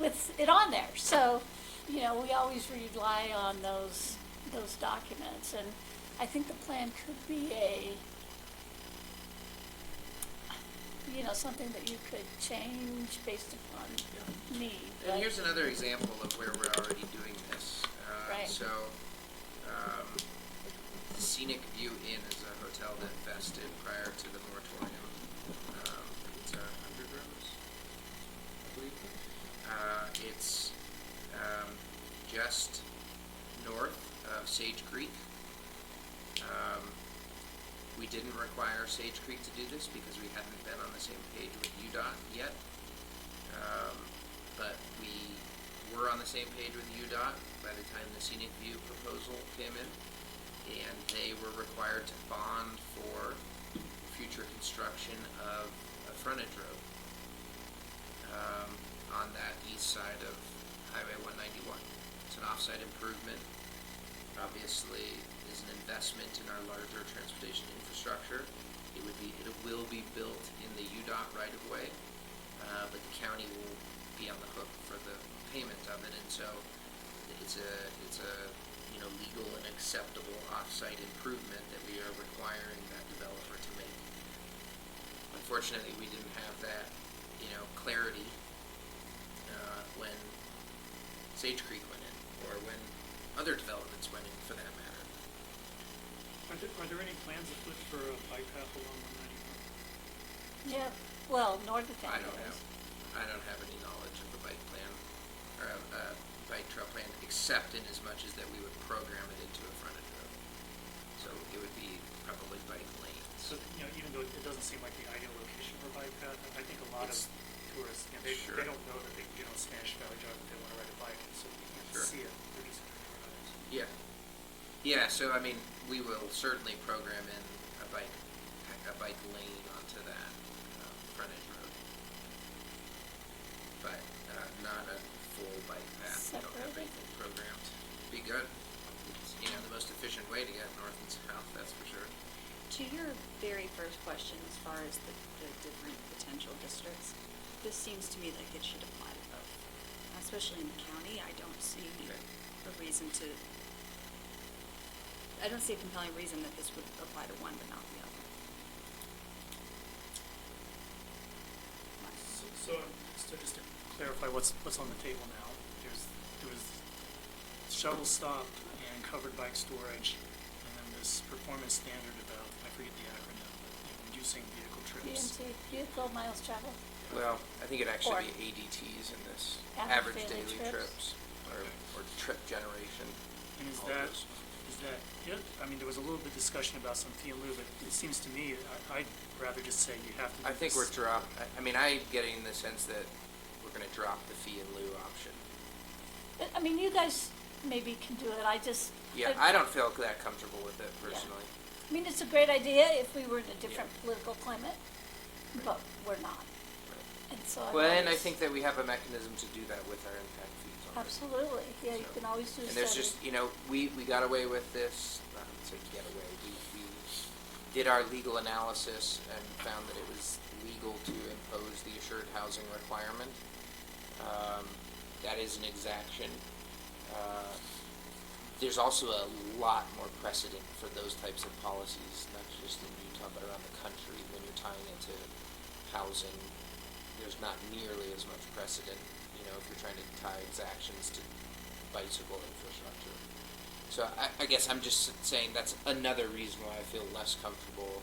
K: with it on there. So, we always rely on those documents. And I think the plan could be something that you could change based upon need.
I: And
K: but-
I: here's another example of where we're already doing this.
K: Right.
I: So, Scenic View Inn is a hotel that vested prior to the moratorium. It's 100 rooms, I believe. It's just north of Sage Creek. We didn't require Sage Creek to do this because we hadn't been on the same page with UDOT yet. But we were on the same page with UDOT by the time the Scenic View proposal came in. And they were required to bond for future construction of a frontage road on that east side of Highway 191. It's an off-site improvement. Obviously, is an investment in our larger transportation infrastructure. It will be built in the UDOT right-of-way, but the county will be on the hook for the payment of it, and so it's a legal and acceptable off-site improvement that we are requiring that developer to make. Unfortunately, we didn't have that, clarity when Sage Creek went in. or when other developments went in, for that matter.
F: Are there any plans afoot for a bike path along 191?
K: Yeah, well, north of town
I: I don't
K: there
I: have,
K: is.
I: I don't have any knowledge of a bike plan, or a bike trail plan, except in as much as that we would program it into a frontage road. So it would be probably bike lanes.
F: So, you know, even though it doesn't seem like the ideal location for a bike path, I think a lot of
I: It's-
F: tourists, you know,
I: Sure.
F: they don't know that they can get on Spanish Valley Drive if they want to ride a bike, and so you can't
I: Sure.
F: see it for these kind of neighborhoods.
I: Yeah. Yeah, so I mean, we will certainly program in a bike lane onto that frontage road. But not a full bike path. We don't have
K: Separated?
I: anything programmed. Be good. It's, you know, the most efficient way to get north and south, that's for sure.
C: To your very first question, as far as the different potential districts, this seems to me like it should apply to both. Especially in the county, I don't see a reason to, I don't see a compelling reason that this would apply to one but not the other.
F: So just to clarify what's on the table now, there was shuttle stop and covered bike storage, and then this performance standard about, I forget the acronym, but you know, reducing vehicle trips.
K: VMT, vehicle miles traveled.
I: Well, I think it'd actually
K: Or-
I: be ADTs in this,
K: Average
I: average
K: daily
I: daily
K: trips.
I: trips, or trip generation.
F: And is
I: all
F: that
I: those.
F: it? I mean, there was a little bit of discussion about some fee and lieu, but it seems to me, I'd rather just say you have to do
I: I think
F: this.
I: we're I'm getting the sense that we're gonna drop the fee and lieu option.
K: I mean, you guys maybe can do it, I just.
I: Yeah, I don't feel that comfortable with it personally.
K: I mean, it's a great idea if we were in a different political climate, but we're not. And so I've
I: Well, and I
K: always-
I: think that we have a mechanism to do that with our impact fees already.
K: Absolutely, yeah, you
I: So-
K: can always do a
I: And there's
K: study.
I: just, you know, we got away with this, I don't say get away, we did our legal analysis and found that it was legal to impose the assured housing requirement. That is an exaction. There's also a lot more precedent for those types of policies, not just in Utah, but around the country. When you're tying it to housing, there's not nearly as much precedent, you know, if you're trying to tie exactions to bicycle infrastructure. So I guess I'm just saying that's another reason why I feel less comfortable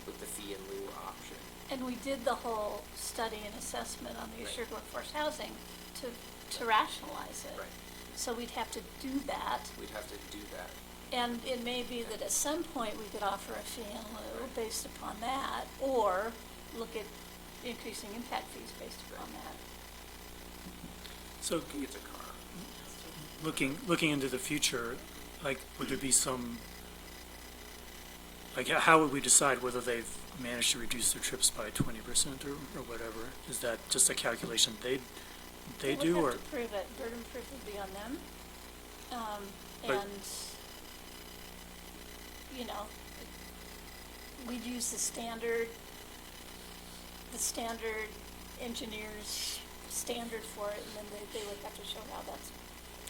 I: with the fee and lieu option.
K: And we did the whole study and assessment on the
I: Right.
K: assured workforce housing to rationalize it.
I: Right.
K: So we'd have to do that,
I: We'd have to do that.
K: and it may be that at some point we could offer a fee in lieu based upon that, or look at increasing impact fees based upon that.
F: So
I: It's a car.
F: looking into the future, like, would there be some, like, how would we decide whether they've managed to reduce their trips by 20% or whatever? Is that just a calculation they do,
K: would
F: or?
K: have to prove it, burden proof would be on them.
F: But-
K: And, you know, we'd use the standard engineer's standard for it, and then they would have to show how that's,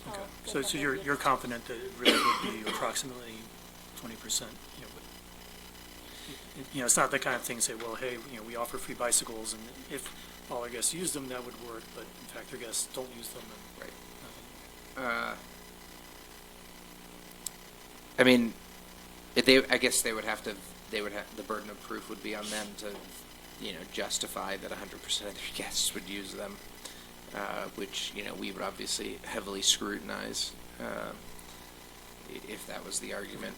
K: how.
F: Okay.
K: good
F: So
K: that
F: you're
K: is.
F: confident that it really would be approximately 20%, you know, but, you know, it's not the kind of thing, say, well, hey, you know, we offer free bicycles, and if all our guests use them, that would work, but in fact, their guests don't use them, and
I: Right.
F: nothing.
I: I mean, I guess the burden of proof would be on them to, you know, justify that 100% of their guests would use them, which, you know, we would obviously heavily scrutinize, if that was the argument.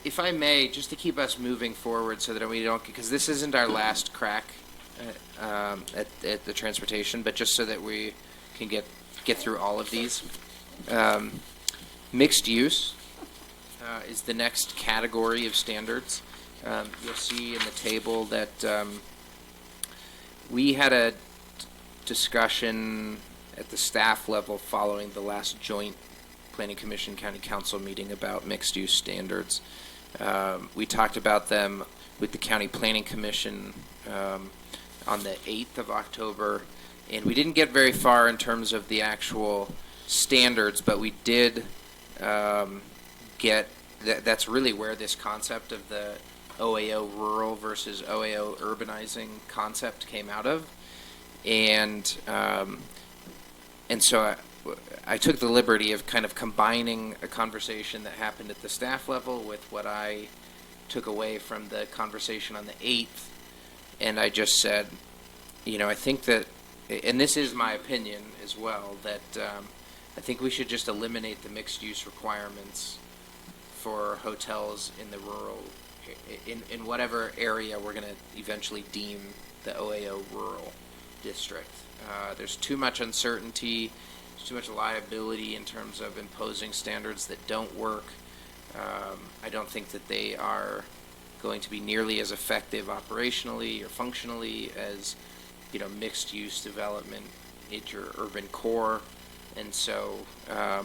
I: If I may, just to keep us moving forward so that we don't, because this isn't our last crack at the transportation, but just so that we can get through all of these. Mixed use is the next category of standards. You'll see in the table that we had a discussion at the staff level following the last joint Planning Commission County Council meeting about mixed use standards. We talked about them with the County Planning Commission on the 8th of October, and we didn't get very far in terms of the actual standards, but we did that's really where this concept of the OAO rural versus OAO urbanizing concept came out of, and so I took the liberty of kind of combining a conversation that happened at the staff level with what I took away from the conversation on the 8th, and I just said, I think that, and this is my opinion as well, that I think we should just eliminate the mixed-use requirements for hotels in the rural, in whatever area we're going to eventually deem the OAO rural district. There's too much uncertainty, there's too much liability in terms of imposing standards that don't work. I don't think that they are going to be nearly as effective operationally or functionally as, mixed-use development at your urban core. And so, I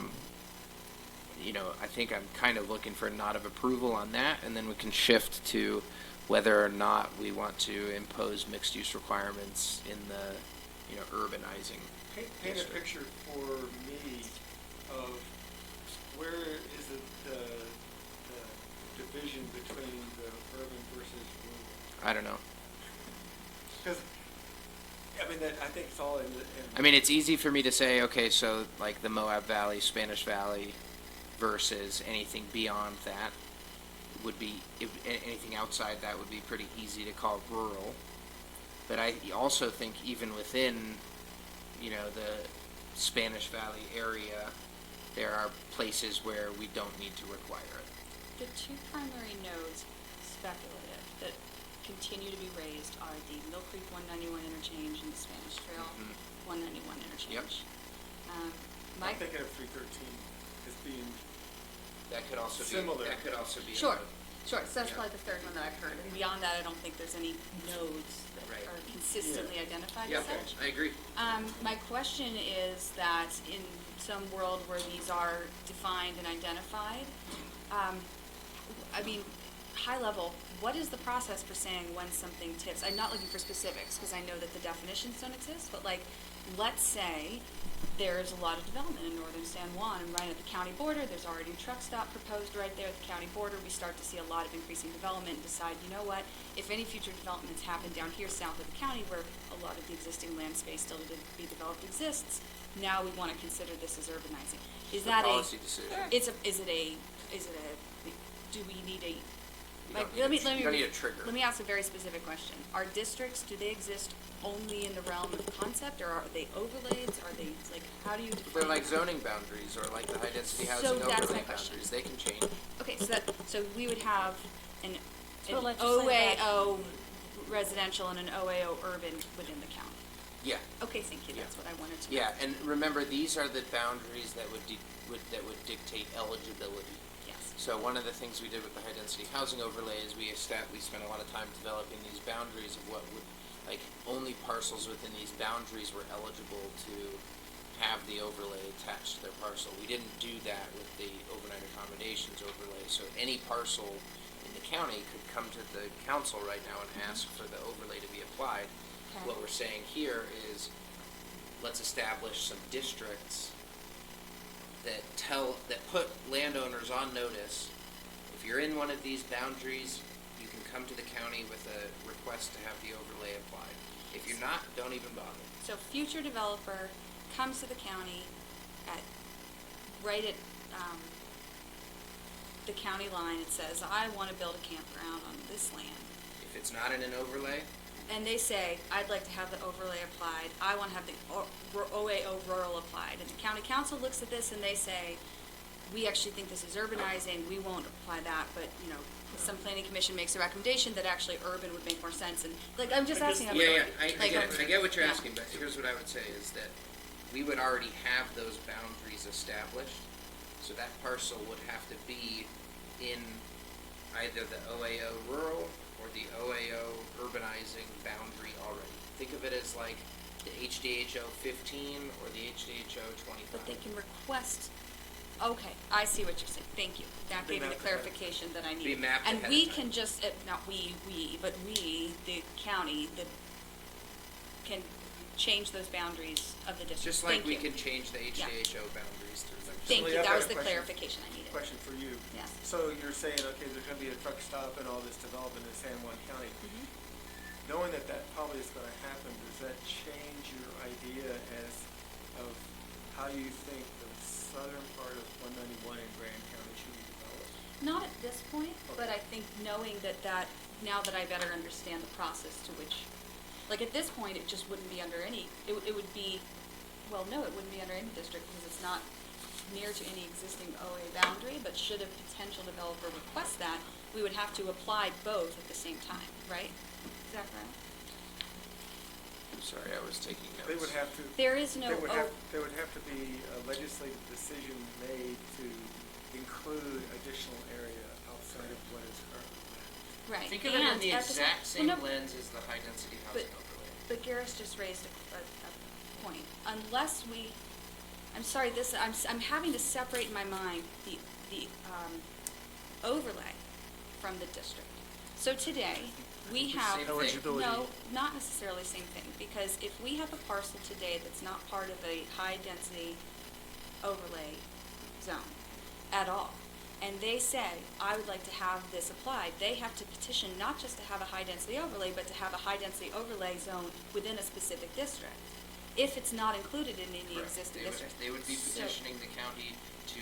I: think I'm kind of looking for a nod of approval on that, and then we can shift to whether or not we want to impose mixed-use requirements in the, urbanizing.
B: Paint a picture for me of where is it the division between the urban versus rural?
I: I don't know.
B: Because, I think it's all in the.
I: It's easy for me to say, okay, so like the Moab Valley, Spanish Valley, versus anything beyond that would be, anything outside that would be pretty easy to call rural. But I also think even within, the Spanish Valley area, there are places where we don't need to require it.
C: The two primary nodes, speculative, that continue to be raised are the Mill Creek 191 interchange and the Spanish Trail 191 interchange.
B: I'm thinking of 313 as being
I: That could also
B: similar.
I: That could also be.
C: Sure, so that's
I: Yeah.
C: probably the third one that I've heard. And beyond that, I don't think there's any nodes that
I: Right.
C: are consistently identified
I: Yeah,
C: as such.
I: I agree.
C: My question is that in some world where these are defined and identified, high level, what is the process for saying when something tips? I'm not looking for specifics because I know that the definitions don't exist, but let's say there's a lot of development in northern San Juan and right at the county border, there's already a truck stop proposed right there at the county border. We start to see a lot of increasing development and decide, if any future developments happen down here south of the county where a lot of the existing land space still to be developed exists, now we want to consider this as urbanizing. Is that a
I: policy decision?
C: do we need a,
I: You don't need a trigger.
C: let me ask a very specific question. Are districts, do they exist only in the realm of concept, or are they overlays? Are they, how do you define?
I: They're like zoning boundaries or like the high-density
C: So
I: housing
C: that's my
I: overlay
C: question.
I: boundaries. They can change.
C: Okay, so we would have an
K: So legislative
C: OAO residential and an OAO urban within the county.
I: Yeah.
C: Okay, thank you,
I: Yeah.
C: that's what I wanted to know.
I: Yeah, and remember, these are the boundaries that would dictate eligibility.
C: Yes.
I: So one of the things we did with the high-density housing overlay is we spent a lot of time developing these boundaries of what would, only parcels within these boundaries were eligible to have the overlay attached to their parcel. We didn't do that with the overnight accommodations overlay, so any parcel in the county could come to the council right now and ask for the overlay to be applied.
C: Okay.
I: What we're saying here is, let's establish some districts that put landowners on notice. If you're in one of these boundaries, you can come to the county with a request to have the overlay applied. If you're not, don't even bother.
C: So future developer comes to the county right at the county line and says, I want to build a campground on this land.
I: If it's not in an overlay,
C: And they say, I'd like to have the overlay applied, I want to have the OAO rural applied. And the county council looks at this and they say, we actually think this is urbanizing, we won't apply that, but, some planning commission makes a recommendation that actually urban would make more sense. And, I'm just asking.
I: I get what you're asking, but here's what I would say is that we would already have those boundaries established, so that parcel would have to be in either the OAO rural or the OAO urbanizing boundary already. Think of it as like the HDHO 15 or the HDHO 25.
C: But they can request, okay, I see what you're saying, thank you. That gave me the clarification that I needed.
I: Be mapped
C: And
I: ahead
C: we
I: of time.
C: can just, not we, but we, the county, can change those boundaries of the district.
I: Just like
C: Thank
I: we
C: you.
I: can change the HDHO boundaries through them.
C: Thank
B: Well,
C: you,
B: yeah,
C: that
B: I've
C: was
B: got a
C: the
B: question.
C: clarification I needed.
B: Question for you.
C: Yes.
B: So you're saying, okay, there's gonna be a truck stop and all this development in San Juan County.
C: Mhm.
B: Knowing that probably is gonna happen, does that change your idea of
E: how you think the southern part of 191 in Grand County should be developed?
C: Not at this point, but I think knowing that now that I better understand the process to which, like at this point, it just wouldn't be under any, it would be, well, no, it wouldn't be under any district because it's not near to any existing OA boundary, but should a potential developer request that, we would have to apply both at the same time, right? Is that correct?
I: I'm sorry, I was taking notes.
E: They would have to.
C: There is no
E: There would have to be a legislative decision made to include additional area outside of what is currently planned.
C: Right.
I: Think of it in
C: And
I: the
C: at
I: exact
C: well,
I: same
C: no,
I: lens as the high-density housing overlay.
C: But Garris just raised a point. Unless we, I'm sorry, I'm having to separate in my mind the overlay from the district. So today, we have.
I: Same thing.
F: Eligibility.
C: No, not necessarily same thing, because if we have a parcel today that's not part of a high-density overlay zone at all, and they say, I would like to have this applied, they have to petition not just to have a high-density overlay, but to have a high-density overlay zone within a specific district, if it's not included in any
I: Correct.
C: existing district.
I: They would be
C: So-
I: petitioning the county to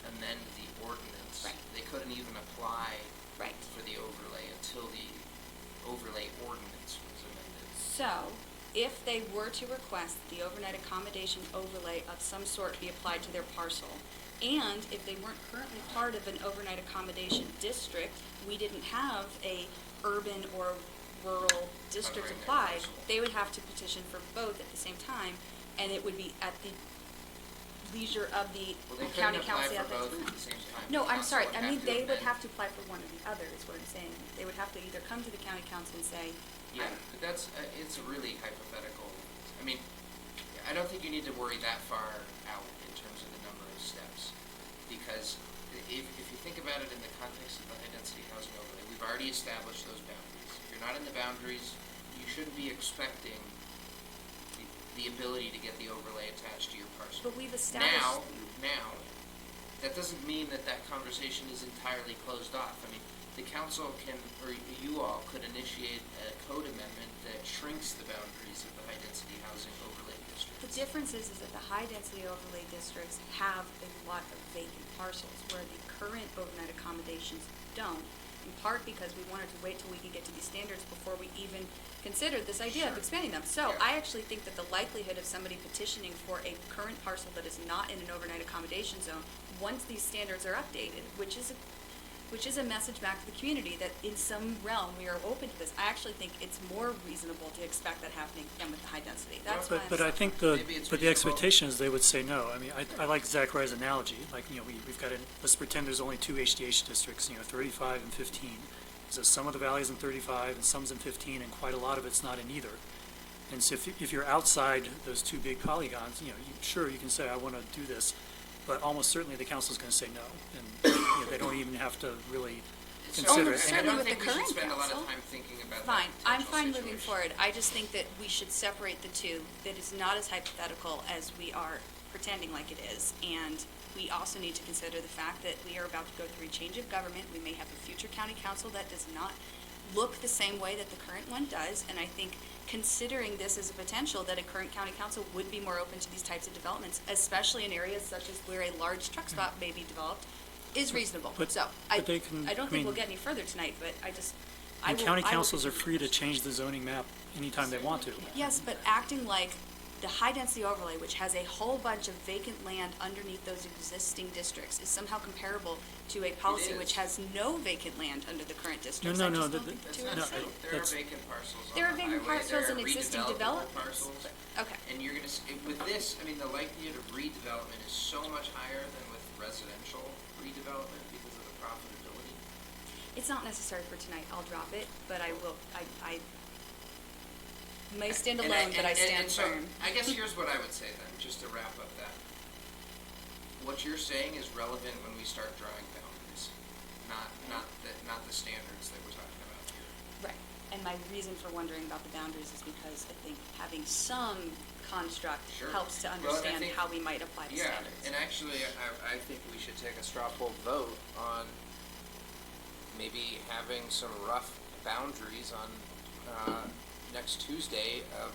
I: amend the ordinance.
C: Right.
I: They couldn't even apply
C: Right.
I: for the overlay until the overlay ordinance was amended.
C: So, if they were to request the overnight accommodation overlay of some sort be applied to their parcel, and if they weren't currently part of an overnight accommodation district, we didn't have a urban or rural district
I: Covering their
C: applied,
I: parcel.
C: they would have to petition for both at the same time, and it would be at the leisure of the
I: Well, they
C: county
I: couldn't apply
C: council
I: for
C: at that
I: both
C: time.
I: at the same time.
C: No,
I: The
C: I'm sorry,
I: council
C: I mean,
I: to
C: they would
I: amend-
C: have to apply for one or the other, is what I'm saying. They would have to either come to the county council and say,
I: Yeah, but that's, it's a really hypothetical. I mean, I don't think you need to worry that far out in terms of the number of steps. Because if you think about it in the context of the high-density housing overlay, we've already established those boundaries. If you're not in the boundaries, you shouldn't be expecting the ability to get the overlay attached to your parcel.
C: but we've established.
I: Now, that doesn't mean that conversation is entirely closed off. I mean, the council can, or you all could initiate a code amendment that shrinks the boundaries of the high-density housing overlay district.
C: The difference is that the high-density overlay districts have a lot of vacant parcels, where the current overnight accommodations don't, in part because we wanted to wait till we could get to these standards before we even considered this idea of
I: Sure.
C: expanding them. So
I: Yeah.
C: I actually think that the likelihood of somebody petitioning for a current parcel that is not in an overnight accommodation zone, once these standards are updated, which is a message back to the community that in some realm we are open to this. I actually think it's more reasonable to expect that happening than with the high density. That's why
F: But
C: I'm
F: I think
I: Maybe it's
F: but the
I: reasonable.
F: expectation is they would say no. I mean, I like Zachariah's analogy, like, we've got let's pretend there's only two HDH districts, 35 and 15. So some of the valley's in 35 and some's in 15, and quite a lot of it's not in either. And so if you're outside those two big polygons, sure, you can say, I want to do this, but almost certainly the council's going to say no. And they don't even have to really consider it.
C: Almost
I: And I
C: certainly
I: don't
C: with
I: think
C: the
I: we should
C: current
I: spend a lot
C: council.
I: of time thinking about that
C: Fine, I'm
I: potential
C: fine moving
I: situation.
C: forward. I just think that we should separate the two, that it's not as hypothetical as we are pretending like it is. And we also need to consider the fact that we are about to go through a change of government. We may have a future county council that does not look the same way that the current one does. And I think considering this as a potential, that a current county council would be more open to these types of developments, especially in areas such as where a large truck stop may be developed, is reasonable.
F: But-
C: So
F: but they can-
C: I don't
F: I
C: think we'll
F: mean-
C: get any further tonight, but I just,
F: And county
C: I will
F: councils are
C: continue.
F: free to change the zoning map anytime they want to.
C: Yes, but acting like the high-density overlay, which has a whole bunch of vacant land underneath those existing districts, is somehow comparable to a policy
I: is.
C: which has no vacant land under the current districts.
F: No,
C: I
F: no,
C: just don't
F: the-
C: think the
I: That's
C: two
I: not
C: are the
F: no,
C: same.
I: true. There are
F: that's-
I: vacant parcels
C: There are
I: on the
C: vacant
I: highway.
C: parcels
I: There
C: in
I: are
C: existing
I: redevelopable
C: developments.
I: parcels.
C: Okay.
I: And you're gonna, with this, I mean, the likelihood of redevelopment is so much higher than with residential redevelopment because of the profitability.
C: It's not necessary for tonight. I'll drop it, but I will, I may stand
I: And
C: alone, but I stand
I: and so,
C: firm.
I: I guess here's what I would say then, just to wrap up that. What you're saying is relevant when we start drawing boundaries, not the standards that we're talking about here.
C: Right. And my reason for wondering about the boundaries is because I think having some construct
I: Sure.
C: helps to
I: Well, and I
C: understand
I: think-
C: how we might apply the
I: Yeah,
C: standards.
I: and actually, I think we should take a straw poll vote on maybe having some rough boundaries on next Tuesday of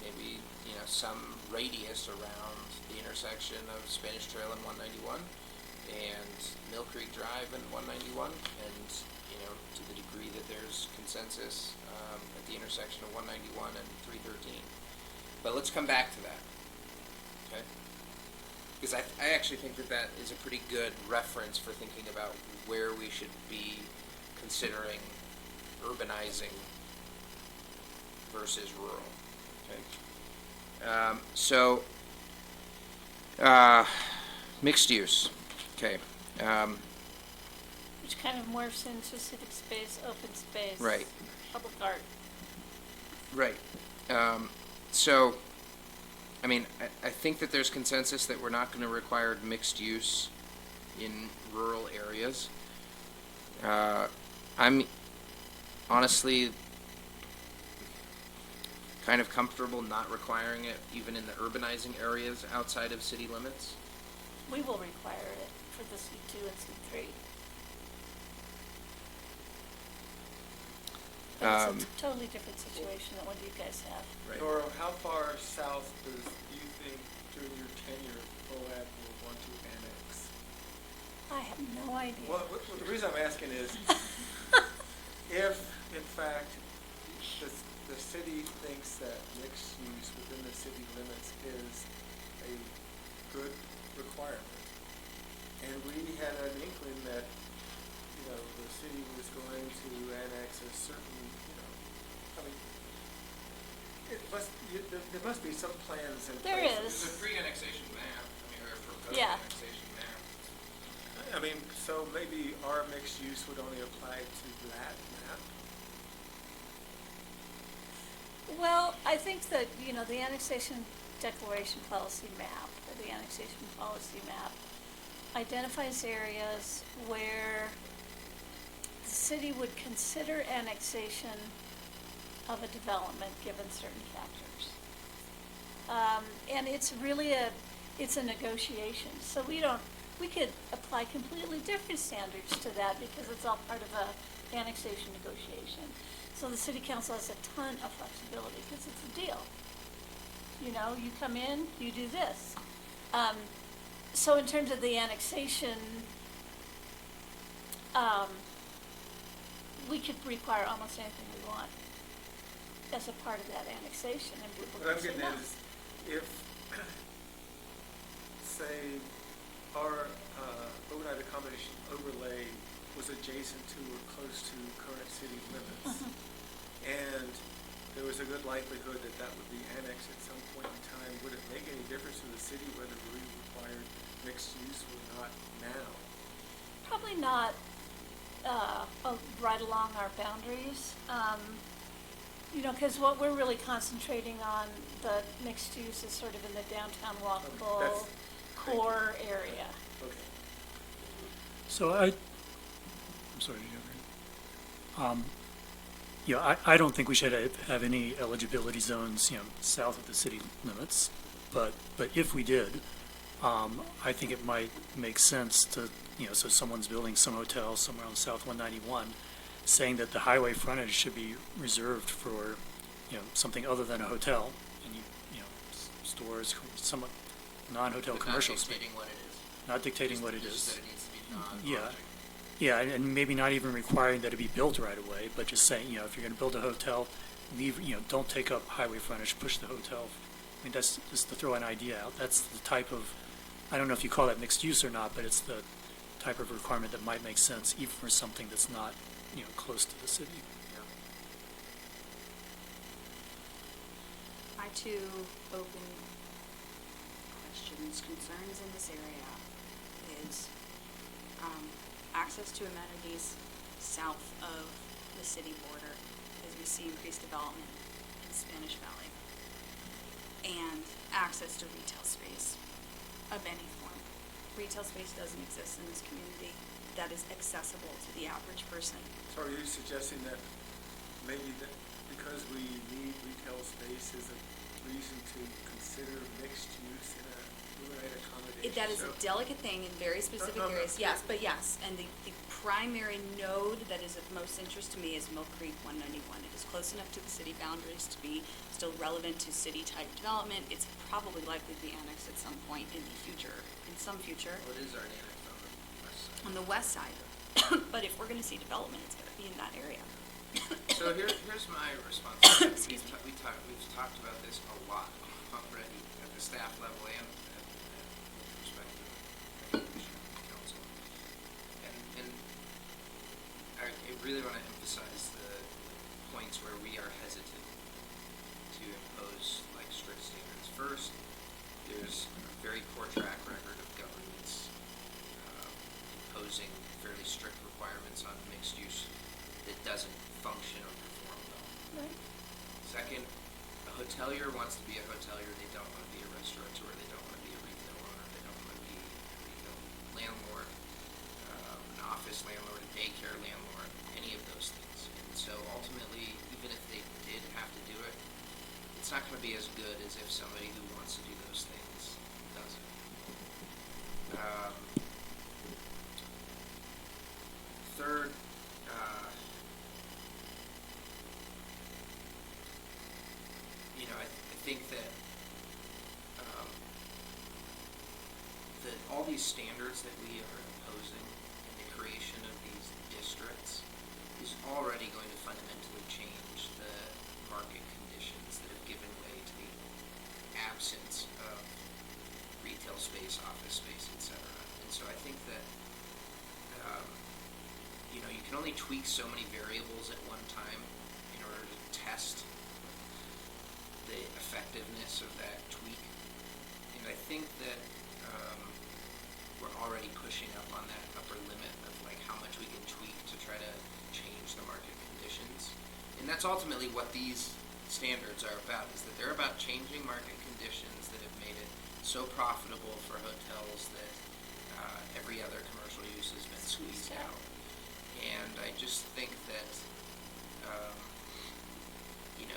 I: maybe, some radius around the intersection of Spanish Trail and 191 and Mill Creek Drive and 191, and, to the degree that there's consensus at the intersection of 191 and 313. But let's come back to that, okay? Because I actually think that is a pretty good reference for thinking about where we should be considering urbanizing versus rural, okay? Mixed use, okay.
K: Which kind of morphs into civic space, open space.
I: Right.
K: Public art.
I: Right. I think that there's consensus that we're not going to require mixed use in rural areas. I'm honestly kind of comfortable not requiring it even in the urbanizing areas outside of city limits.
K: We will require it for the C2 and C3. But it's a totally different situation than what you guys have.
I: Right.
B: Nora, how far south do you think during your tenure OAB will want to annex?
K: I have no idea.
B: Well, the reason I'm asking is, if in fact the city thinks that mixed use within the city limits is a good requirement, and we had an inkling that, the city was going to annex a certain, there must be some plans in place.
K: There is.
I: There's a pre-annexation map, or a proposed
K: Yeah.
I: annexation map.
B: So maybe our mixed use would only apply to that map?
K: Well, I think that, the annexation declaration policy map, or the annexation policy map, identifies areas where the city would consider annexation of a development given certain factors. And it's really it's a negotiation. So we could apply completely different standards to that because it's all part of a annexation negotiation. So the city council has a ton of flexibility because it's a deal. You come in, you do this. So in terms of the annexation, we could require almost anything we want as a part of that annexation, and people
B: What I'm
K: can say
B: getting
K: no.
B: at is, if, say, our overnight accommodation overlay was adjacent to or close to current city limits, and there was a good likelihood that that would be annexed at some point in time, would it make any difference to the city whether we required mixed use or not now?
K: Probably not right along our boundaries. Because what we're really concentrating on, the mixed use is sort of in the downtown walkable
B: That's-
K: core area.
B: Okay.
F: So I'm sorry, I don't think we should have any eligibility zones, south of the city limits. But if we did, I think it might make sense to, so someone's building some hotel somewhere on South 191, saying that the highway frontage should be reserved for, something other than a hotel, and stores, some non-hotel
I: But
F: commercial
I: not
F: space.
I: dictating what it is.
F: Not dictating what it
I: Just
F: is.
I: that it needs to be non-project.
F: Yeah, and maybe not even requiring that it be built right away, but just saying, if you're gonna build a hotel, don't take up highway frontage, push the hotel. That's just to throw an idea out. That's the type of, I don't know if you call that mixed use or not, but it's the type of requirement that might make sense even for something that's not, close to the city.
C: My two open questions, concerns in this area is access to amenities south of the city border as we see increased development in Spanish Valley, and access to retail space of any form. Retail space doesn't exist in this community that is accessible to the average person.
B: So are you suggesting that maybe that because we need retail space is a reason to consider mixed use in a overnight accommodation?
C: That is a delicate thing in very specific
B: No, no,
C: areas,
B: no.
C: yes, but yes, and the primary node that is of most interest to me is Mill Creek 191. It is close enough to the city boundaries to be still relevant to city-type development. It's probably likely to be annexed at some point in the future, in some future,
I: What is our annex on the west side?
C: on the west side. But if we're gonna see development, it's gonna be in that area.
I: So here's my response.
C: Excuse me.
I: We've talked about this a lot already at the staff level and at perspective of the council. And I really want to emphasize the points where we are hesitant to impose like strict standards. First, there's a very poor track record of governments imposing fairly strict requirements on mixed use that doesn't function or perform well.
C: Right.
I: Second, a hotelier wants to be a hotelier. They don't want to be a restaurateur. They don't want to be a retail owner. They don't want to be a retail landlord, an office landlord, a daycare landlord, any of those things. And so ultimately, even if they did have to do it, it's not going to be as good as if somebody who wants to do those things does it. Third, I think that that all these standards that we are imposing in the creation of these districts is already going to fundamentally change the market conditions that have given way to the absence of retail space, office space, etc. And so I think that you can only tweak so many variables at one time in order to test the effectiveness of that tweak. And I think that we're already pushing up on that upper limit of like how much we can tweak to try to change the market conditions. And that's ultimately what these standards are about, is that they're about changing market conditions that have made it so profitable for hotels that every other commercial use has been squeezed out. And I just think that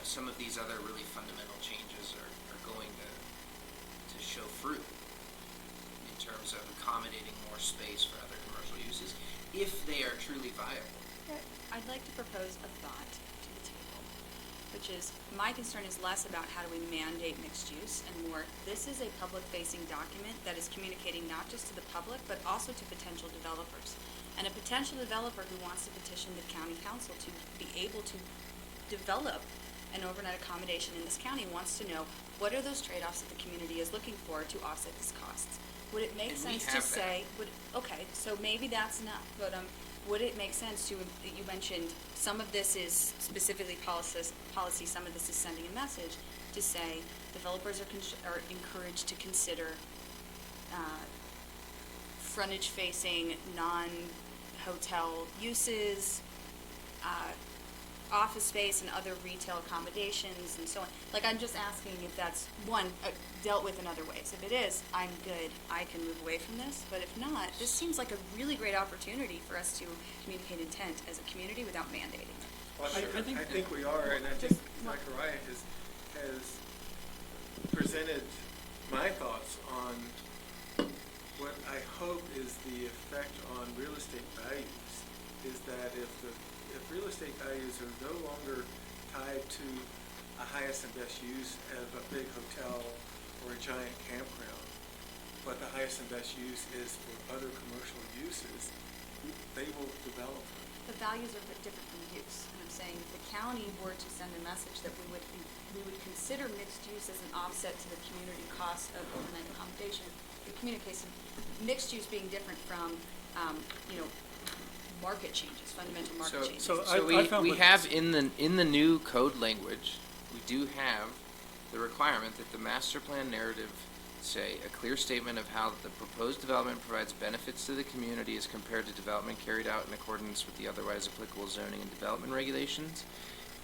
I: some of these other really fundamental changes are going to show fruit in terms of accommodating more space for other commercial uses, if they are truly viable.
C: I'd like to propose a thought to the table, which is, my concern is less about how do we mandate mixed use and more, this is a public-facing document that is communicating not just to the public, but also to potential developers. And a potential developer who wants to petition the county council to be able to develop an overnight accommodation in this county wants to know, what are those trade-offs that the community is looking for to offset these costs? Would it make
I: And we
C: sense to
I: have that.
C: say, okay, so maybe that's enough, but would it make sense to, you mentioned some of this is specifically policy, some of this is sending a message, to say developers are encouraged to consider frontage-facing, non-hotel uses, office space and other retail accommodations and so on. Like, I'm just asking if that's, one, dealt with in other ways. If it is, I'm good, I can move away from this. But if not, this seems like a really great opportunity for us to communicate intent as a community without mandating it.
B: Well,
E: I think we are, and I think Dr. Ryan has presented my thoughts on what I hope is the effect on real estate values, is that if real estate values are no longer tied to a highest and best use of a big hotel or a giant campground, but the highest and best use is for other commercial uses, they will develop.
C: The values are a bit different from use, and I'm saying if the county were to send a message that we would consider mixed use as an offset to the community cost of overnight accommodation, the communication, mixed use being different from, market changes, fundamental market changes.
I: So
F: I found
I: we
F: what-
I: have in the new code language, we do have the requirement that the master plan narrative say a clear statement of how the proposed development provides benefits to the community as compared to development carried out in accordance with the otherwise applicable zoning and development regulations,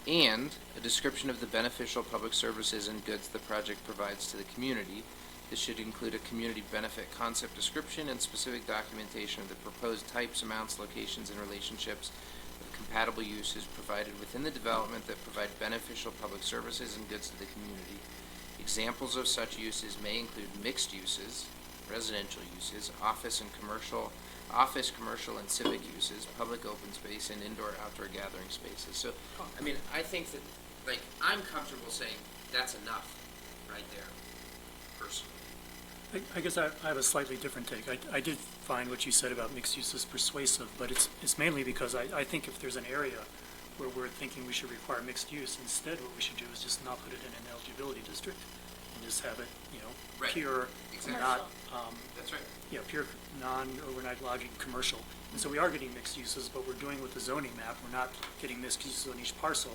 I: and a description of the beneficial public services and goods the project provides to the community. This should include a community benefit concept description and specific documentation of the proposed types, amounts, locations, and relationships of compatible uses provided within the development that provide beneficial public services and goods to the community. Examples of such uses may include mixed uses, residential uses, office and commercial, office, commercial, and civic uses, public open space, and indoor-outdoor gathering spaces. So, I mean, I think that, like, I'm comfortable saying that's enough right there, personally.
F: I guess I have a slightly different take. I did find what you said about mixed use is persuasive, but it's mainly because I think if there's an area where we're thinking we should require mixed use, instead what we should do is just not put it in an eligibility district and just have it,
I: Right.
F: pure,
I: Exactly.
F: not,
I: That's right.
F: pure non-overnight lodging commercial. And so we are getting mixed uses, but we're doing with the zoning map, we're not getting mixed uses on each parcel.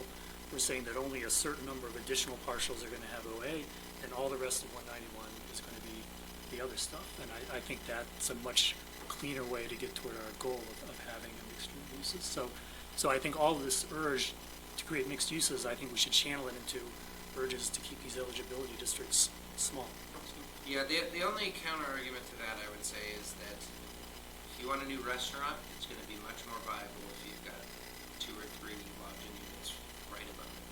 F: We're saying that only a certain number of additional parcels are gonna have OA, and all the rest of 191 is gonna be the other stuff. And I think that's a much cleaner way to get toward our goal of having a mixed uses. So I think all of this urge to create mixed uses, I think we should channel it into urges to keep these eligibility districts small.
I: Yeah, the only counter argument to that, I would say, is that if you want a new restaurant, it's gonna be much more viable if you've got 2 or 3 lodging units right above it.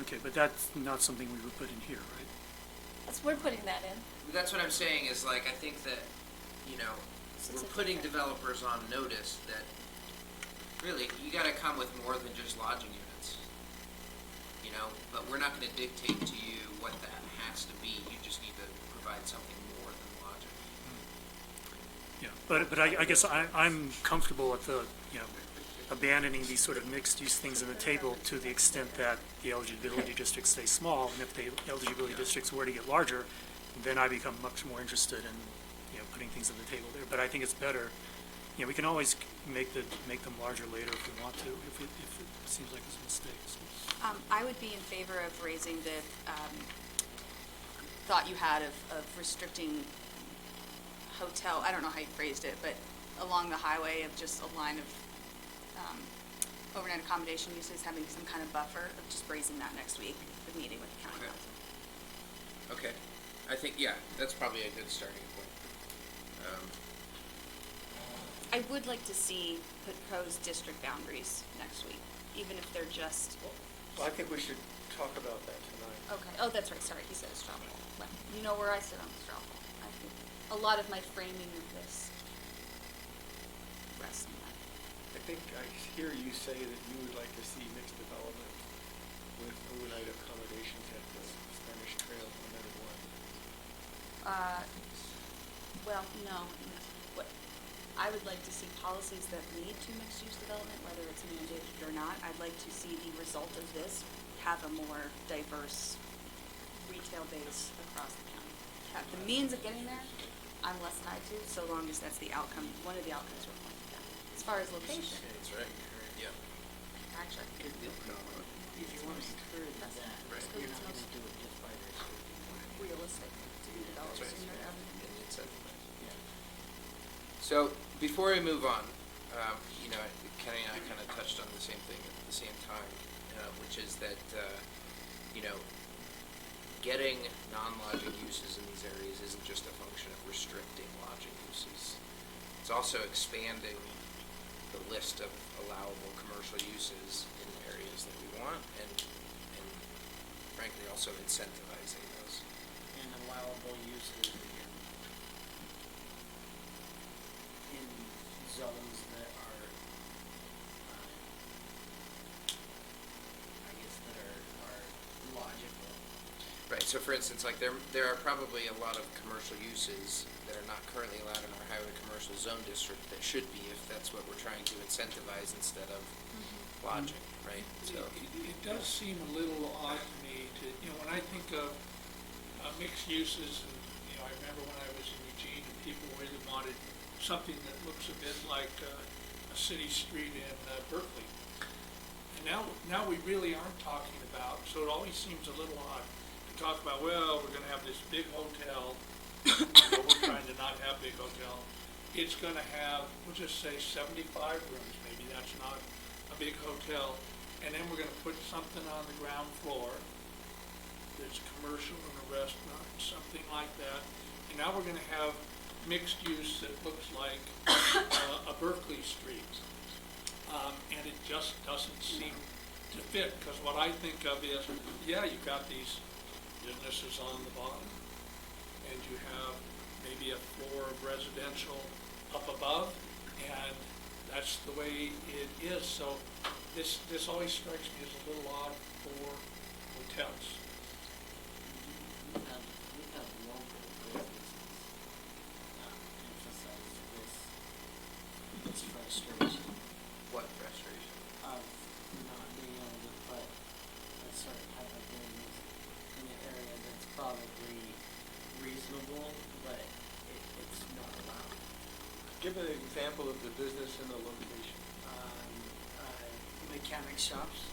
F: Okay, but that's not something we would put in here, right?
J: We're putting that in.
I: That's what I'm saying, is like, I think that,
J: So
I: we're
J: it's a
I: putting
J: different-
I: developers on notice that, really, you gotta come with more than just lodging units. But we're not gonna dictate to you what that has to be, you just need to provide something more than lodging.
F: Yeah, but I guess I'm comfortable with the, abandoning these sort of mixed-use things on the table to the extent that the eligibility districts stay small, and if the eligibility districts were to get larger, then I become much more interested in, putting things on the table there. But I think it's better, we can always make them larger later if we want to, if it seems like it's a mistake, so.
C: I would be in favor of raising the thought you had of restricting hotel, I don't know how you phrased it, but along the highway of just a line of overnight accommodation uses, having some kind of buffer, of just raising that next week, the meeting with the county
I: Okay.
C: council.
I: Okay, I think, that's probably a good starting point.
C: I would like to see proposed district boundaries next week, even if they're just,
B: Well, I think we should talk about that tonight.
C: okay, oh, that's right, sorry, he said a straw poll. Well, you know where I sit on the straw poll. I think a lot of my framing of this rests on that.
B: I think I hear you say that you would like to see mixed development with overnight accommodations at the Spanish Trail on Leonard One.
C: Well, no. What, I would like to see policies that lead to mixed-use development, whether it's mandated or not. I'd like to see the result of this have a more diverse retail base across the county. Have the means of getting there, I'm less tied to, so long as that's the outcome, one of the outcomes we're pointing at. As far as location,
I: That's right, yeah.
C: actually,
G: If you want to encourage that,
I: Right.
G: you're not gonna do it just by restricting one.
C: realistic to be developed
I: That's right.
C: sooner rather than
I: And incentivize. So, before we move on, Kenny and I kind of touched on the same thing at the same time, which is that, getting non-lodging uses in these areas isn't just a function of restricting lodging uses. It's also expanding the list of allowable commercial uses in areas that we want, and frankly, also incentivizing those.
G: And allowable uses in zones that are, I guess, that are logical.
I: Right, so for instance, like there are probably a lot of commercial uses that are not currently allowed in our highway commercial zone district that should be, if that's what we're trying to incentivize instead of lodging, right? So,
D: It does seem a little odd to me to, when I think of mixed uses, and, I remember when I was in Eugene, and people really wanted something that looks a bit like a city street in Berkeley. And now we really aren't talking about, so it always seems a little odd to talk about, well, we're gonna have this big hotel, but we're trying to not have big hotel. It's gonna have, we'll just say 75 rooms, maybe that's not a big hotel, and then we're gonna put something on the ground floor that's commercial and a restaurant, something like that. And now we're gonna have mixed use that looks like a Berkeley Street. And it just doesn't seem to fit, because what I think of is, you've got these businesses on the bottom, and you have maybe a floor of residential up above, and that's the way it is. So this always strikes me as a little odd for hotels.
G: We have local businesses emphasize this frustration
I: What frustration?
G: of not being able to put a certain type of business in an area that's probably reasonable, but it's not allowed.
B: Give an example of the business and the location.
G: Mechanic shops,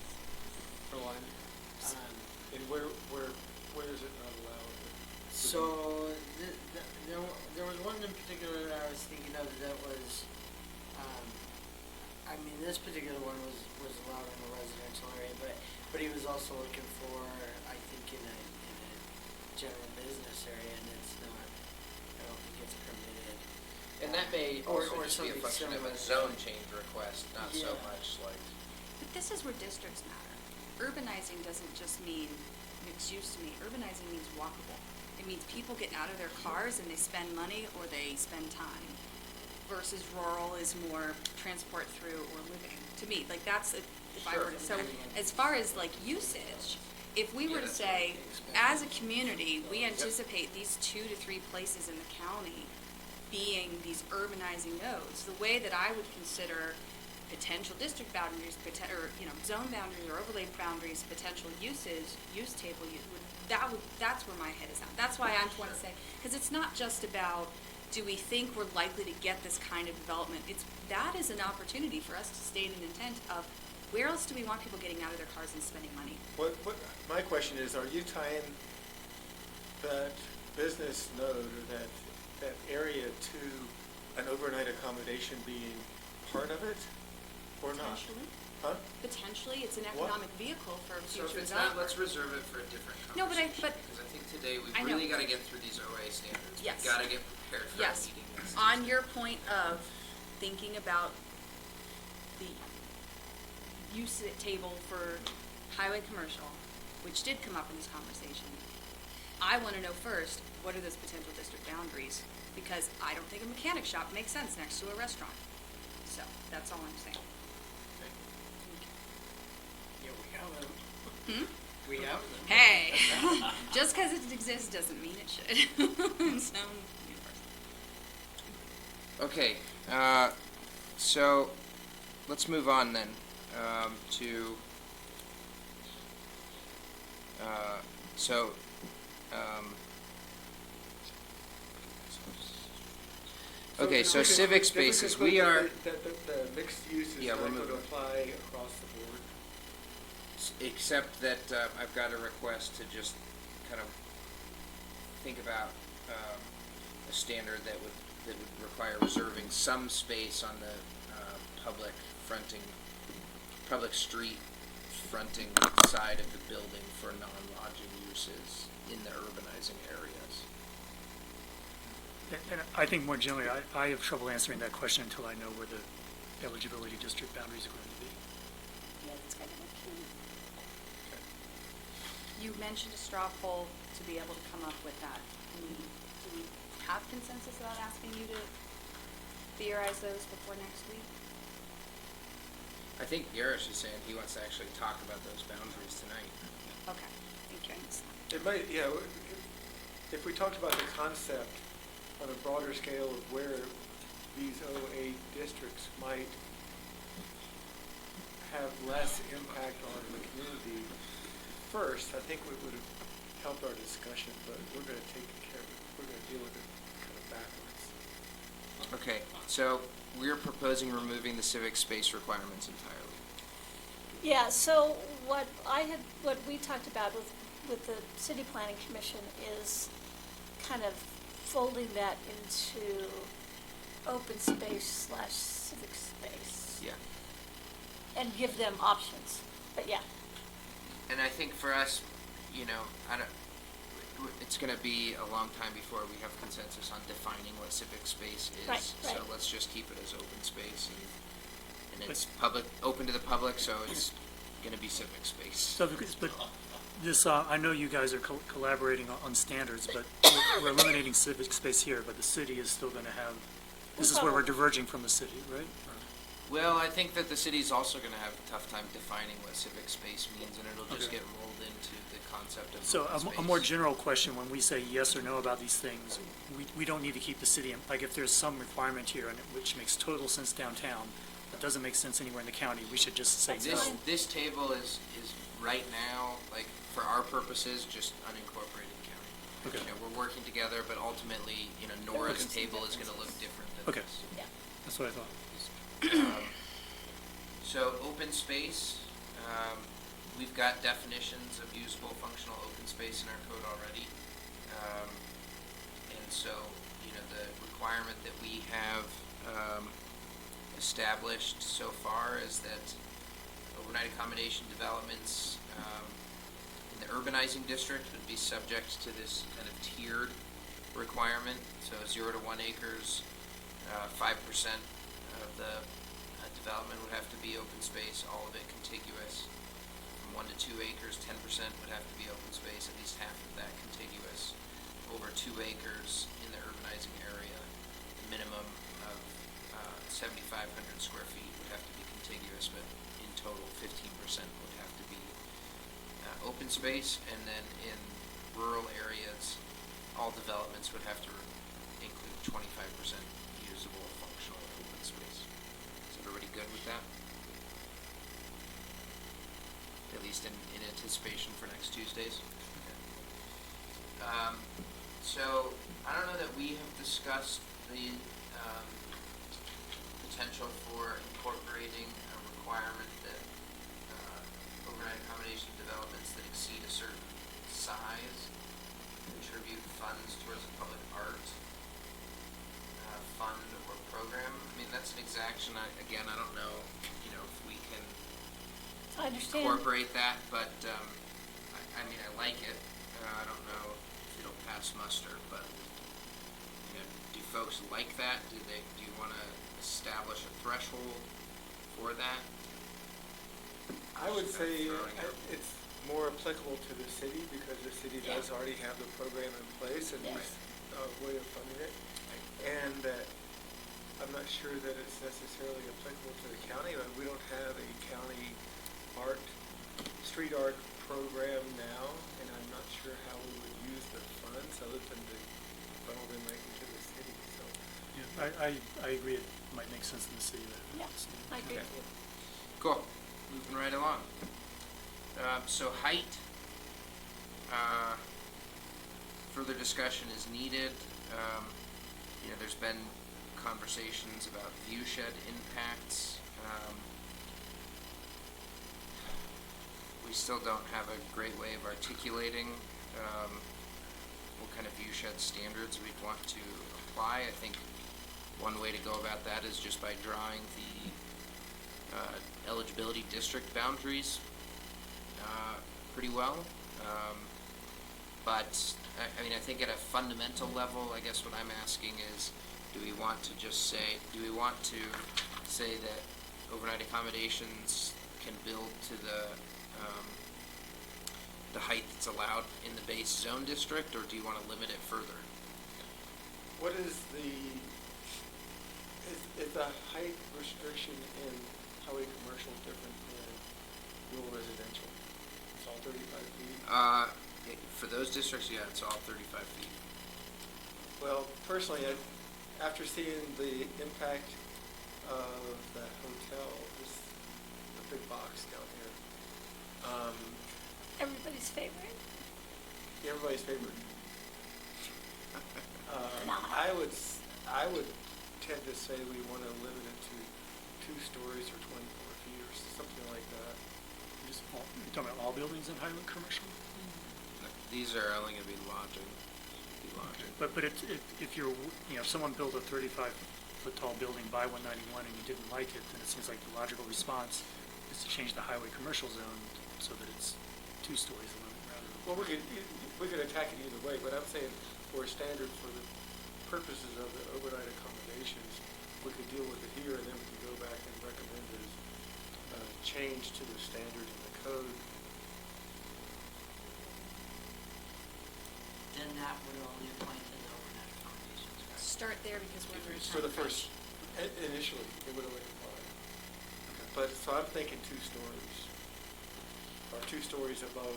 B: For one. And where is it not allowed?
G: so there was one in particular that I was thinking of that was, I mean, this particular one was allowed in a residential area, but he was also looking for, I think, in a general business area, and it's not, I don't think it's permitted.
I: And that may
G: Or
I: also just be a
G: something
I: function of a
G: similar.
I: zone change request, not so
G: Yeah.
I: much like.
C: But this is where districts matter. Urbanizing doesn't just mean mixed use to me. Urbanizing means walkable. It means people getting out of their cars and they spend money or they spend time. Versus rural is more transport through or living. To me, like that's, if I were to, so as far as like usage, if we were to say, as a community, we anticipate these 2 to 3 places in the county being these urbanizing nodes, the way that I would consider potential district boundaries, or, zone boundaries or overlay boundaries, potential uses, use table, that's where my head is at. That's why I want to say, because it's not just about, do we think we're likely to get this kind of development? That is an opportunity for us to state an intent of, where else do we want people getting out of their cars and spending money?
B: My question is, are you tying that business node or that area to an overnight accommodation being part of it or not?
C: Potentially.
B: Huh?
C: Potentially, it's an
B: What?
C: economic vehicle for a
I: So if
C: future
I: it's not,
C: developer.
I: let's reserve it for a different
C: No, but
I: conversation.
C: but
I: Because I think today we've
C: I know.
I: really gotta get through these OA standards.
C: Yes.
I: We've gotta get prepared for our
C: Yes,
I: meeting next
C: on
I: Tuesday.
C: your point of thinking about the use table for highway commercial, which did come up in this conversation, I want to know first, what are those potential district boundaries? Because I don't think a mechanic shop makes sense next to a restaurant. So, that's all I'm saying.
G: Yeah, we have them.
C: Hmm?
G: We have them.
C: Hey, just because it exists doesn't mean it should. So,
I: Okay, so let's move on then to okay, so
B: if we
I: civic
B: conclude
I: spaces, we are,
B: That the mixed use is
I: Yeah,
B: not
I: we're
B: going to
I: moving.
B: apply across the board.
I: except that I've got a request to just kind of think about a standard that would require reserving some space on the public street fronting side of the building for non-lodging uses in the urbanizing areas.
F: And I think more generally, I have trouble answering that question until I know where the eligibility district boundaries are going to be.
C: yeah, that's kind of okay. You mentioned a straw poll to be able to come up with that. Do we have consensus about asking you to theorize those before next week?
I: I think Garish is saying he wants to actually talk about those boundaries tonight.
C: Okay, thank you. I understand.
B: It might, yeah, if we talked about the concept on a broader scale of where these OA districts might have less impact on the community first, I think we would have helped our discussion, but we're going to deal with it kind of backwards.
I: Okay, so we're proposing removing the civic space requirements entirely.
K: Yeah, so what we talked about with the city planning commission is kind of folding that into open space / civic space.
I: Yeah.
K: And give them options, but yeah.
I: And I think for us, it's gonna be a long time before we have consensus on defining what civic space is.
K: Right,
I: So
K: right.
I: let's just keep it as open space and it's
F: But-
I: public, open to the public, so it's gonna be civic space.
F: So, but this, I know you guys are collaborating on standards, but we're eliminating civic space here, but the city is still going to have This is where we're diverging from the city, right? Or-
I: Well, I think that the city's also gonna have a tough time defining what civic space means, and it'll just
F: Okay.
I: get rolled into the concept of
F: So
I: open
F: a more
I: space.
F: general question, when we say yes or no about these things, we don't need to keep the city, like if there's some requirement here and which makes total sense downtown, that doesn't make sense anywhere in the county, we should just say
I: This,
F: no.
I: this table is right now, like, for our purposes, just unincorporated county.
F: Okay.
I: You know, we're working together, but ultimately, you know, Nora's table is gonna look different than
F: Okay.
I: this.
K: Yeah.
F: That's what I thought.
I: So open space, we've got definitions of usable functional open space in our code already. And so, you know, the requirement that we have established so far is that overnight accommodation developments in the urbanizing district would be subject to this kind of tiered requirement. So 0 to 1 acres, 5% of the development would have to be open space, all of it contiguous. From 1 to 2 acres, 10% would have to be open space, at least half of that contiguous. Over 2 acres in the urbanizing area, a minimum of 7,500 square feet would have to be contiguous, but in total 15% would have to be open space. And then in rural areas, all developments would have to include 25% usable functional open space. Is everybody good with that? At least in anticipation for next Tuesdays? So, I don't know that we have discussed the potential for incorporating a requirement that overnight accommodation developments that exceed a certain size contribute funds towards a public art fund or program. I mean, that's an exaction. I don't know, you know, if we can
K: I understand.
I: incorporate that, but I mean, I like it. I don't know if it'll pass muster, but you know, do folks like that? Do you want to establish a threshold for that?
B: I would say
I: Throwing out.
B: it's more applicable to the city because the city does already have the program in place and
K: Yes.
B: a way of funding it. And that I'm not sure that it's necessarily applicable to the county, but we don't have a county street art program now, and I'm not sure how we would use the funds other than to funnel them right into the city, so.
F: Yeah, I agree, it might make sense in the city.
K: Yeah, I agree
B: Okay.
K: with you.
I: Cool. Moving right along. So height, further discussion is needed. You know, there's been conversations about view shed impacts. We still don't have a great way of articulating what kind of view shed standards we'd want to apply. I think one way to go about that is just by drawing the eligibility district boundaries pretty well. But, I mean, I think at a fundamental level, I guess what I'm asking is, do we want to say that overnight accommodations can build to the height that's allowed in the base zone district, or do you want to limit it further?
B: What is the height restriction in highway commercial different than rural residential? It's all 35 feet?
I: For those districts, yeah, it's all 35 feet.
B: Well, personally, after seeing the impact of that hotel, the big box down here,
K: Everybody's favorite.
B: everybody's favorite.
K: Not.
B: I would tend to say we want to limit it to 2 stories or 24 feet or something like that.
F: You're talking about all buildings in highway commercial?
I: These are only going to be lodging.
F: But if you're, you know, if someone built a 35-foot tall building by 191 and you didn't like it, then it seems like the logical response is to change the highway commercial zone so that it's 2 stories limit rather than.
B: Well, we could attack it either way, but I'm saying for a standard for the purposes of the overnight accommodations, we could deal with it here and then we could go back and recommend a change to the standard in the code.
G: Then that would only apply to the overnight accommodations, right?
C: start there because we're in a
B: For the
C: time crunch.
B: first, initially, it would only apply. But, so I'm thinking 2 stories, or 2 stories above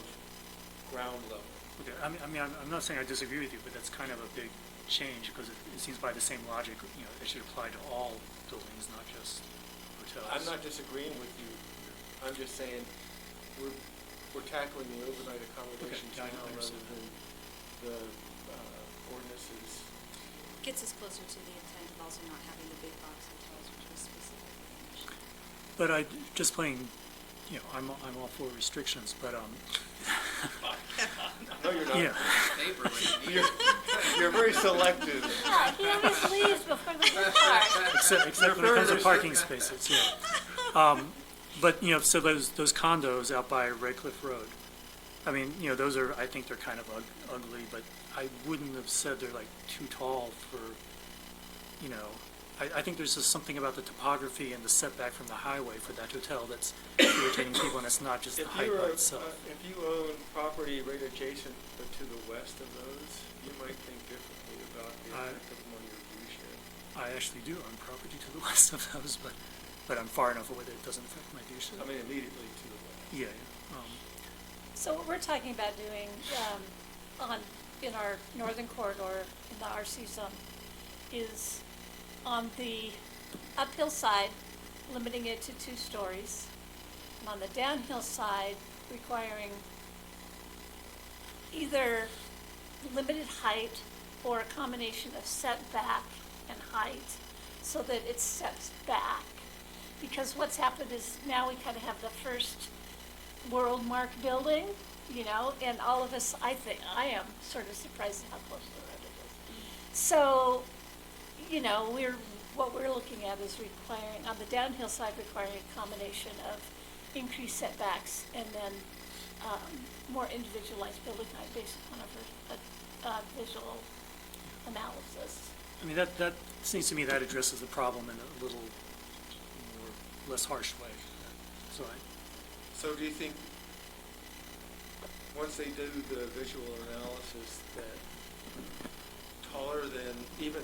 B: ground level.
F: Okay, I'm not saying I disagree with you, but that's kind of a big change, because it seems by the same logic, it should apply to all buildings, not just hotels.
B: I'm not disagreeing with you. I'm just saying, we're tackling the overnight accommodations
F: yeah, I
B: now rather
F: understand.
B: than the ordinances.
C: Gets us closer to the intent of also not having the big box hotels, which was specifically mentioned.
F: But just playing, I'm all for restrictions, but,
B: No, you're not.
F: yeah.
B: You're very selective.
K: Yeah, he always leaves before the good part.
F: Except when it comes to parking spaces, yeah. But, so those condos out by Red Cliff Road, I mean, those are, I think they're kind of ugly, but I wouldn't have said they're like too tall for, I think there's just something about the topography and the setback from the highway for that hotel that's irritating people, and it's not just the height by itself.
B: If you own property right adjacent but to the west of those, you might think differently about the effect of them on your view shed.
F: I actually do own property to the west of those, but I'm far enough away that it doesn't affect my view shed.
B: I mean, immediately to the west.
F: Yeah.
K: So what we're talking about doing in our northern corridor in the RC zone is on the uphill side, limiting it to 2 stories, and on the downhill side, requiring either limited height or a combination of setback and height so that it steps back. Because what's happened is now we kind of have the first world mark building, and all of us, I am sort of surprised at how close to the road it is. So, what we're looking at is requiring, on the downhill side, requiring a combination of increased setbacks and then more individualized building height based upon a visual analysis.
F: I mean, that seems to me that addresses the problem in a little more, less harsh way.
B: So do you think, once they do the visual analysis, that taller than, even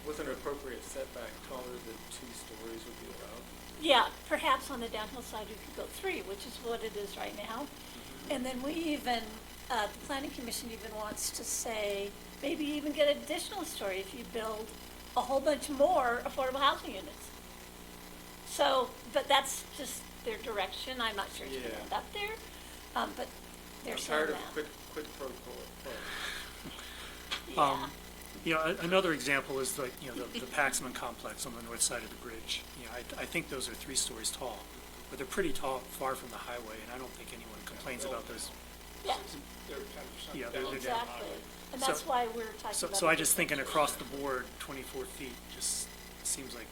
B: with an appropriate setback, taller than 2 stories would be allowed?
K: Yeah, perhaps on the downhill side we could go 3, which is what it is right now. And then we even, the planning commission even wants to say, maybe even get an additional story if you build a whole bunch more affordable housing units. So, but that's just their direction. I'm not sure it's going to end up there, but they're saying that.
B: I'm tired of quid pro quo.
K: Yeah.
F: Another example is like, the Paxman complex on the north side of the bridge. I think those are 3 stories tall, but they're pretty tall, far from the highway, and I don't think anyone complains about those.
K: Yeah,
D: They're kind of
F: Yeah,
D: down.
F: they're
K: exactly. And
F: So-
K: that's why we're talking about.
F: So I just thinking across the board, 24 feet just seems like,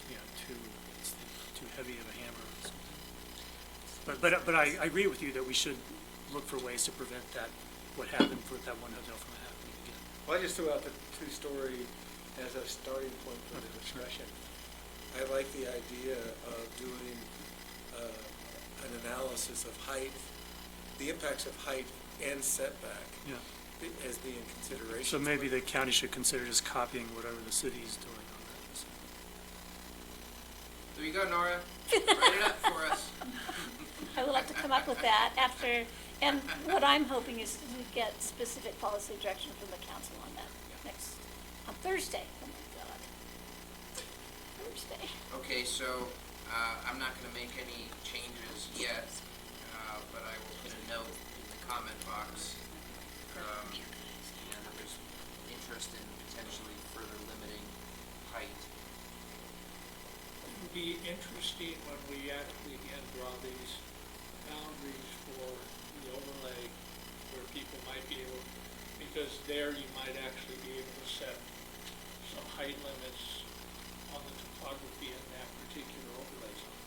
F: it's too heavy of a hammer or something. But I agree with you that we should look for ways to prevent what happened for that one hotel from happening again.
B: Well, I just threw out the 2-story as a starting point for the discussion. I like the idea of doing an analysis of height, the impacts of height and setback
F: Yeah.
B: as being considerations.
F: So maybe the county should consider just copying whatever the city's doing on that.
I: There you go, Nora. Write it up for us.
K: I will have to come up with that after, and what I'm hoping is to get specific policy direction from the council on that on Thursday. Oh my God. Thursday.
I: Okay, so I'm not going to make any changes yet, but I will put a note in the comment box. And there's interest in potentially further limiting height.
D: It would be interesting when we actually again draw these boundaries for the overlay where people might be able, because there you might actually be able to set some height limits on the topography in that particular overlay zone.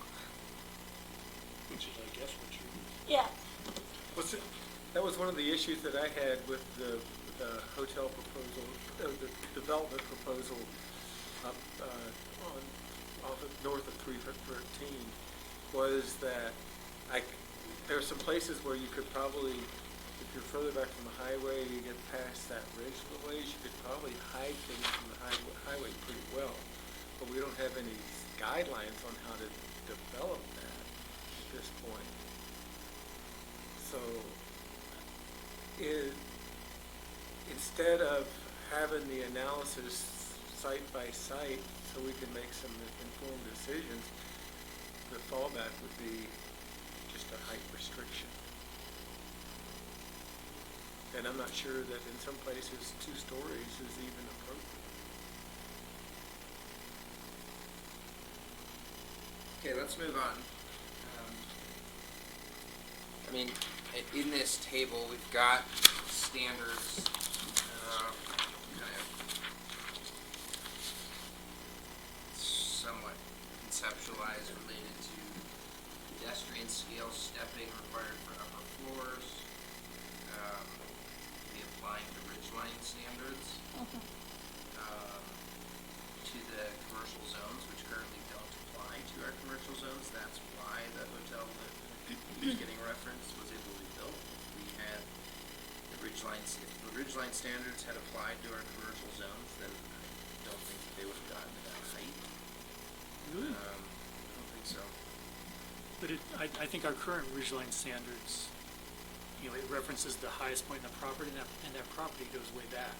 D: Which is, I guess, what you.
K: Yeah.
B: That was one of the issues that I had with the hotel proposal, the development proposal up north of 313, was that there are some places where you could probably, if you're further back from the highway, you get past that ridge a little ways, you could probably hide things from the highway pretty well. But we don't have any guidelines on how to develop that at this point. So, instead of having the analysis site by site so we can make some informed decisions, the fallback would be just a height restriction. And I'm not sure that in some places 2 stories is even appropriate.
I: Okay, let's move on. I mean, in this table, we've got standards, kind of somewhat conceptualized related to pedestrian scale stepping required for upper floors, be applying the ridgeline standards to the commercial zones, which currently don't apply to our commercial zones. That's why the hotel that was getting referenced was able to be built. We had the ridgeline, if the ridgeline standards had applied to our commercial zones, then I don't think they would have gotten to that height.
F: Really?
I: I don't think so.
F: But I think our current ridgeline standards, you know, it references the highest point in the property, and that property goes way back.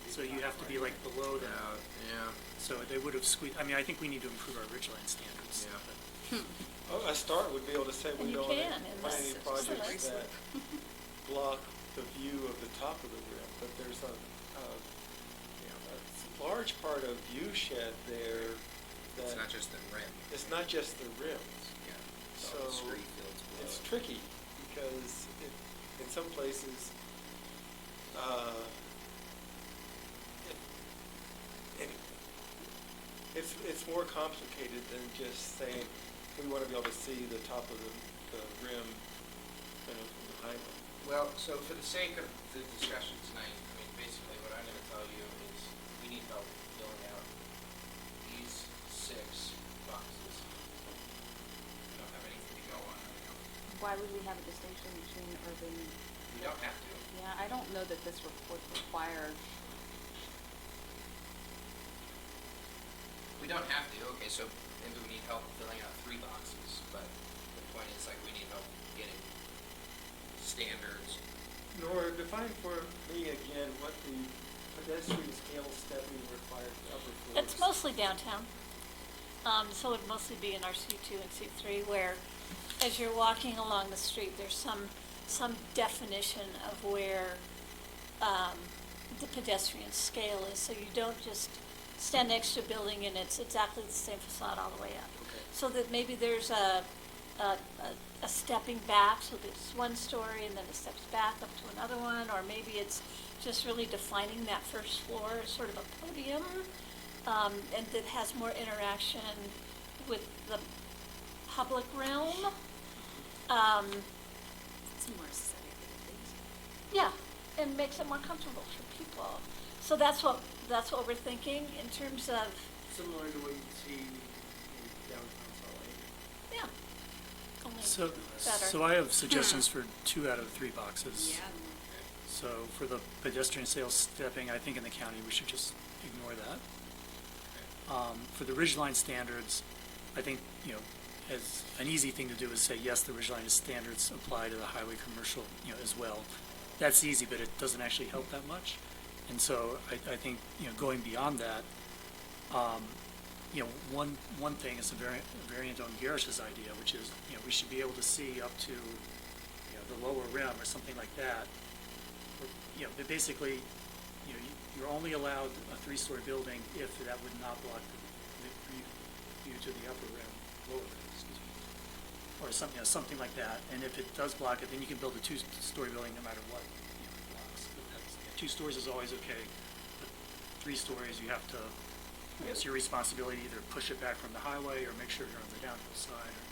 F: So you have to be like below that.
I: Yeah.
F: So they would have squeezed, I mean, I think we need to improve our ridgeline standards.
I: Yeah.
B: A start would be able to say
K: And
B: we
K: you
B: don't
K: can,
B: have
K: and
B: any
K: that's
B: projects
K: so
B: that block the view of the top of the rim, but there's a large part of view shed there that.
I: It's not just the rim.
B: It's not just the rims.
I: Yeah.
B: So
I: all the street fields below.
B: it's tricky because in some places, it's more complicated than just saying we want to be able to see the top of the rim from the highway.
I: Well, so for the sake of the discussion tonight, I mean, basically what I'm going to tell you is we need help filling out these 6 boxes. We don't have anything to go on right now.
H: Why would we have a distinction between urban?
I: We don't have to.
H: Yeah, I don't know that this would require.
I: We don't have to. Okay, so maybe we need help filling out 3 boxes, but the point is, like, we need help getting standards.
B: Nor define for me again what the pedestrian scale stepping required for upper floors.
K: It's mostly downtown. So it would mostly be in our C2 and C3 where as you're walking along the street, there's some definition of where the pedestrian scale is. So you don't just stand next to a building and it's exactly the same facade all the way up.
B: Okay.
K: So that maybe there's a stepping back, so there's 1 story and then it steps back up to another one, or maybe it's just really defining that first floor as sort of a podium, and that has more interaction with the public realm.
H: Some more aesthetic things.
K: Yeah, and makes it more comfortable for people. So that's what we're thinking in terms of,
B: Similar to what you see in downtown Salt Lake.
K: yeah. Only
F: So,
K: better.
F: so I have suggestions for 2 out of the 3 boxes.
C: Yeah.
F: So for the pedestrian sales stepping, I think in the county, we should just ignore that. For the ridgeline standards, I think, you know, as an easy thing to do is say, yes, the ridgeline standards apply to the highway commercial, you know, as well. That's easy, but it doesn't actually help that much. And so I think, you know, going beyond that, you know, one thing is a variant on Garish's idea, which is, you know, we should be able to see up to, you know, the lower rim or something like that. Or, you know, but basically, you know, you're only allowed a 3-story building if that would not block the view to the upper rim, lower rim, excuse me, or something, you know, something like that. And if it does block it, then you can build a 2-story building no matter what, you know, it blocks. But that's, 2 stories is always okay, but 3 stories you have to. It's your responsibility to either push it back from the highway or make sure you're on the downhill side, or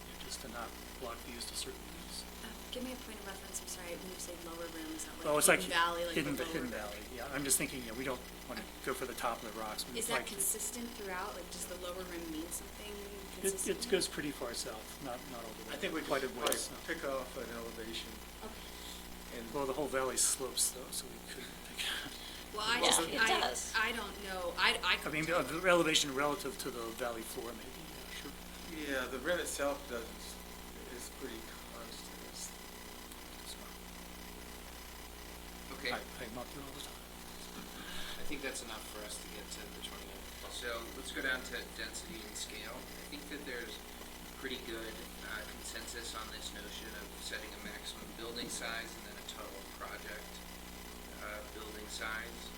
F: you know, just to not block views to certain views.
H: Give me a point of reference, I'm sorry, when you say lower rim, is that like
F: Oh, it's like
H: Hidden Valley, like
F: Hidden
H: the lower
F: Hidden
H: rim?
F: Valley, yeah. I'm just thinking, you know, we don't want to go for the top of the rocks. We'd
H: Is that
F: like-
H: consistent throughout? Like, does the lower rim mean something
F: It
H: consistent?
F: goes pretty far south, not all the way.
B: I think we
F: quite a
B: could
F: ways.
B: pick off an elevation
H: Okay.
B: and
F: Well, the whole valley slopes though, so we couldn't think.
C: Well, I
J: Yeah,
C: just,
J: it does.
C: I don't know, I
F: I
C: could.
F: mean, the elevation relative to the valley floor maybe, yeah, sure.
E: Yeah, the rim itself is pretty constant.
I: Okay,
F: I mop there all the time.
I: I think that's enough for us to get to the 28th. So let's go down to density and scale. I think that there's pretty good consensus on this notion of setting a maximum building size and then a total project building size.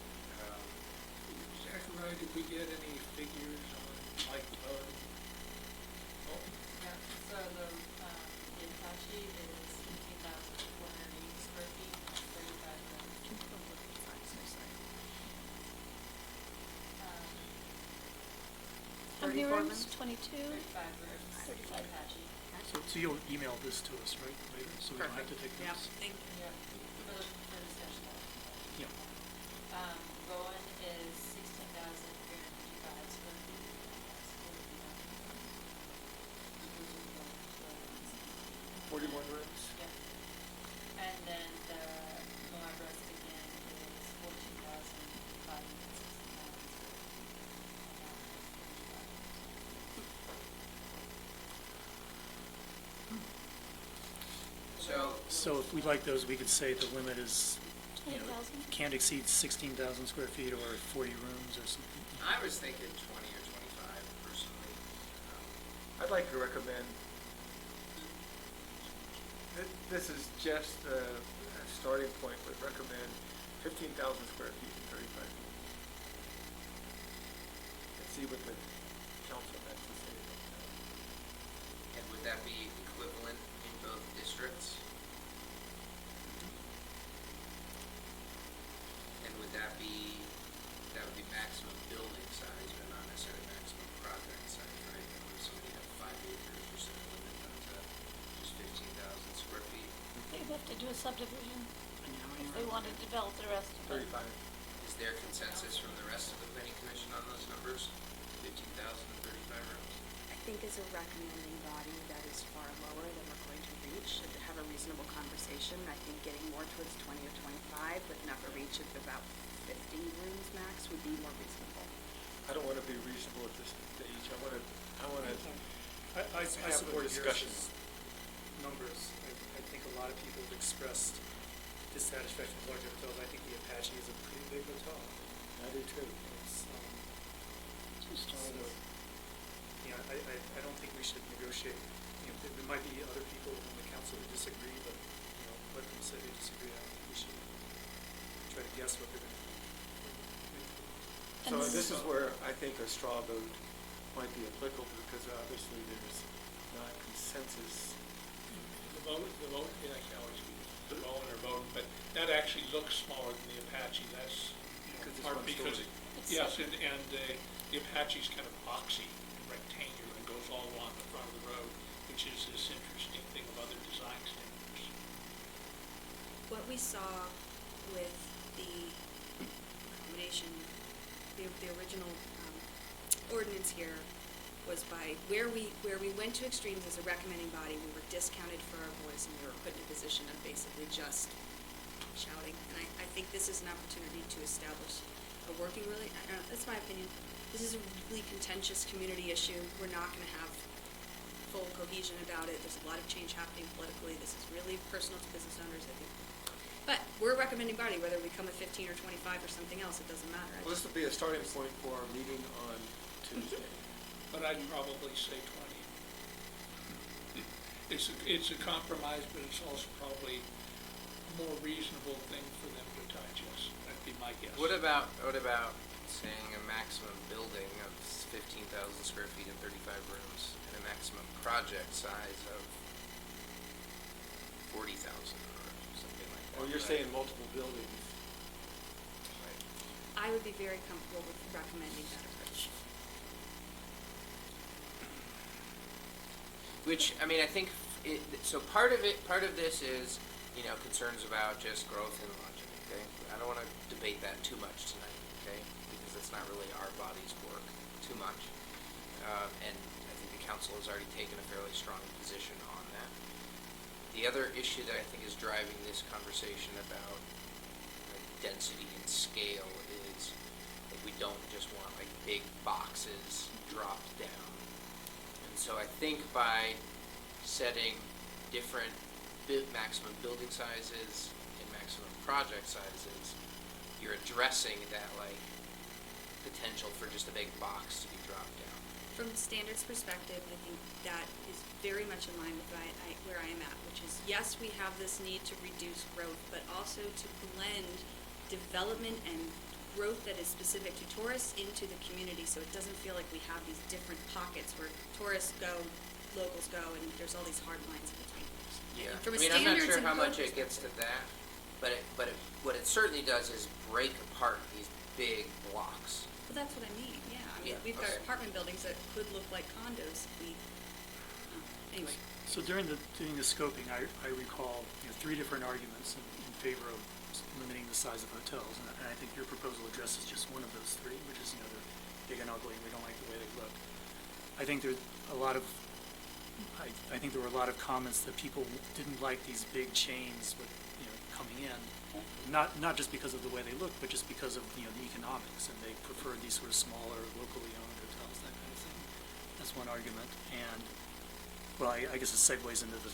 D: Zachariah, did we get any figures on like
L: Yeah, so the Apache is 15,480 square feet, 35 rooms.
J: How many
C: 34
J: rooms?
C: rooms?
J: 22?
L: 35 rooms,
J: 35.
L: Apache.
F: So you'll email this to us, right, later, so we don't have to take
C: Yeah,
F: notes?
C: thank you.
L: Yep, for the discussion.
F: Yeah.
L: Bowen is 16,355 square feet. That's
B: 41 rooms.
L: Yep. And then the Moab Rest again is 14,569 square feet.
I: So,
F: So if we like those, we could say the limit is, you know,
J: 20,000?
F: can't exceed 16,000 square feet or 40 rooms or something.
I: I was thinking 20 or 25 personally.
B: I'd like to recommend, this is just a starting point, but recommend 15,000 square feet and 35 feet. And see what the council has to say about that.
I: And would that be equivalent in both districts? And would that would be maximum building size, but not necessarily maximum project size, right? If somebody had 5 acres or something, limit them to just 15,000 square feet.
J: They'd have to do a subdivision if they wanted to develop the rest of it.
B: 35.
I: Is there consensus from the rest of the planning commission on those numbers? 15,000 and 35 rooms?
H: I think as a recommending body, that is far lower than we're going to reach. And to have a reasonable conversation, I think getting more towards 20 or 25 with an upper reach of about 50 rooms max would be more reasonable.
B: I don't want to be reasonable at this stage. I want to
F: I
B: Have a
F: support
B: discussion.
F: Garish's numbers. I think a lot of people have expressed dissatisfaction with larger hotels. I think the Apache is a pretty big hotel.
B: I do too.
F: It's,
G: Too strong.
F: yeah, I don't think we should negotiate. You know, there might be other people in the council who disagree, but, you know, let them say they disagree. I don't think we should try to guess what they're going to do.
B: So
J: And
B: this is where I think a straw vote might be applicable, because obviously there's not consensus.
D: the Bowen, yeah, I can always use the Bowen or Bowden, but that actually looks smaller than the Apache. That's, you know,
B: Because it's
D: part
B: one
D: because,
B: story.
J: It's
D: yes, and the Apache's kind of boxy, rectangular, and goes all along the front of the road, which is this interesting thing of other design standards.
C: What we saw with the combination, the original ordinance here was by where we went to extremes as a recommending body, we were discounted for our voice and we were put in a position of basically just shouting. And I think this is an opportunity to establish a working that's my opinion. This is a really contentious community issue. We're not gonna have full cohesion about it. There's a lot of change happening politically. This is really personal to business owners, I think. But we're a recommending body, whether we come with 15 or 25 or something else, it doesn't matter.
B: Well, this will be a starting point for our meeting on Tuesday.
D: But I'd probably say 20. It's a compromise, but it's also probably a more reasonable thing for them to digest. That'd be my guess.
I: What about saying a maximum building of 15,000 square feet and 35 rooms, and a maximum project size of 40,000 or something like that?
B: Or you're saying multiple buildings.
C: I would be very comfortable with recommending that approach.
I: Which, I mean, I think, so part of this is, you know, concerns about just growth and lodging, okay? I don't want to debate that too much tonight, okay? Because it's not really our body's work too much. And I think the council has already taken a fairly strong position on that. The other issue that I think is driving this conversation about like density and scale is like we don't just want like big boxes dropped down. And so I think by setting different maximum building sizes and maximum project sizes, you're addressing that like potential for just a big box to be dropped down.
C: From the standards perspective, I think that is very much in line with where I am at, which is, yes, we have this need to reduce growth, but also to blend development and growth that is specific to tourists into the community, so it doesn't feel like we have these different pockets where tourists go, locals go, and there's all these hard lines in between.
I: Yeah,
C: From a
I: I mean, I'm not
C: standards
I: sure
C: and
I: how
C: growth
I: much it gets to that, but what it certainly does is break apart these big blocks.
C: Well, that's what I mean, yeah. I mean,
I: Yeah,
C: we've got
I: okay.
C: apartment buildings that could look like condos if we, anyway.
F: So during the scoping, I recall, 3 different arguments in favor of limiting the size of hotels, and I think your proposal addresses just one of those 3, which is, they're big and ugly, and we don't like the way they look. I think there's a lot of, I think there were a lot of comments that people didn't like these big chains with, coming in, not just because of the way they look, but just because of, the economics, and they preferred these sort of smaller, locally owned hotels, that kind of thing. That's one argument, and, well, I guess it segues into the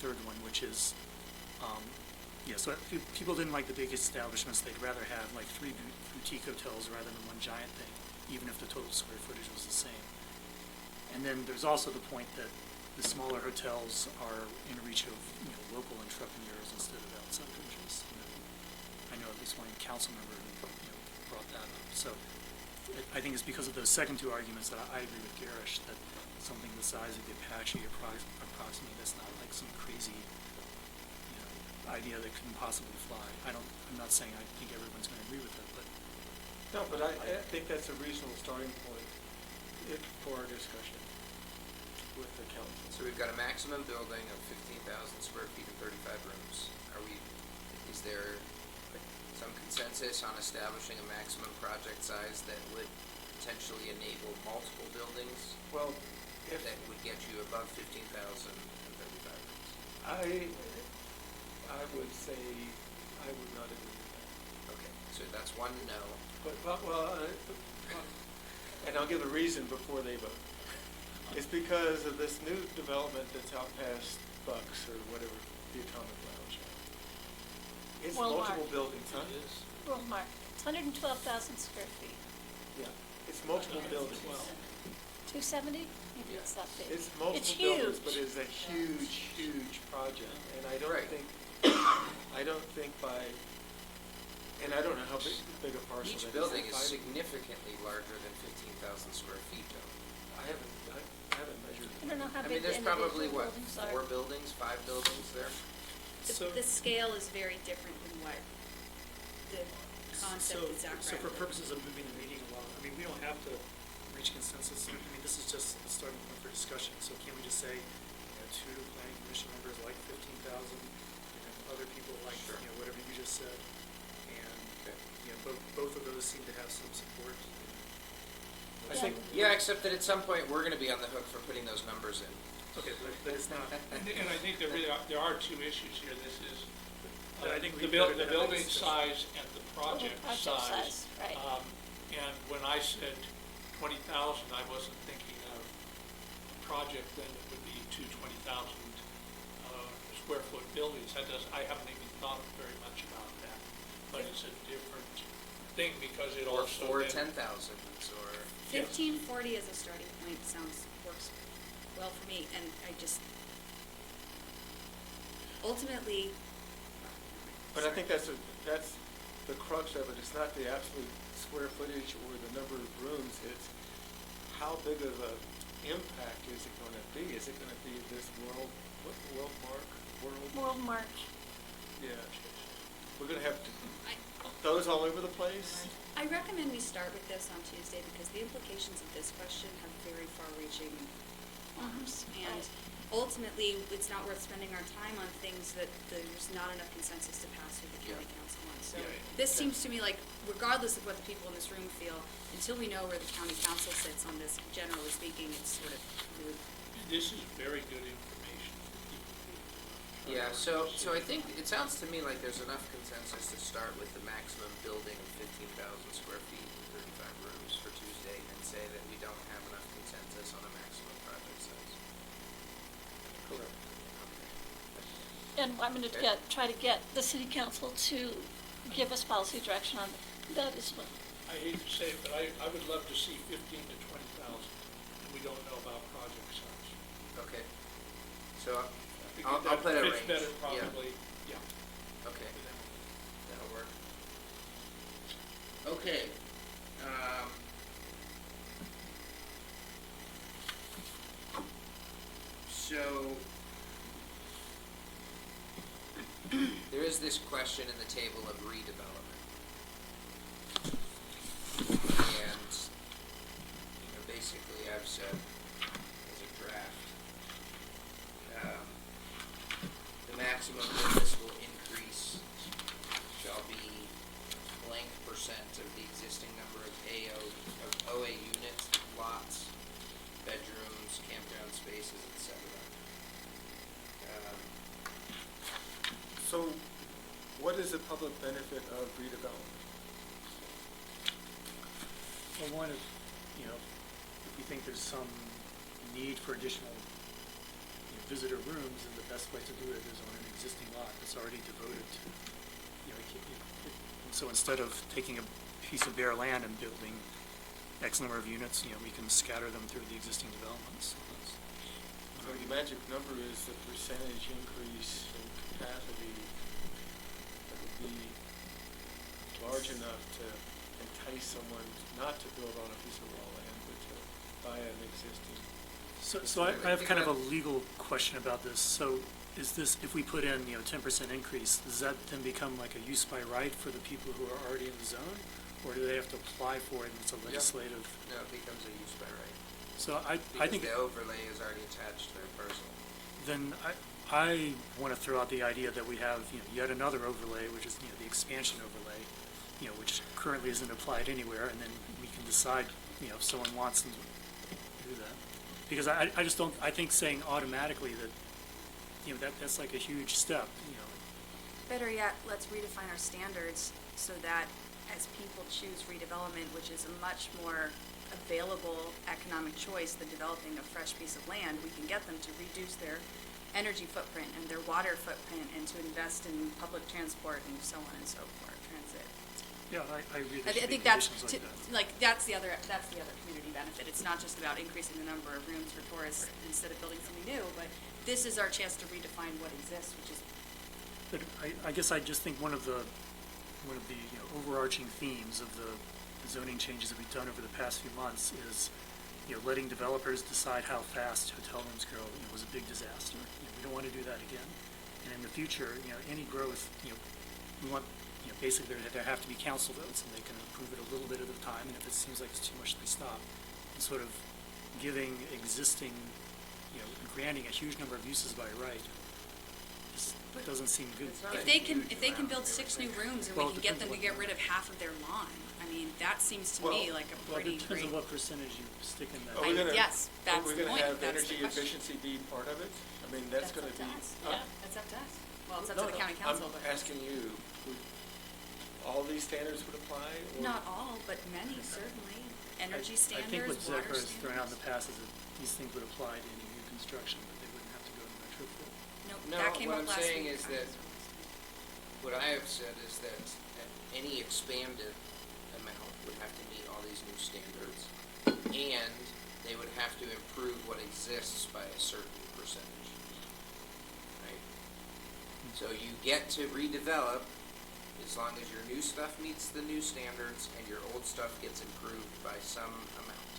F: third one, which is, so if people didn't like the big establishments, they'd rather have like 3 boutique hotels rather than one giant thing, even if the total square footage was the same. And then there's also the point that the smaller hotels are in reach of, local entrepreneurs instead of outside interests. I know at least one council member, brought that up. So I think it's because of those second 2 arguments that I agree with Garish that something the size of the Apache approximately, that's not like some crazy, idea that couldn't possibly fly. I'm not saying I think everyone's going to agree with it, but.
B: No, but I think that's a reasonable starting point for our discussion with the council.
I: So we've got a maximum building of 15,000 square feet and 35 rooms. Is there some consensus on establishing a maximum project size that would potentially enable multiple buildings
B: Well, if
I: that would get you above 15,000 and 35 rooms?
B: I would say I would not agree with that.
I: Okay, so that's one no.
B: But and I'll give a reason before they vote. It's because of this new development that's out past Bucks or whatever, the Atomic Lounge. It's
K: Walmart.
B: multiple buildings, huh?
K: Walmart, it's 112,000 square feet.
B: Yeah, it's multiple buildings.
K: 270? Maybe it's that big.
B: It's multiple
K: It's
B: buildings,
K: huge.
B: but it's a huge project, and I don't
I: Right.
B: think by, and I don't know how big a parcel
I: Each
B: that is.
I: building is
B: I
I: significantly larger than 15,000 square feet, though.
B: haven't measured.
K: I don't know how
I: I
K: big
I: mean,
K: the
I: there's probably,
K: individual
I: what,
K: buildings are.
I: 4 buildings, 5 buildings there?
C: The scale is very different than what the concept that Zach
F: So for
C: read.
F: purposes of moving the meeting along, I mean, we don't have to reach consensus. I mean, this is just a starting point for discussion. So can we just say, 2 planning commission members like 15,000, and other people like,
I: Sure.
F: Whatever you just said? And,
I: Okay.
F: both of those seem to have some support.
B: I think,
I: Yeah, except that at some point, we're gonna be on the hook for putting those numbers in.
F: Okay, but it's not.
D: And I think there are 2 issues here. This is
F: But I think
D: the
F: we better
D: the
F: have
D: building
F: this
D: size and the project size.
K: Right.
D: And when I said 20,000, I wasn't thinking of a project then that would be 2 20,000 square foot buildings. I haven't even thought very much about that. But it's a different thing because it
I: Or
D: also.
I: 4
D: then-
I: 10,000s, or.
C: 1540 as a starting point works well for me, and I just, ultimately.
B: but I think that's the crux of it. It's not the absolute square footage or the number of rooms. It's how big of a impact is it going to be? Is it going to be this
K: Worldmark.
B: Yeah. We're going to have those all over the place?
C: I recommend we start with this on Tuesday because the implications of this question have very far-reaching arms. And ultimately, it's not worth spending our time on things that there's not enough consensus to pass with the county council on. So this seems to me like, regardless of what the people in this room feel, until we know where the county council sits on this, generally speaking, it's sort of moot.
D: This is very good information for people.
I: Yeah, so I think, it sounds to me like there's enough consensus to start with the maximum building of 15,000 square feet and 35 rooms for Tuesday, and say that we don't have enough consensus on a maximum project size.
B: Correct.
K: And I'm gonna try to get the city council to give us policy direction on that as well.
D: I hate to say it, but I would love to see 15 to 20,000, and we don't know about project size.
I: Okay, so
D: I think
I: I'll
D: that
I: put a
D: fits
I: range.
D: better
I: Yeah.
D: probably, yeah.
I: Okay, that'll work. Okay, so there is this question in the table of redevelopment. And, basically I've said as a draft, the maximum permissible increase shall be blank percent of the existing number of OA units, lots, bedrooms, campground spaces, etc.
B: So what is the public benefit of redevelopment?
F: Well, one is, if we think there's some need for additional visitor rooms, then the best place to do it is on an existing lot that's already devoted to, and so instead of taking a piece of bare land and building X number of units, we can scatter them through the existing developments.
B: So the magic number is the percentage increase in capacity that would be large enough to entice someone not to build on a piece of raw land, but to buy an existing.
F: So I have kind of a legal question about this. So is this, if we put in, 10% increase, does that then become like a use by right for the people who are already in the zone? Or do they have to apply for it and it's a legislative?
I: No, it becomes a use by right.
F: So I think.
I: Because the overlay is already attached to their parcel.
F: Then I want to throw out the idea that we have, yet another overlay, which is, the expansion overlay, which currently isn't applied anywhere, and then we can decide, if someone wants them to do that. Because I just don't, I think saying automatically that, that's like a huge step,
C: Better yet, let's redefine our standards so that as people choose redevelopment, which is a much more available economic choice than developing a fresh piece of land, we can get them to reduce their energy footprint and their water footprint and to invest in public transport and so on and so forth, transit.
F: Yeah, I agree.
C: I think that's, that's the other community benefit. It's not just about increasing the number of rooms for tourists instead of building something new, but this is our chance to redefine what exists, which is.
F: But I guess I just think one of the overarching themes of the zoning changes that we've done over the past few months is, letting developers decide how fast hotel rooms grow, was a big disaster. We don't want to do that again. And in the future, any growth, we want, basically there have to be council votes, and they can approve it a little bit at a time, and if it seems like it's too much, they stop. And sort of giving existing, granting a huge number of uses by right, just doesn't seem good.
C: If they can build 6 new rooms and we can get them to get rid of half of their lawn, I mean, that seems to me like a pretty
F: Well, it depends
C: great.
F: on what percentage you stick in that.
C: Yes, that's the
B: Are we
C: point.
B: gonna have
C: That's the
B: energy
C: question.
B: efficiency be part of it? I mean, that's gonna
C: up
B: be.
C: to us. Yeah, that's up to us. Well, it's up to the county council, but.
B: I'm asking you, would all these standards would apply? Or?
C: Not all, but many certainly. Energy
F: I think
C: standards,
F: what
C: water
F: Zephyr has thrown out in
C: standards.
F: the past is that these things would apply to any new construction, but they wouldn't have to go to retrofit.
C: Nope,
I: No,
C: that came
I: what
C: up
I: I'm
C: last
I: saying
C: week.
I: is that, what I have said is that any expanded amount would have to meet all these new standards, and they would have to improve what exists by a certain percentage. Right? So you get to redevelop as long as your new stuff meets the new standards and your old stuff gets improved by some amount.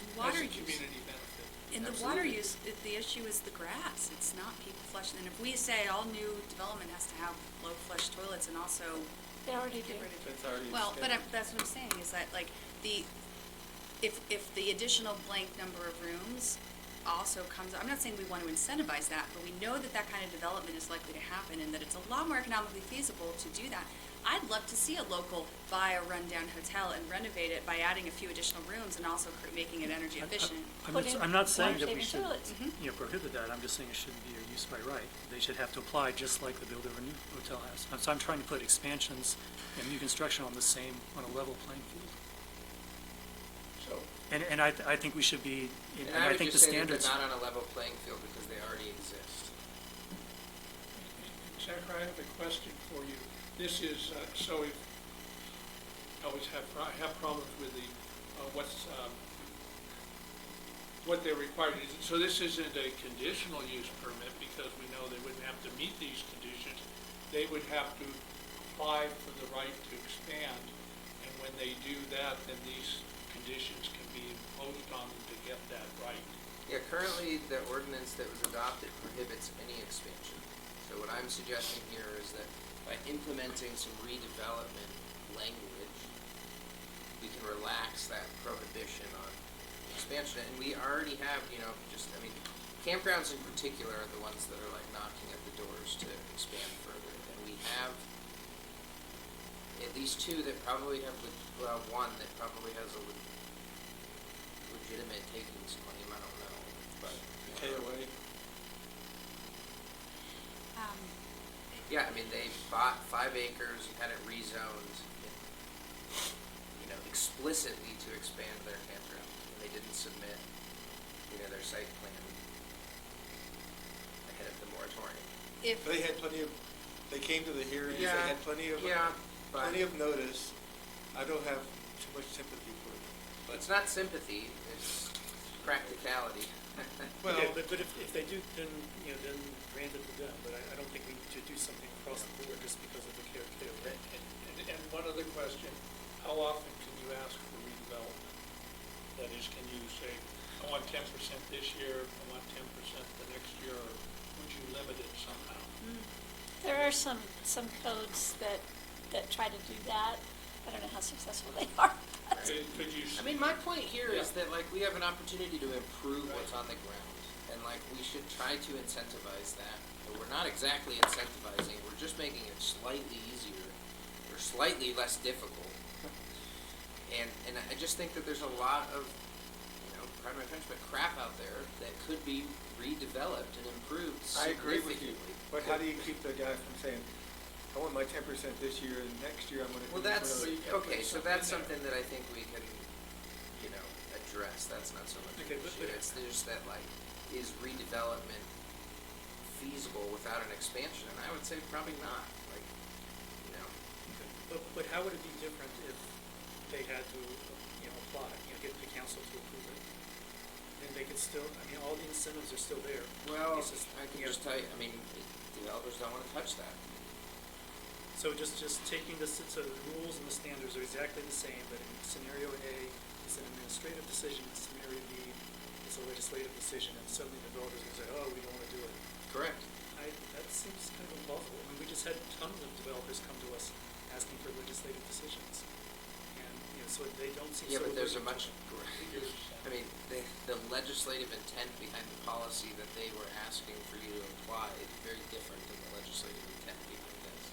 C: And water
D: That's a
C: use.
D: community benefit.
C: In the water use, the issue is the grass. It's not people flushing. And if we say all new development has to have low flush toilets and also
K: They already do.
C: get rid of.
B: That's already.
C: Well, but
B: standard.
C: that's what I'm saying, is that like if the additional blank number of rooms also comes, I'm not saying we want to incentivize that, but we know that that kind of development is likely to happen and that it's a lot more economically feasible to do that. I'd love to see a local buy a rundown hotel and renovate it by adding a few additional rooms and also making it energy efficient.
F: I'm not saying that we
J: Water-saving
F: should,
J: toilets.
F: prohibit that, I'm just saying it shouldn't be a use by right. They should have to apply just like the builder of a new hotel has. So I'm trying to put expansions and new construction on on a level playing field.
D: So,
F: And I think we should be, and
I: And I
F: I
I: would
F: think the
I: just say that
F: standards.
I: they're not on a level playing field because they already exist.
D: Zachary, I have a question for you. This is, so if, I always have problems with the, what they're required. So this isn't a conditional use permit because we know they wouldn't have to meet these conditions. They would have to apply for the right to expand. And when they do that, then these conditions can be imposed on them to get that right.
I: Yeah, currently, the ordinance that was adopted prohibits any expansion. So what I'm suggesting here is that by implementing some redevelopment language, we can relax that prohibition on expansion. And we already have, campgrounds in particular are the ones that are like knocking at the doors to expand further. And we have at least two that probably have, one that probably has a legitimate takings claim, I don't know, but.
B: KOA.
I: Yeah, they bought 5 acres and had it rezoned, explicitly to expand their campground. And they didn't submit, their site plan ahead of the moratorium.
C: If,
B: They had they came to the hearings, they
I: Yeah,
B: had plenty of notice. I don't have too much sympathy for it.
I: But it's not sympathy, it's practicality.
B: Well,
F: Yeah, but if they do, then grant it to them, but I don't think we need to do something across the board just because of the KOA.
D: And one other question, how often can you ask for redevelopment? That is, can you say, I want 10% this year, I want 10% the next year, or would you limit it somehow?
J: There are some codes that try to do that. I don't know how successful they are. But
D: Could you?
I: My point here is that, we have an opportunity to improve what's on the ground, and, we should try to incentivize that. But we're not exactly incentivizing, we're just making it slightly easier, or slightly less difficult. And I just think that there's a lot of, pardon my French, but crap out there that could be redeveloped and improved
B: I agree with you.
I: significantly.
B: But how do you keep the guy from saying, I want my 10% this year and next year I'm gonna do
I: Well, that's,
B: another-"
I: okay, so that's something that I think we can, address. That's not so much an
F: Okay, but-
I: issue. It's just that, is redevelopment feasible without an expansion? And I would say probably not,
F: But how would it be different if they had to, apply, get the council to approve it? Then they could still, all the incentives are still there.
I: Well,
F: It's just,
I: I can just tell you, developers don't want to touch that.
F: So just taking this, so the rules and the standards are exactly the same, but in scenario A, it's an administrative decision, in scenario B, it's a legislative decision, and suddenly developers are going to say, oh, we don't want to do it.
I: Correct.
F: That seems kind of implausible. We just had tons of developers come to us asking for legislative decisions. And, so they don't seem so.
I: Yeah, but there's a
F: urgent.
I: much, the legislative intent behind the policy that they were asking for you to apply is very different than the legislative intent behind this.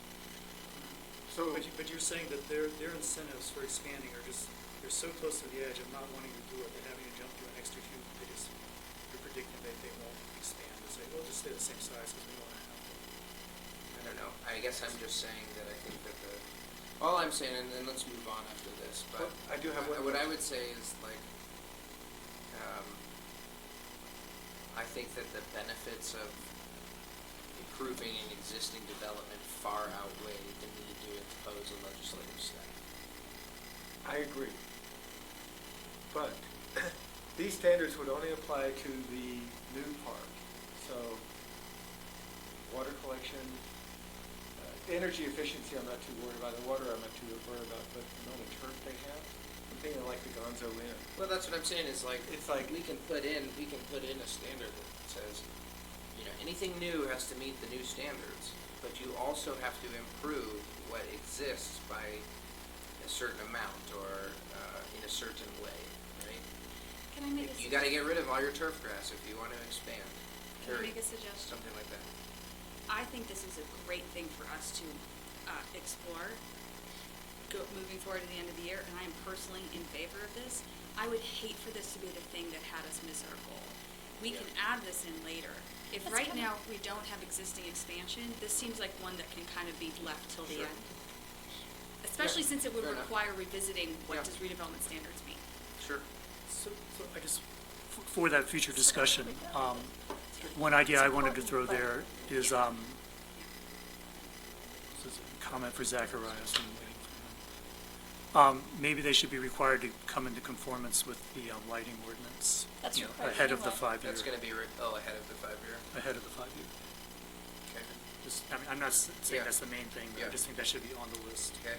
B: So,
F: But you're saying that their incentives for expanding are just, they're so close to the edge of not wanting to do it, they're having to jump through an extra hoop, they're predicting that they won't expand, and say, we'll just stay the same size because we don't want to have to.
I: I don't know. I guess I'm just saying that I think that all I'm saying, and then let's move on after this, but
B: I do have one
I: what
B: more.
I: I would say is, I think that the benefits of improving an existing development far outweigh the need to impose a legislative step.
B: I agree. But these standards would only apply to the new park. So water collection, energy efficiency I'm not too worried about. The water I'm not too worried about, but the amount of turf they have, I'm thinking like the Gonzo Inn.
I: Well, that's what I'm saying is
B: It's like-
I: we can put in a standard that says, anything new has to meet the new standards, but you also have to improve what exists by a certain amount or in a certain way, right?
C: can I make a
I: You got to get rid of all your turf grass if you want to expand.
C: Can I
I: Period.
C: make a suggestion?
I: Something like that.
C: I think this is a great thing for us to explore. moving forward to the end of the year, and I am personally in favor of this, I would hate for this to be the thing that had us miss our goal. We can add this in later. If
K: That's
C: right
K: kinda-
C: now we don't have existing expansion, this seems like one that can kind of be left till the
I: Sure.
C: end. Especially since it would
I: fair enough.
C: require revisiting what
I: Yeah.
C: does redevelopment standards mean.
I: Sure.
F: So I just, for that future discussion, one idea I wanted to throw there is, this is a comment for Zacharias, I'm waiting for him. Maybe they should be required to come into conformance with the lighting ordinance,
K: That's
F: you know,
K: required
F: ahead of the
K: anyway.
F: 5-year,
I: That's gonna be, ahead of the 5-year?
F: ahead of the 5-year.
I: Okay.
F: Just, I mean, I'm not saying
I: Yeah.
F: that's the main thing, but I
I: Yeah.
F: just think that should be on the list.
I: Okay.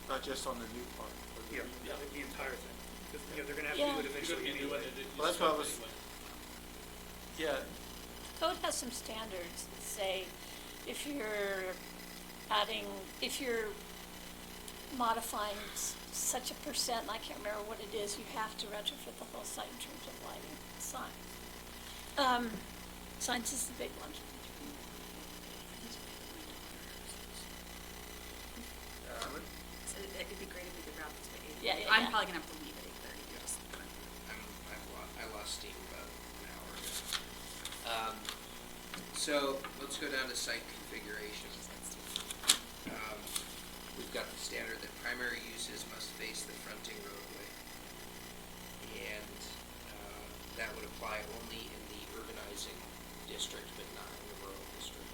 B: Not just on the new part. but the-
F: The entire thing. Because, you know, they're gonna have
K: Yeah.
F: to do it eventually anyway.
B: Well, that's what I was, yeah,
K: Code has some standards that say if you're modifying such a percent, and I can't remember what it is, you have to retrofit the whole site in terms of lighting, signs. Signs is the big one.
C: So it'd be great if we could wrap this by 8:30.
K: Yeah, yeah,
C: I'm
K: yeah.
C: probably gonna have to leave at 8:30. Just-
I: I lost steam about an hour ago. So let's go down to site configuration. We've got the standard that primary uses must face the fronting roadway. And that would apply only in the urbanizing district, but not in the rural district.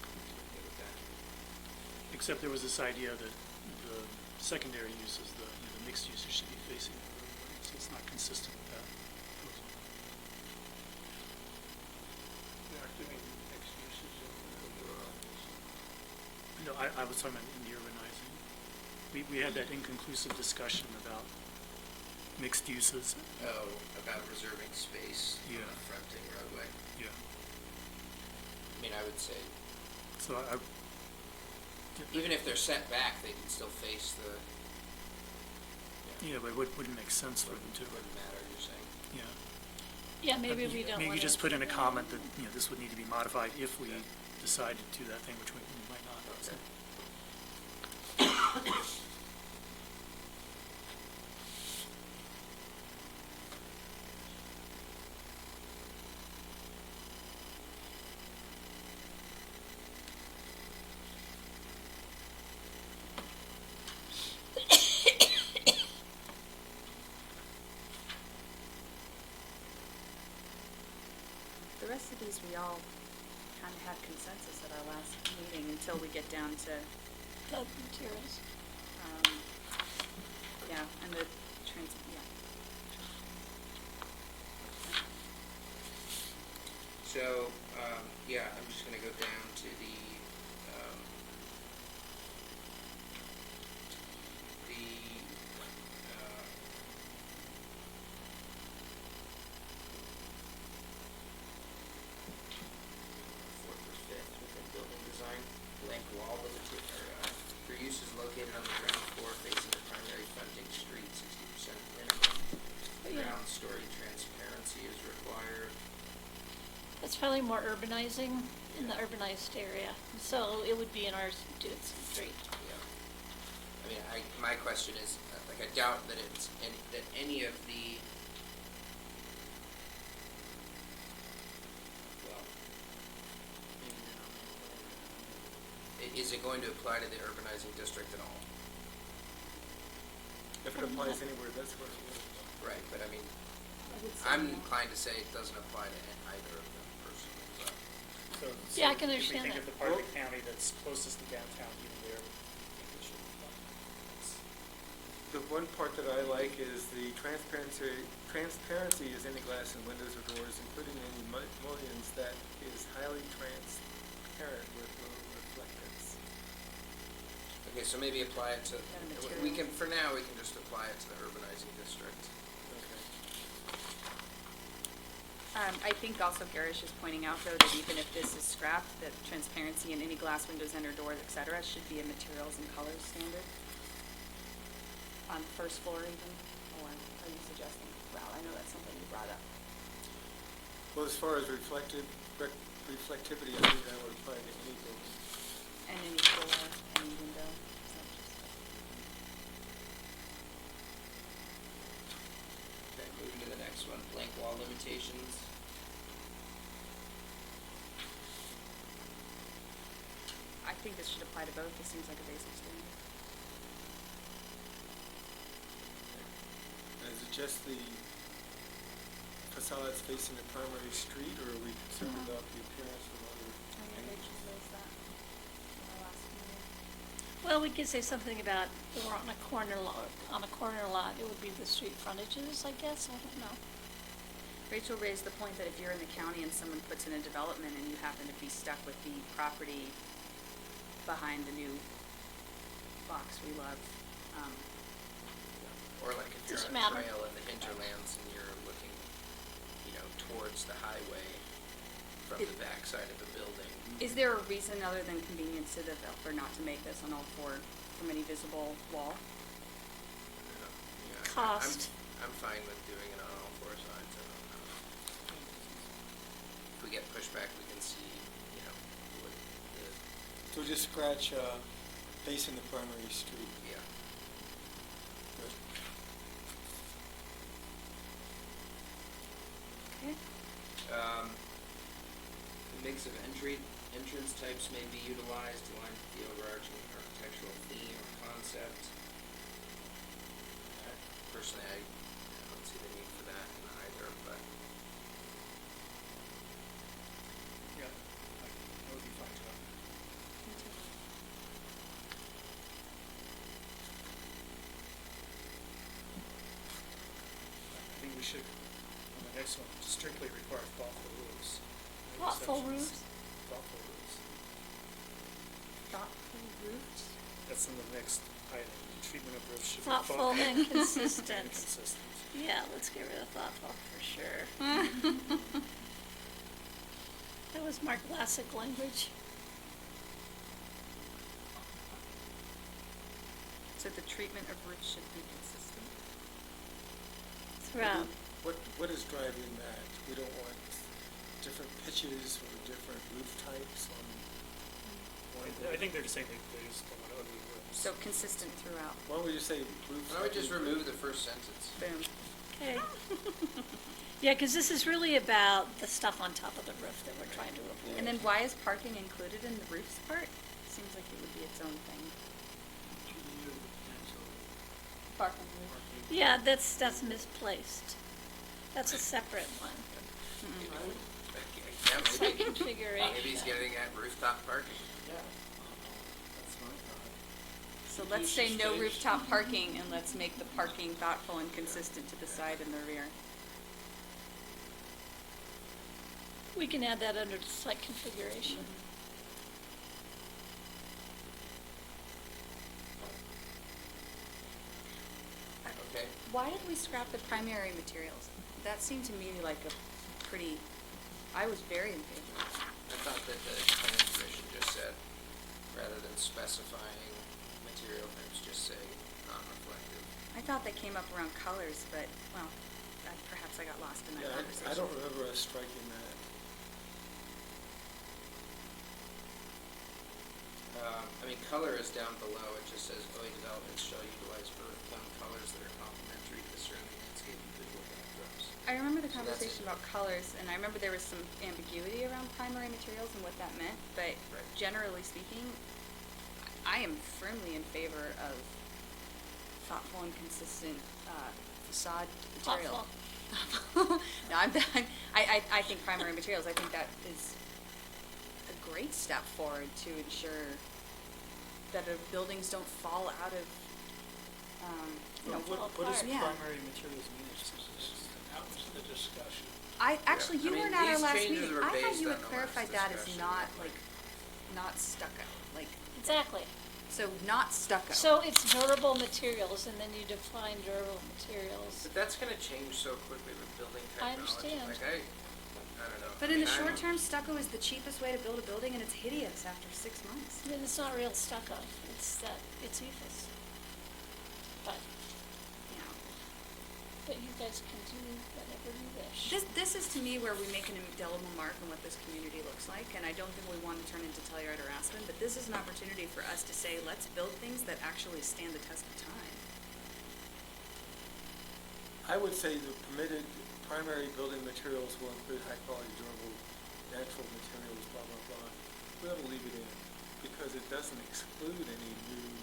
I: Okay with that?
F: Except there was this idea that the secondary uses, the mixed uses should be facing the roadway, so it's not consistent with that.
D: We aren't doing mixed uses in the rural.
F: No, I was talking about in the urbanizing. We had that inconclusive discussion about mixed uses.
I: Oh, about reserving space on
F: Yeah.
I: the fronting roadway.
F: Yeah.
I: I mean, I would say,
F: So
I: even if they're set back, they can still face the,
F: yeah, but it wouldn't make sense for them to,
I: wouldn't matter, you're saying?
F: yeah.
K: Yeah, maybe we don't want to.
F: Maybe just put in a comment that, you know, this would need to be modified if we decide to do that thing, which we might not. So.
C: The rest of these, we all kind of had consensus at our last meeting until we get down to,
K: The materials.
C: yeah, and the yeah.
I: So, yeah, I'm just gonna go down to the fourth or fifth within building design, blank wall for uses located on the ground floor facing the primary fronting street, 60% minimum.
K: But yeah.
I: Ground story transparency is required.
K: It's probably more urbanizing in the urbanized area, so it would be in our students street.
I: Yeah. I mean, my question is, like, I doubt that that any of the, well, is it going to apply to the urbanizing district at all?
B: if it applies anywhere, that's where it would.
I: Right, but I mean,
C: I would say
I: I'm
C: no.
I: inclined to say it doesn't apply to either of them personally, but.
K: Yeah, I can understand
F: If we think
K: that.
F: of the part of the county that's closest to downtown, even there, I think it should apply.
B: The one part that I like is the transparency is any glass and windows or doors, including any mullions, that is highly transparent with low reflectance.
I: Okay, so maybe apply it to,
C: And
I: we can, for now, we can just apply it to the urbanizing district.
B: Okay.
C: I think also Garish is pointing out, though, that even if this is scrapped, that transparency in any glass windows and or doors, et cetera, should be a materials and colors standard. On the first floor even, or are you suggesting, well, I know that's something you brought up.
B: Well, as far as reflected reflectivity, I think that would apply to any building.
H: And any door, any window, is that just?
I: Okay, moving to the next one, blank wall limitations.
H: I think this should apply to both, this seems like a basic standard.
B: Is it just the facades facing the primary street, or are we concerned
H: Mhm.
B: about the appearance of other?
K: Well, we could say something about, or on a corner lot, it would be the street frontages, I guess, I don't know.
H: Rachel raised the point that if you're in the county and someone puts in a development and you happen to be stuck with the property behind the new box we love,
I: Or like if you're
K: Doesn't
I: on a
K: matter.
I: trail in the hinterlands and you're looking, towards the highway from the backside of the building.
H: is there a reason other than convenience to the developer not to make this on all four from any visible wall?
I: Yeah,
K: Cost.
I: I'm fine with doing it on all four sides. I don't know. If we get pushback, we can see, what the,
B: So just scratch, facing the primary street.
I: yeah.
B: Good.
H: Okay.
I: The mix of entrance types may be utilized to align with the overarching architectural theme or concept. Personally, I don't see the need for that in either, but
D: Yeah, that would be fine, John. I think we should, on the next one, strictly require thoughtful roofs. No
K: Thoughtful
D: exceptions.
K: roofs?
D: Thoughtful roofs.
H: Thoughtful roofs?
D: That's in the next item. The treatment of roofs should be
K: Thoughtful and
D: and
K: consistent.
D: consistent.
K: Yeah, let's get rid of thoughtful for sure. That was Mark Vlasic language.
H: So the treatment of roofs should be consistent?
K: Throughout.
B: What is driving that? We don't want different pitches or different roof types on one
D: I
B: building?
D: think they're just saying they just don't want ugly roofs.
H: So consistent throughout,
B: Why don't we just say roof?
I: why don't we just remove the first sentence?
H: boom.
K: Okay. Yeah, because this is really about the stuff on top of the roof that we're trying to avoid.
H: And then why is parking included in the roofs part? Seems like it would be its own thing. Parking roof.
K: Yeah, that's misplaced. That's a separate one.
I: Yeah,
K: Site
I: maybe,
K: configuration.
I: maybe he's getting at rooftop parking.
H: So let's say no rooftop parking and let's make the parking thoughtful and consistent to the side and the rear.
K: We can add that under site configuration.
I: Okay.
H: Why did we scrap the primary materials? That seemed to me like a pretty, I was very in favor of that.
I: I thought that the planning commission just said, rather than specifying material types, just say non-reflective.
H: I thought that came up around colors, but, well, perhaps I got lost in that
B: Yeah,
H: conversation.
B: I don't remember us striking that.
I: Color is down below, it just says OA developments shall utilize earth tone colors that are complementary to the surrounding landscape and visual backdrops.
H: I remember the
I: So that's
H: conversation
I: it.
H: about colors, and I remember there was some ambiguity around primary materials and what that meant, but
I: Right.
H: generally speaking, I am firmly in favor of thoughtful and consistent facade material.
K: Thoughtful.
H: No, I think primary materials, I think that is a great step forward to ensure that our buildings don't fall out of,
D: What does
H: Yeah.
D: primary materials mean? That was the discussion.
H: Actually, you
I: I mean,
H: weren't at our
I: these
H: last
I: changes
H: meeting.
I: were
H: I thought
I: based
H: you
I: on
H: had
I: the
H: clarified
I: last
H: that as
I: discussion,
H: not,
I: but-
H: like, not stucco, like,
K: Exactly.
H: so not stucco.
K: So it's durable materials, and then you define durable materials.
I: But that's gonna change so quickly with building
K: I
I: technology.
K: understand.
I: Like, I don't know.
H: But
I: I
H: in
I: mean,
H: the
I: I'm-
H: short term, stucco is the cheapest way to build a building, and it's hideous after 6 months.
K: I mean, it's not real stucco, it's ethos. But,
H: Yeah.
K: but you guys can do whatever you wish.
C: This is to me where we make an indelible mark on what this community looks like, and I don't think we want to turn into Telluride or Aspen, but this is an opportunity for us to say, let's build things that actually stand the test of time.
B: I would say the permitted primary building materials will include high-quality, durable, natural materials, blah, blah, blah. We ought to leave it in, because it doesn't exclude any new.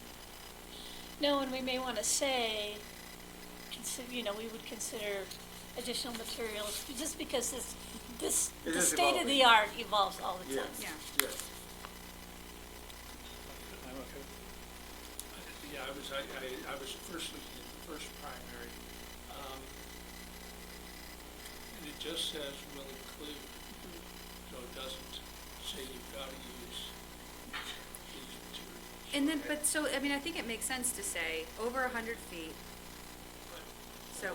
K: No, and we may want to say, we would consider additional materials, just because
B: It
K: the
B: is
K: state of the
B: evolving.
K: art evolves all the
B: Yes,
K: time.
C: Yeah.
B: yes.
F: I'm okay.
D: Yeah, I was first looking at the first primary, and it just says will include, so it doesn't say you've got to use these materials.
C: And then, but so, I mean, I think it makes sense to say over 100 feet. So,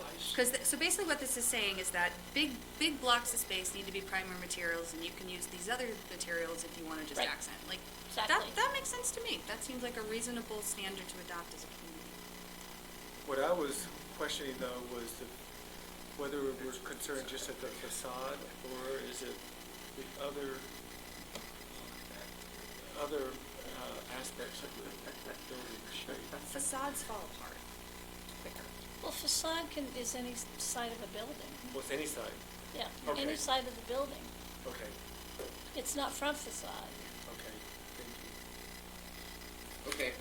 C: so basically what this is saying is that big blocks of space need to be primary materials, and you can use these other materials if you want to just
K: Right.
C: accent. Like,
K: Exactly.
C: that makes sense to me. That seems like a reasonable standard to adopt as a community.
B: What I was questioning though was whether we're concerned just at the facade, or is it the other aspects of the building shape?
C: Facades fall apart quicker.
K: Well, facade is any side of a building.
B: Well, it's any side.
K: Yeah,
B: Okay.
K: any side of the building.
B: Okay,
K: It's not front facade.
B: okay, thank you.
I: Okay,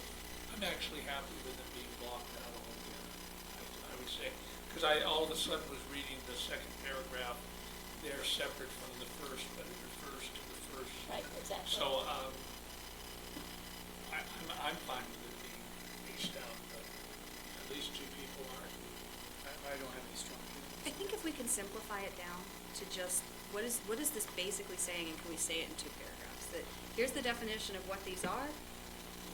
D: I'm actually happy with it being blocked out altogether, I would say, because I all of a sudden was reading the second paragraph, they're separate from the first, but it refers to the first.
K: Right, exactly.
D: So, I'm fine with it being pieced out, but at least two people aren't.
F: I don't have any strong feelings.
C: I think if we can simplify it down to just, what is this basically saying, and can we say it in 2 paragraphs? That here's the definition of what these are.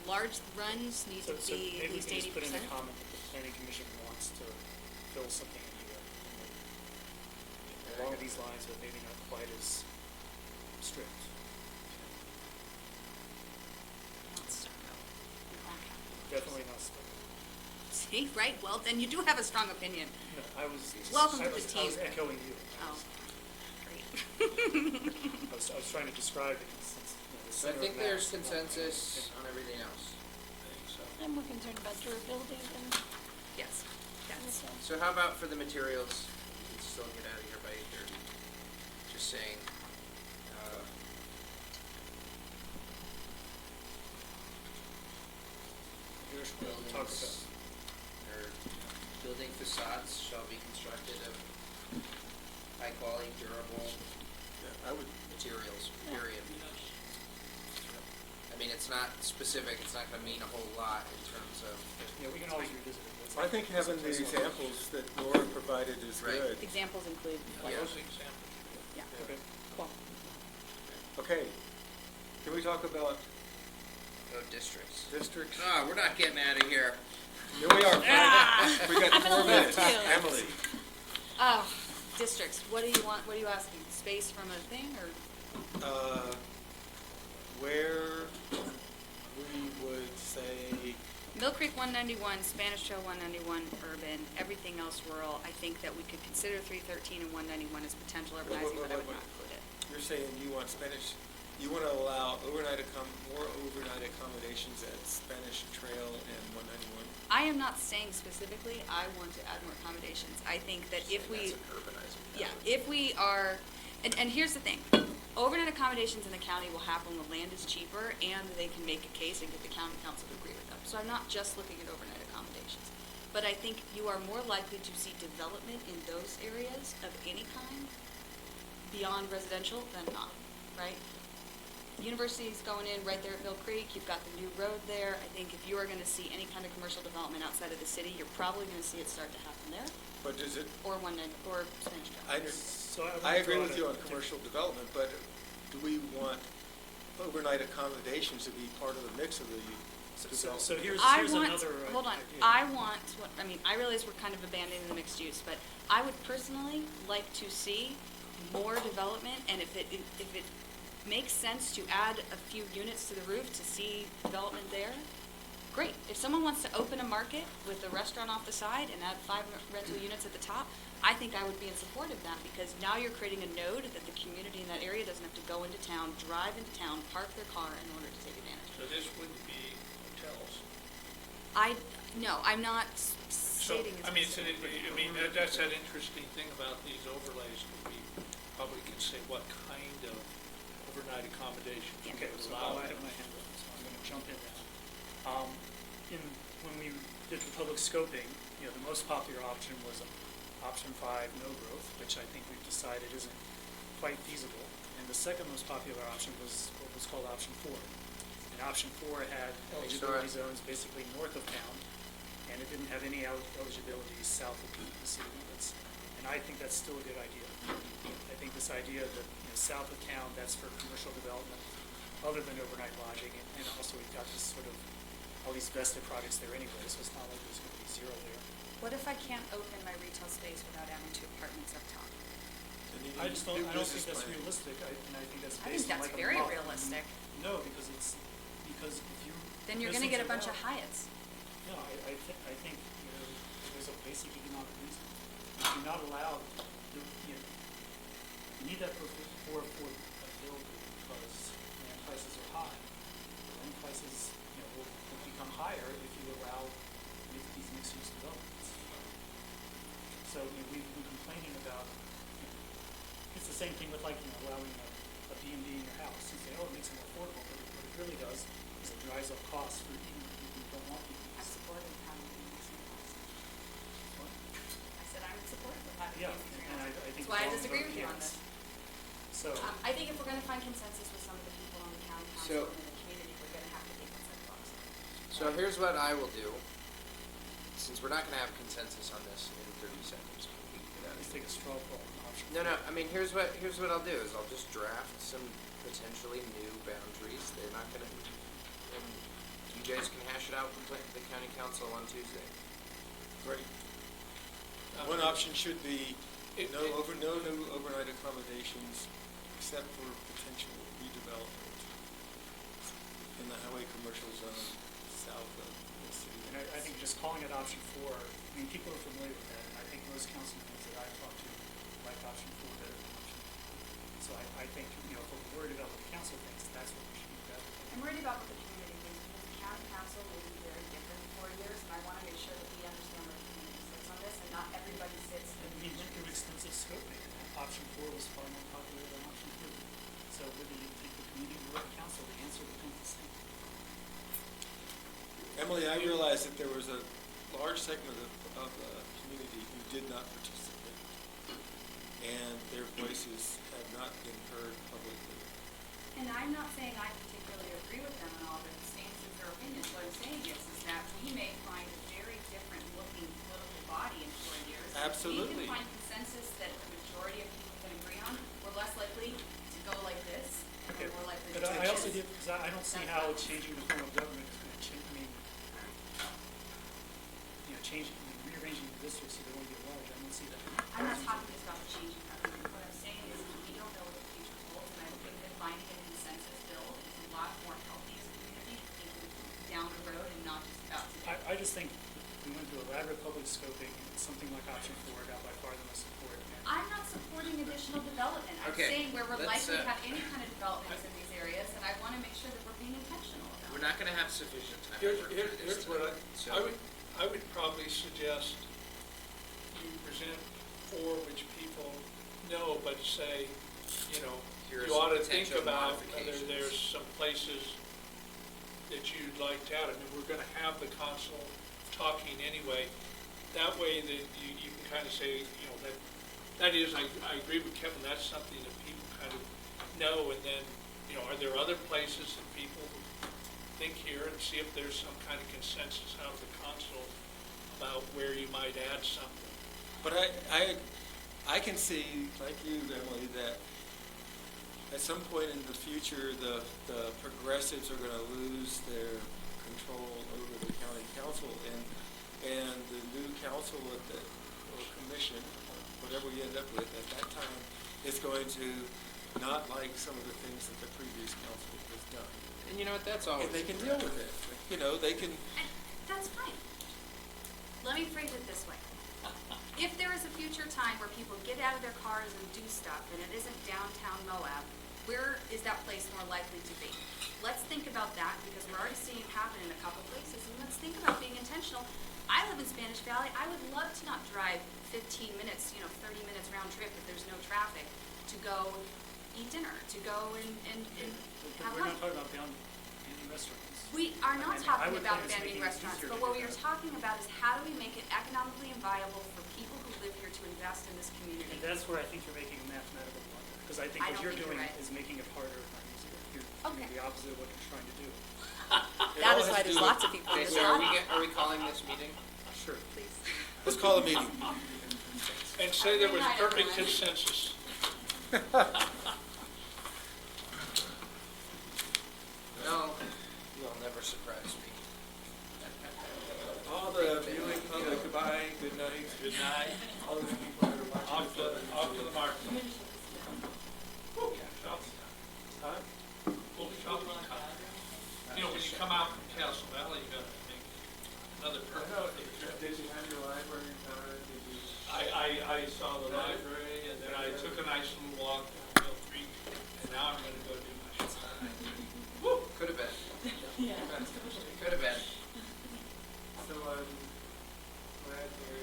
C: Large runs need to
F: So
C: be at
F: maybe we
C: least
F: can just put in
C: 80%.
F: the comment that the planning commission wants to fill something in here. Along these lines, but maybe not quite as strict.
C: Not stucco, in all capitals.
F: Definitely not strict.
C: See, right, well, then you do have a strong opinion.
F: No, I was.
C: Welcome to
F: I
C: the
F: was- I was
C: team.
F: echoing you.
C: Oh, great.
F: I was trying to describe it. The
I: so I
F: center
I: think
F: of
I: there's
F: mass.
I: consensus on everything else.
D: I think so.
K: I'm more concerned about durability than
C: Yes, yes.
K: this one.
I: So how about for the materials, we can still get out of here by 8:30, just saying,
F: Here's what we'll talk about.
I: buildings, or building facades shall be constructed of high quality, durable
B: Yeah, I would,
I: materials,
K: Yeah.
I: period. I mean, it's not specific, it's not gonna mean a whole lot in terms of,
F: Yeah, we can always revisit it. That's
B: I think having the
F: that's all.
B: examples that Laura provided is
I: Right.
B: good.
C: Examples include,
D: Like
I: Yeah.
D: those examples.
C: yeah,
F: Okay.
C: cool.
B: Okay, can we talk about
I: no districts.
B: districts?
I: Ah, we're not getting out of here.
B: Here we are, we got
K: I'm gonna
B: 4
K: leave
B: minutes.
K: too.
B: Emily,
C: Oh, districts, what do you want, what are you asking? Space from a thing, or?
B: where we would say,
C: Mill Creek 191, Spanish Trail 191, urban, everything else rural. I think that we could consider 313 and 191 as potential urbanizing, but I would not include it.
B: you're saying you want you want to allow more overnight accommodations at Spanish Trail and 191?
C: I am not saying specifically, I want to add more accommodations. I think that if we,
I: That's an urbanizing.
C: yeah, if we are, and here's the thing, overnight accommodations in the county will happen when land is cheaper and they can make a case and get the county council to agree with them. So I'm not just looking at overnight accommodations. But I think you are more likely to see development in those areas of any kind beyond residential than not, right? University's going in right there at Mill Creek, you've got the new road there. I think if you are gonna see any kind of commercial development outside of the city, you're probably gonna see it start to happen there,
B: But does it,
C: or or Spanish Trail.
F: So
B: I agree
F: throw
B: with
F: out
B: you
F: a
B: on commercial development, but do we want overnight accommodations to be part of the mix of the development?
F: So here's
C: I
F: here's
C: want,
F: another
C: hold on,
F: idea.
C: I mean, I realize we're kind of abandoning the mixed use, but I would personally like to see more development, and if it makes sense to add a few units to the roof to see development there, great. If someone wants to open a market with a restaurant off the side and add 5 rental units at the top, I think I would be in support of that, because now you're creating a node that the community in that area doesn't have to go into town, drive into town, park their car in order to take advantage.
D: So this wouldn't be hotels.
C: No, I'm not
D: So,
C: stating it's.
D: I mean, that's that interesting thing about these overlays, that we probably can say what kind of overnight accommodations we
C: Yeah.
F: Okay,
D: would
F: so
D: allow.
F: I have my hand up, so I'm gonna jump in now. When we did the public scoping, the most popular option was option 5, no growth, which I think we've decided isn't quite feasible. And the second most popular option was what was called option 4. And option 4 had eligibility zones basically north of town, and it didn't have any eligibility south of the city limits. And I think that's still a good idea. I think this idea that, south of town, that's for commercial development, other than overnight lodging, and also we've got this sort of, all these vested projects there anyway, so it's not like there's gonna be zero there.
C: What if I can't open my retail space without adding 2 apartments up top?
F: I don't think that's realistic, and I think that's
C: I think
F: based on
C: that's
F: like a
C: very
F: model.
C: realistic.
F: No, because if you.
C: Then you're gonna get a bunch of Hyatts.
F: No, I think, there's a basic economic reason. If you're not allowed, you need that for affordability, because land prices are high. Land prices, will become higher if you allow these mixed-use developments. So, we've been complaining about, it's the same thing with allowing a B&B in your house. You say, oh, it makes it more affordable, but what it really does is it drives up costs for even people who don't want B&Bs.
C: I'm supportive of having B&Bs in your house. I said I'm supportive of having
F: Yeah,
C: B&Bs in your
F: and
C: house.
F: I think.
C: That's why I
F: both
C: disagree with you on
F: camps.
C: this.
F: So,
C: I think if we're gonna find consensus with some of the people on the county council and in the community, we're gonna have to take that side box.
I: So here's what I will do. Since we're not gonna have consensus on this in 30 seconds. we can get out of
F: let's
I: here.
F: take a straw poll on option.
I: No, I mean, here's what I'll do, is I'll just draft some potentially new boundaries. They're not gonna, and you guys can hash it out with the county council on Tuesday.
E: Great. One option should be no new overnight accommodations except for potential redevelopment in the highway commercial zone south of the city.
F: And I think just calling it option 4, people are familiar with that, and I think most councilmen that I've talked to like option 4 better than option 4. So I think, if we're worried about what the council thinks, that's what we should do better.
C: I'm worried about what the community thinks, because the county council may be very different in 4 years, and I wanna make sure that we understand where the community sits on this, and not everybody sits in.
F: We went through extensive scoping, and option 4 was far more popular than option 3. So whether you take the community or the council, the answer becomes the same.
E: Emily, I realized that there was a large segment of the community who did not participate, and their voices have not been heard publicly.
C: And I'm not saying I particularly agree with them on all their stances or opinions. What I'm saying is that we may find a very different looking political body in 4 years.
E: Absolutely.
C: If we can find consensus that the majority of people can agree on, we're less likely to go like this, and we're more likely to
F: But
C: do
F: I also
C: this.
F: did, because I don't see how changing the form of government is going to change, rearranging the districts so they won't get large, I don't see that.
C: I'm not talking just about the changing government. What I'm saying is we don't know what the future holds, and I think that finding a consensus bill is a lot more healthy as a community, thinking down the road and not just about today.
F: I just think we went through elaborate public scoping, and something like option 4 got by far the most support.
C: I'm not supporting additional development. I'm
I: Okay,
C: saying where we're
I: let's,
C: likely to have any kind of developments in these areas, and I want to make sure that we're being intentional about it.
I: We're not gonna have sufficient time.
D: Here's
I: to work through this
D: what
I: tonight, so-
D: I would probably suggest you present 4 which people know, but say,
I: Here are
D: you
I: some
D: ought to think
I: potential
D: about whether
I: modifications.
D: there's some places that you'd like to add. I mean, we're gonna have the council talking anyway. That way that you can kind of say, that is, I agree with Kevin, that's something that people kind of know, and then, are there other places that people think here, and see if there's some kind of consensus out of the council about where you might add something.
E: But I can see, like you, Emily, that at some point in the future, the progressives are going to lose their control over the county council, and the new council or commission, whatever we end up with at that time, is going to not like some of the things that the previous council has done.
I: And you know what, that's always.
E: And they can deal with it. They can
H: That's fine. Let me phrase it this way. If there is a future time where people get out of their cars and do stuff, and it isn't downtown Moab, where is that place more likely to be? Let's think about that, because we're already seeing it happen in a couple places, and let's think about being intentional. I live in Spanish Valley. I would love to not drive 15 minutes, 30 minutes round trip if there's no traffic, to go eat dinner, to go and have
F: We're
H: lunch.
F: not talking about beyond restaurants.
H: We are not
F: I
H: talking
F: would
H: about
F: think it's
H: vending
F: making it
H: restaurants,
F: easier
H: but
F: to
H: what
F: do
H: we are
F: that.
H: talking about is how do we make it economically viable for people who live here to invest in this community?
F: And that's where I think you're making a mathematical blunder, because I think
H: I
F: what
H: don't
F: you're
H: think you're
F: doing
H: right.
F: is making it harder, not easier. You're
H: Okay.
F: doing the opposite of what you're trying to do.
H: That is why there's lots of people in
I: Okay,
H: this
I: so
H: lobby.
I: are we calling this meeting?
F: Sure.
H: Please.
E: Let's call a meeting.
D: And say there was
H: Good night,
D: perfect
H: everyone.
D: consensus.
I: No, you'll never surprise me.
B: All the viewing public, goodbye, good night.
D: Good night.
B: All the people that are watching.
D: Off to the market.
B: Huh?
D: Full shopping cart. You know, when you come out from Castle Valley, you gotta make another
B: I
D: purchase
B: know,
D: for the trip.
B: did you have your library card, did you?
D: I saw the library, and then I took a nice little walk down Mill Creek, and now I'm gonna go do my shopping. Woo!
I: Could have been.
K: Yeah.
I: Could have been.
B: So, glad to